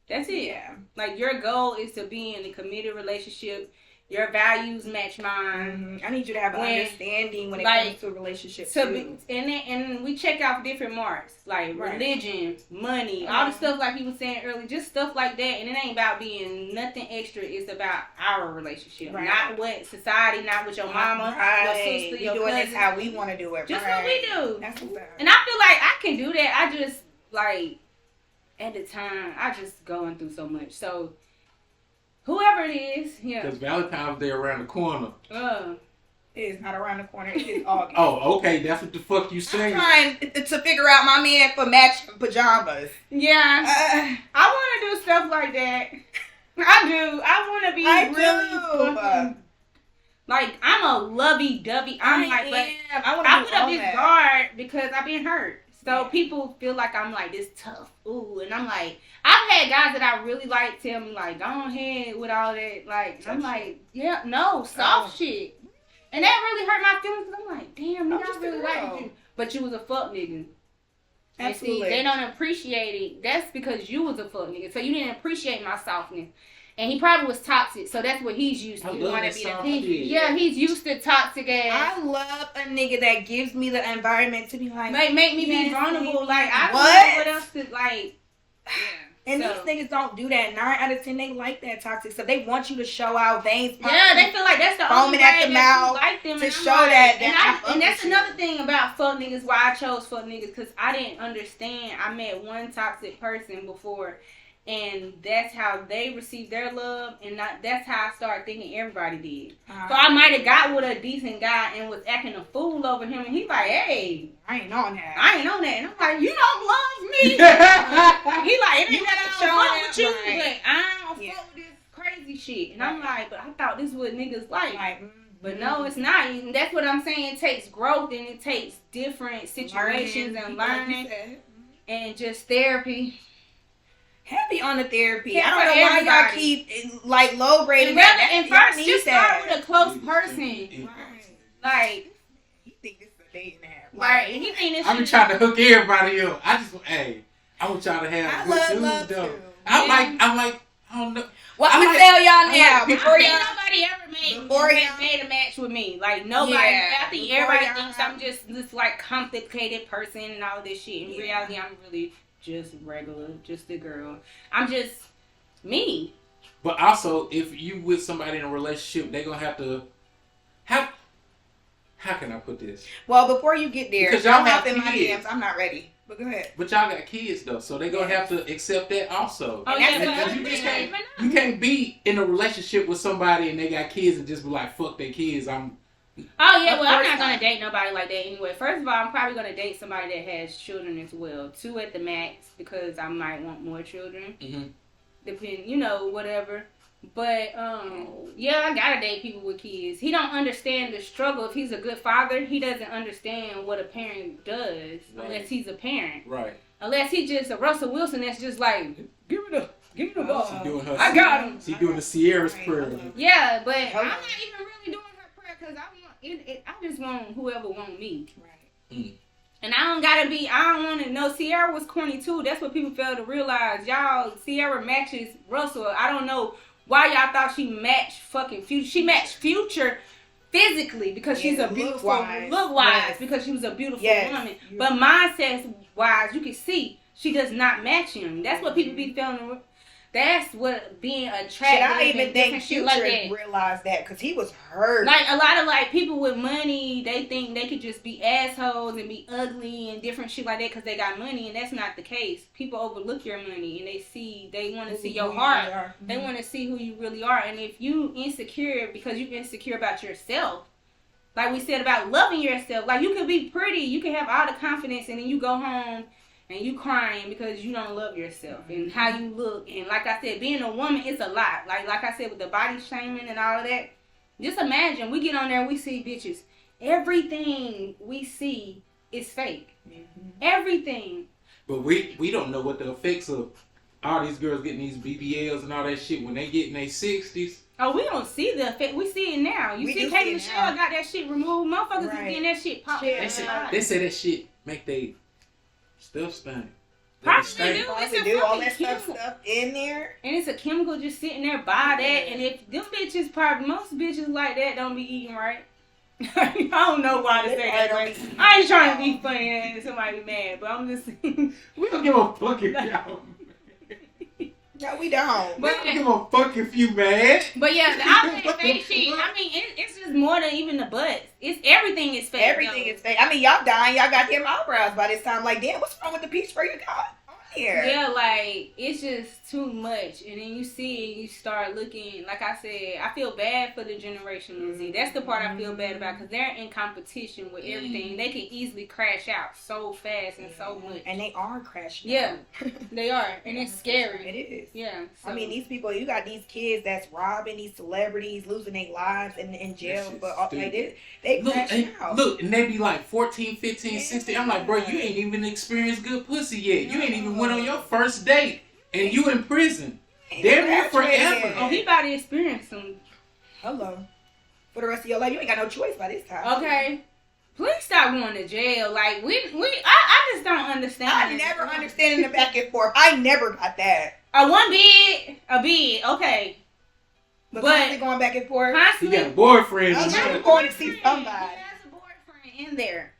That's it. Yeah. Like, your goal is to be in a committed relationship. Your values match mine. I need you to have an understanding when it comes to a relationship too. And we check out different marks, like religion, money, all the stuff like he was saying earlier, just stuff like that. And it ain't about being nothing extra. It's about our relationship, not what society, not with your mama, your sister, your cousin. That's how we want to do it. Just what we do. That's what's up. And I feel like I can do that. I just like at the time I just going through so much. So Whoever it is, yeah. Because Valentine's Day around the corner. It is not around the corner. It is August. Oh, okay. That's what the fuck you saying. I'm trying to figure out my man for matching pajamas. Yeah. I want to do stuff like that. I do. I want to be fucking, like, I'm a lovey-dovey. I put up this guard because I've been hurt. So people feel like I'm like this tough. Ooh. And I'm like, I've had guys that I really like tell me like, go ahead with all that. Like, I'm like, yeah, no, soft shit. And that really hurt my feelings because I'm like, damn, nigga, I really like you. But you was a fuck nigga. Absolutely. And see, they don't appreciate it. That's because you was a fuck nigga. So you didn't appreciate my softness. And he probably was toxic, so that's what he's used to. He's used to toxic ass. I love a nigga that gives me the environment to be like, make me be vulnerable. Like, I don't know what else to, like, And these niggas don't do that. 9 out of 10, they like that toxic stuff. They want you to show out veins. Yeah, they feel like that's the only way at the mouth like them to show that. And that's another thing about fuck niggas, why I chose fuck niggas, because I didn't understand. I met one toxic person before, and that's how they received their love, and that's how I started thinking everybody did. So I might have got with a decent guy and was acting a fool over him, and he's like, hey, I ain't on that. And I'm like, you don't love me. He like, it ain't that I don't fuck with you, but I don't fuck with this crazy shit. And I'm like, but I thought this was niggas like. But no, it's not. And that's what I'm saying. It takes growth, and it takes different situations and learning and just therapy. Heavy on the therapy. I don't know why y'all keep like low grading. And first, just start with a close person. Like, he think this is a day and a half. Right, and he think this. I be trying to hook everybody up. I want y'all to have good news though. I'm like, I don't know. Well, I'm gonna tell y'all now. Nobody ever made a match with me. Like, nobody. I think everybody thinks I'm just this like complicated person and all this shit. In reality, I'm really just regular, just a girl. I'm just me. But also, if you with somebody in a relationship, they gonna have to. How can I put this? Well, before you get there, because y'all have in my DMs. I'm not ready. But go ahead. But y'all got kids though, so they gonna have to accept that also. Oh, you can't be in a relationship with somebody and they got kids and just be like, fuck their kids. I'm not gonna date nobody like that anyway. First of all, I'm probably gonna date somebody that has children as well, 2 at the max, because I might want more children. Depending, whatever. But I gotta date people with kids. He don't understand the struggle. If he's a good father, he doesn't understand what a parent does unless he's a parent. Right. Unless he's just a Russell Wilson that's just like, give me the ball. I got him. She doing the Sierra's prayer. Yeah, but I'm not even really doing her prayer because I just want whoever want me. Right. And I don't want to know. Sierra was corny too. That's what people fail to realize. Y'all, Sierra matches Russell. I don't know why y'all thought she matched fucking Future. She matched Future physically because she's a beautiful look-wise, because she was a beautiful woman. But mindset-wise, you can see she does not match him. That's what people be feeling. That's what being attractive. Should I even think Future like realized that? Because he was hurt. Like, a lot of, like, people with money, they think they could just be assholes and be ugly and different shit like that because they got money, and that's not the case. People overlook your money, and they want to see your heart. They want to see who you really are. And if you insecure because you're insecure about yourself, like we said about loving yourself, like, you can be pretty, you can have all the confidence, and then you go home and you crying because you don't love yourself and how you look. And like I said, being a woman, it's a lot. Like I said, with the body shaming and all of that. Just imagine, we get on there and we see bitches. Everything we see is fake. Everything. But we don't know what the effects of all these girls getting these BBLs and all that shit when they get in their 60s. Oh, we don't see the effect. We see it now. You see Kate Michelle got that shit removed. Motherfuckers is getting that shit popped. They say that shit make they stuff stink. Probably do all that stuff in there. And it's a chemical just sitting there by that. And if them bitches, most bitches like that don't be eating right. I don't know why to say that. Right? I ain't trying to be funny and somebody be mad, but I'm just saying. We don't give a fuck if y'all. No, we don't. We don't give a fuck if you mad. But yeah, the outfit fake shit. I mean, it's just more than even the butts. It's everything is fake. Everything is fake. I mean, y'all dying. Y'all got them eyebrows by this time. Like, damn, what's wrong with the peach fur you got? here. Yeah, like, it's just too much. And then you see it, you start looking, like I said, I feel bad for the Generation Z. That's the part I feel bad about, because they're in competition with everything. They can easily crash out so fast and so much. And they are crashing Yeah, out. they are. And it's scary. It is. Yeah. So. I mean, these people, you got these kids that's robbing these celebrities, losing their lives in jail, but they crash out. Look, and they be like 14, 15, 16. I'm like, bro, you ain't even experienced good pussy yet. You ain't even went on your first date, and you in prison. Damn near forever. Oh, he about to experience some. Hello. For the rest of your life, you ain't got no choice by this time. Okay. Please stop going to jail. Like, I just don't understand. I never understand the back and forth. I never got that. A bid, okay. But constantly going back and forth. Constantly. He got a boyfriend. I'm going to see somebody. He has a boyfriend in there.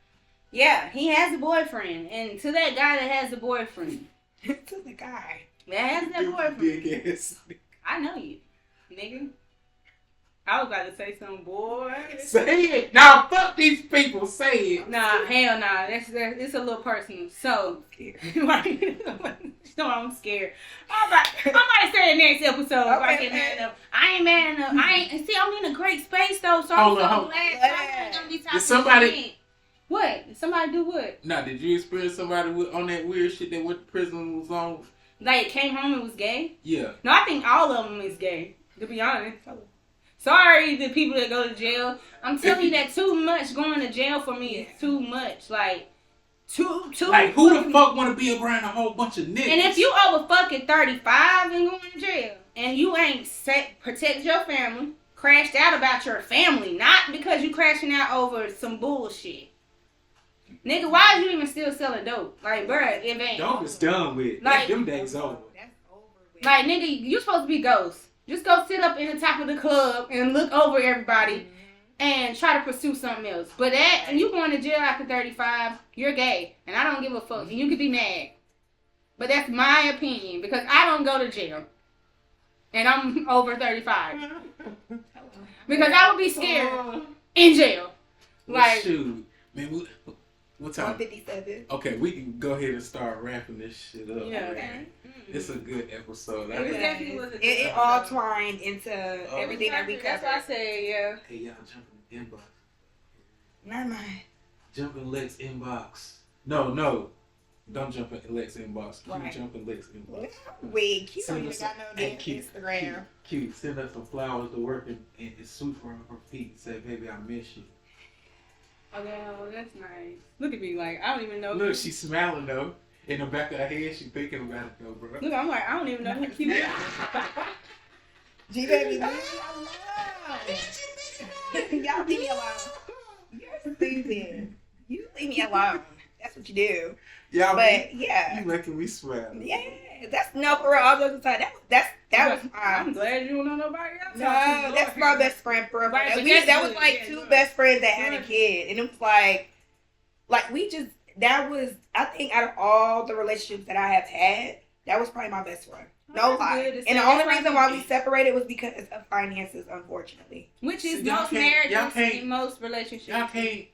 Yeah, he has a boyfriend. And to that guy that has a boyfriend. To the guy that has that boyfriend. Big ass. I know you, nigga. I was about to say some boy. Say it. Now fuck these people. Say it. Nah, hell nah. It's a little personal. So, no, I'm scared. I might say the next episode if I get mad enough. I ain't mad enough. See, I'm in a great space though, so I'm so glad. Did somebody? What? Did somebody do what? Nah, did you experience somebody on that weird shit that went to prison was on? Like, came home and was gay? Yeah. No, I think all of them is gay, to be honest. Sorry, the people that go to jail. I'm telling you that too much going to jail for me is too much. Like, too. Like, who the fuck want to be around a whole bunch of niggas? And if you over fucking 35 and going to jail, and you ain't protect your family, crashed out about your family, not because you crashing out over some bullshit. Nigga, why is you even still selling dope? Like, bruh, it ain't. Dope is done with. Like, them days over. That's over with. Like, nigga, you supposed to be ghost. Just go sit up in the top of the club and look over everybody and try to pursue something else. But that, and you going to jail after 35, you're gay. And I don't give a fuck. And you could be mad. But that's my opinion. Because I don't go to jail. And I'm over 35. Because I would be scared in jail. Like, shoot. Man, what time? 157. Okay, we can go ahead and start wrapping this shit up. Yeah. Okay. It's a good episode. It all twined into everything that we covered. That's what I said, yeah. Hey, y'all jump in the inbox. Not mine. Jump in Lex inbox. No. Don't jump in Lex inbox. Right. Jump in Lex inbox. Wait, Q don't even got no damn Instagram. Cute. Send us some flowers to work and sweep her feet. Say, baby, I miss you. Okay, well, that's nice. Look at me, like, I don't even know. Look, she's smiling, though. In the back of her head, she's thinking about it, though, bro. Look, I'm like, I don't even know who Q is. G-Baby, leave me alone. Y'all leave me alone. You're stupid. You leave me alone. That's what you do. Yeah, but, yeah. You making me smile. Yeah. That's no for real. All those aside, that was I'm glad you don't know nobody else. No, that's my best friend forever. Right, that was like two best friends that had a kid, and it was like we just I think out of all the relationships that I have had, that was probably my best friend. No lie. And the only reason why we separated was because of finances, unfortunately. Which is most marriages and most relationships. Y'all can't.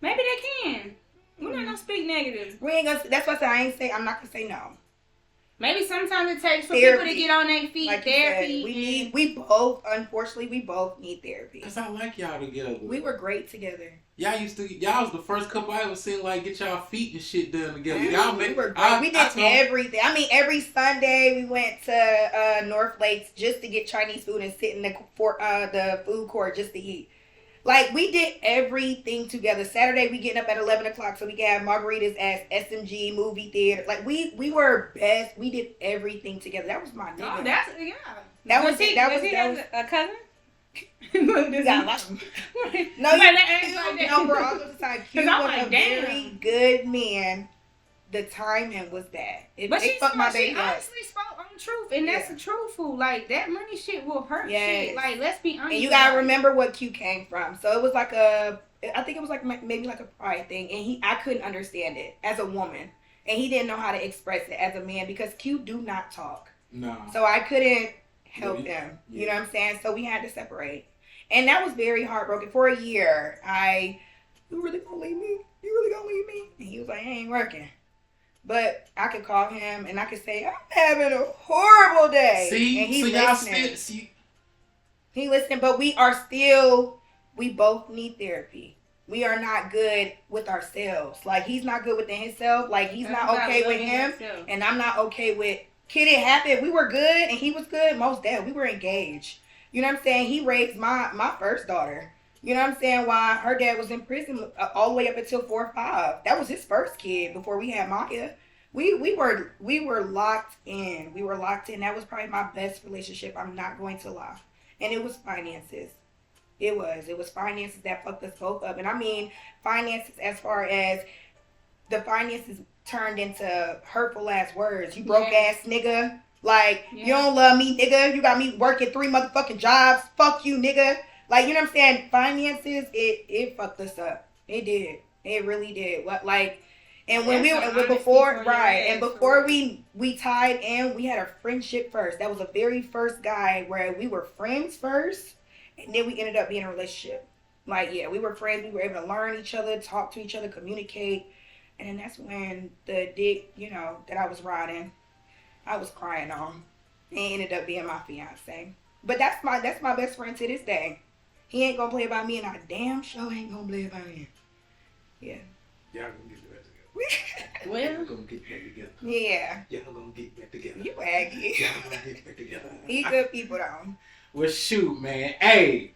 Maybe they can. We're not gonna speak negative. We ain't gonna. That's what I ain't say. I'm not gonna say no. Maybe sometimes it takes for therapy. people to get on their feet. Like therapy. Said, we both, unfortunately, we both need therapy. Cause I like y'all together. We were great together. Y'all was the first couple I ever seen like get y'all feet and shit done together. We were great. We did everything. I mean, every Sunday we went to North Lakes just to get Chinese food and sit in the food court just to eat. Like, we did everything together. Saturday, we getting up at 11 o'clock so we can have margaritas at SMG movie theater. Like, we were best. We did everything together. That was my nigga. Oh, that's, yeah. That was it. That was a cousin? We got a lot. No, you bro, all the time. Q was a very good man. The timing was bad. But she honestly spoke on the truth, and that's the truthful. Like, that money shit will hurt shit. Like, let's be honest. And you gotta remember what Q came from. So it was like I think it was like maybe like a pride thing, and I couldn't understand it as a woman, and he didn't know how to express it as a man because Q do not talk. No. So I couldn't help him. You know what I'm saying? So we had to separate, and that was very heartbroken. For a year, you really gonna leave me? You really gonna leave me? And he was like, it ain't working. But I could call him and I could say, I'm having a horrible day. See, and he's so y'all listening. still see. He listening, but we both need therapy. We are not good with ourselves. Like, he's not good within himself. Like, he's not okay with him. And I'm not okay with, kid, it happened. We were good and he was good. Most dead. We were engaged. You know what I'm saying? He raised my first daughter. You know what I'm saying? While her dad was in prison all the way up until 4 or 5. That was his first kid before we had Maya. We were locked in. We were locked in. That was probably my best relationship. I'm not going to lie. And it was finances. It was finances that fucked us both up. And I mean finances as far as the finances turned into hurtful ass words. You broke ass nigga. Like, you don't love me, nigga. You got me working 3 motherfucking jobs. Fuck you, nigga. Like, you know what I'm saying? Finances, it fucked us up. It did. It really did. What, like, and when before we tied in, we had a friendship first. That was the very first guy where we were friends first, and then we ended up being in a relationship. Like, yeah, we were friends. We were able to learn each other, talk to each other, communicate. And then that's when the dick, you know, that I was riding, I was crying on. And ended up being my fiance. But that's my best friend to this day. He ain't gonna play about me, and I damn sure ain't gonna play about him. Yeah. Y'all gonna get that together. Well, Y'all gonna get that together. Yeah. Y'all gonna get that together. You aggy. Y'all gonna get that together. He good people though. Well, shoot, man. Hey,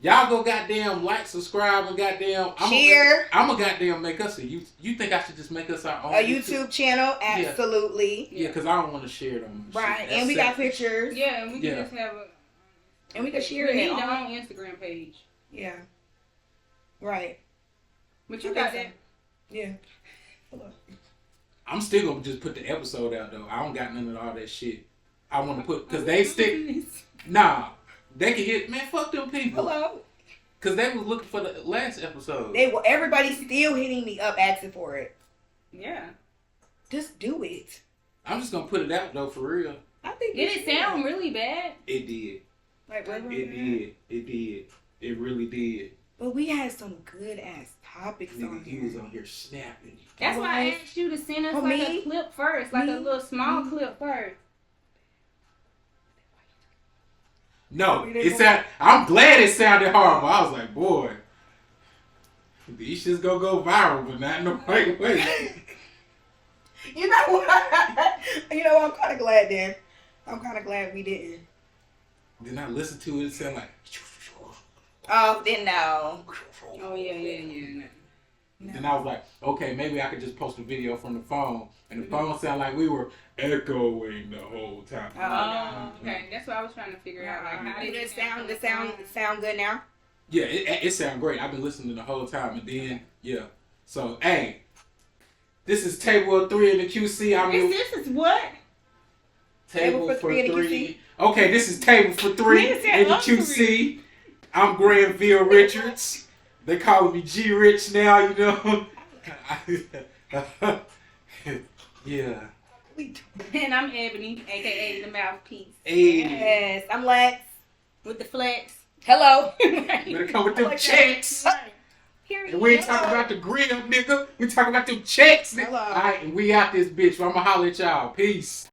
y'all go goddamn like, subscribe, and goddamn share. I'm gonna goddamn make us a YouTube. You think I should just make us our own YouTube channel? Absolutely. Yeah, because I don't want to share it on my right. shit. And we got pictures. Yeah, and we can just have a. And we can share it on our own Instagram page. Yeah. Right. But you got that. Yeah. I'm still gonna just put the episode out though. I don't got none of all that shit. I want to put because they stick. Nah, they can hit. Man, fuck them people. Hello. Because they was looking for the last episode. Everybody's still hitting me up asking for it. Yeah. Just do it. I'm just gonna put it out though for real. I think. Did it sound really bad? It did. Like what? It did. It did. It really did. But we had some good ass topics on here. He was on here snapping. That's why I asked you to send us a clip first, like a little small clip first. No, I'm glad it sounded horrible. I was like, boy, these shit's gonna go viral, but not in the right way. You know what? I'm kind of glad then. I'm kind of glad we didn't. Then I listened to it, it sounded like. Oh, then no. Oh, yeah. No. Then I was like, okay, maybe I could just post a video from the phone, and the phone sounded like we were echoing the whole time. Oh, okay. That's what I was trying to figure out. Like, how did it sound? The sound good now? Yeah, it sounded great. I've been listening the whole time, and then yeah. So hey, this is Table of 3 in the QC. This is what? Table for 3 in the QC. Okay, this is Table for 3 in the QC. I'm Granville Richards. They call me G Rich now, you know. Yeah. And I'm Ebony, aka the Mouthpiece. Hey. Yes, I'm Lex with the flex. Hello. Better come with them checks. Period. And we ain't talking about the grill, nigga. We talking about them checks, nigga. Hello. All right, and we out this bitch. So I'm gonna holler at y'all. Peace.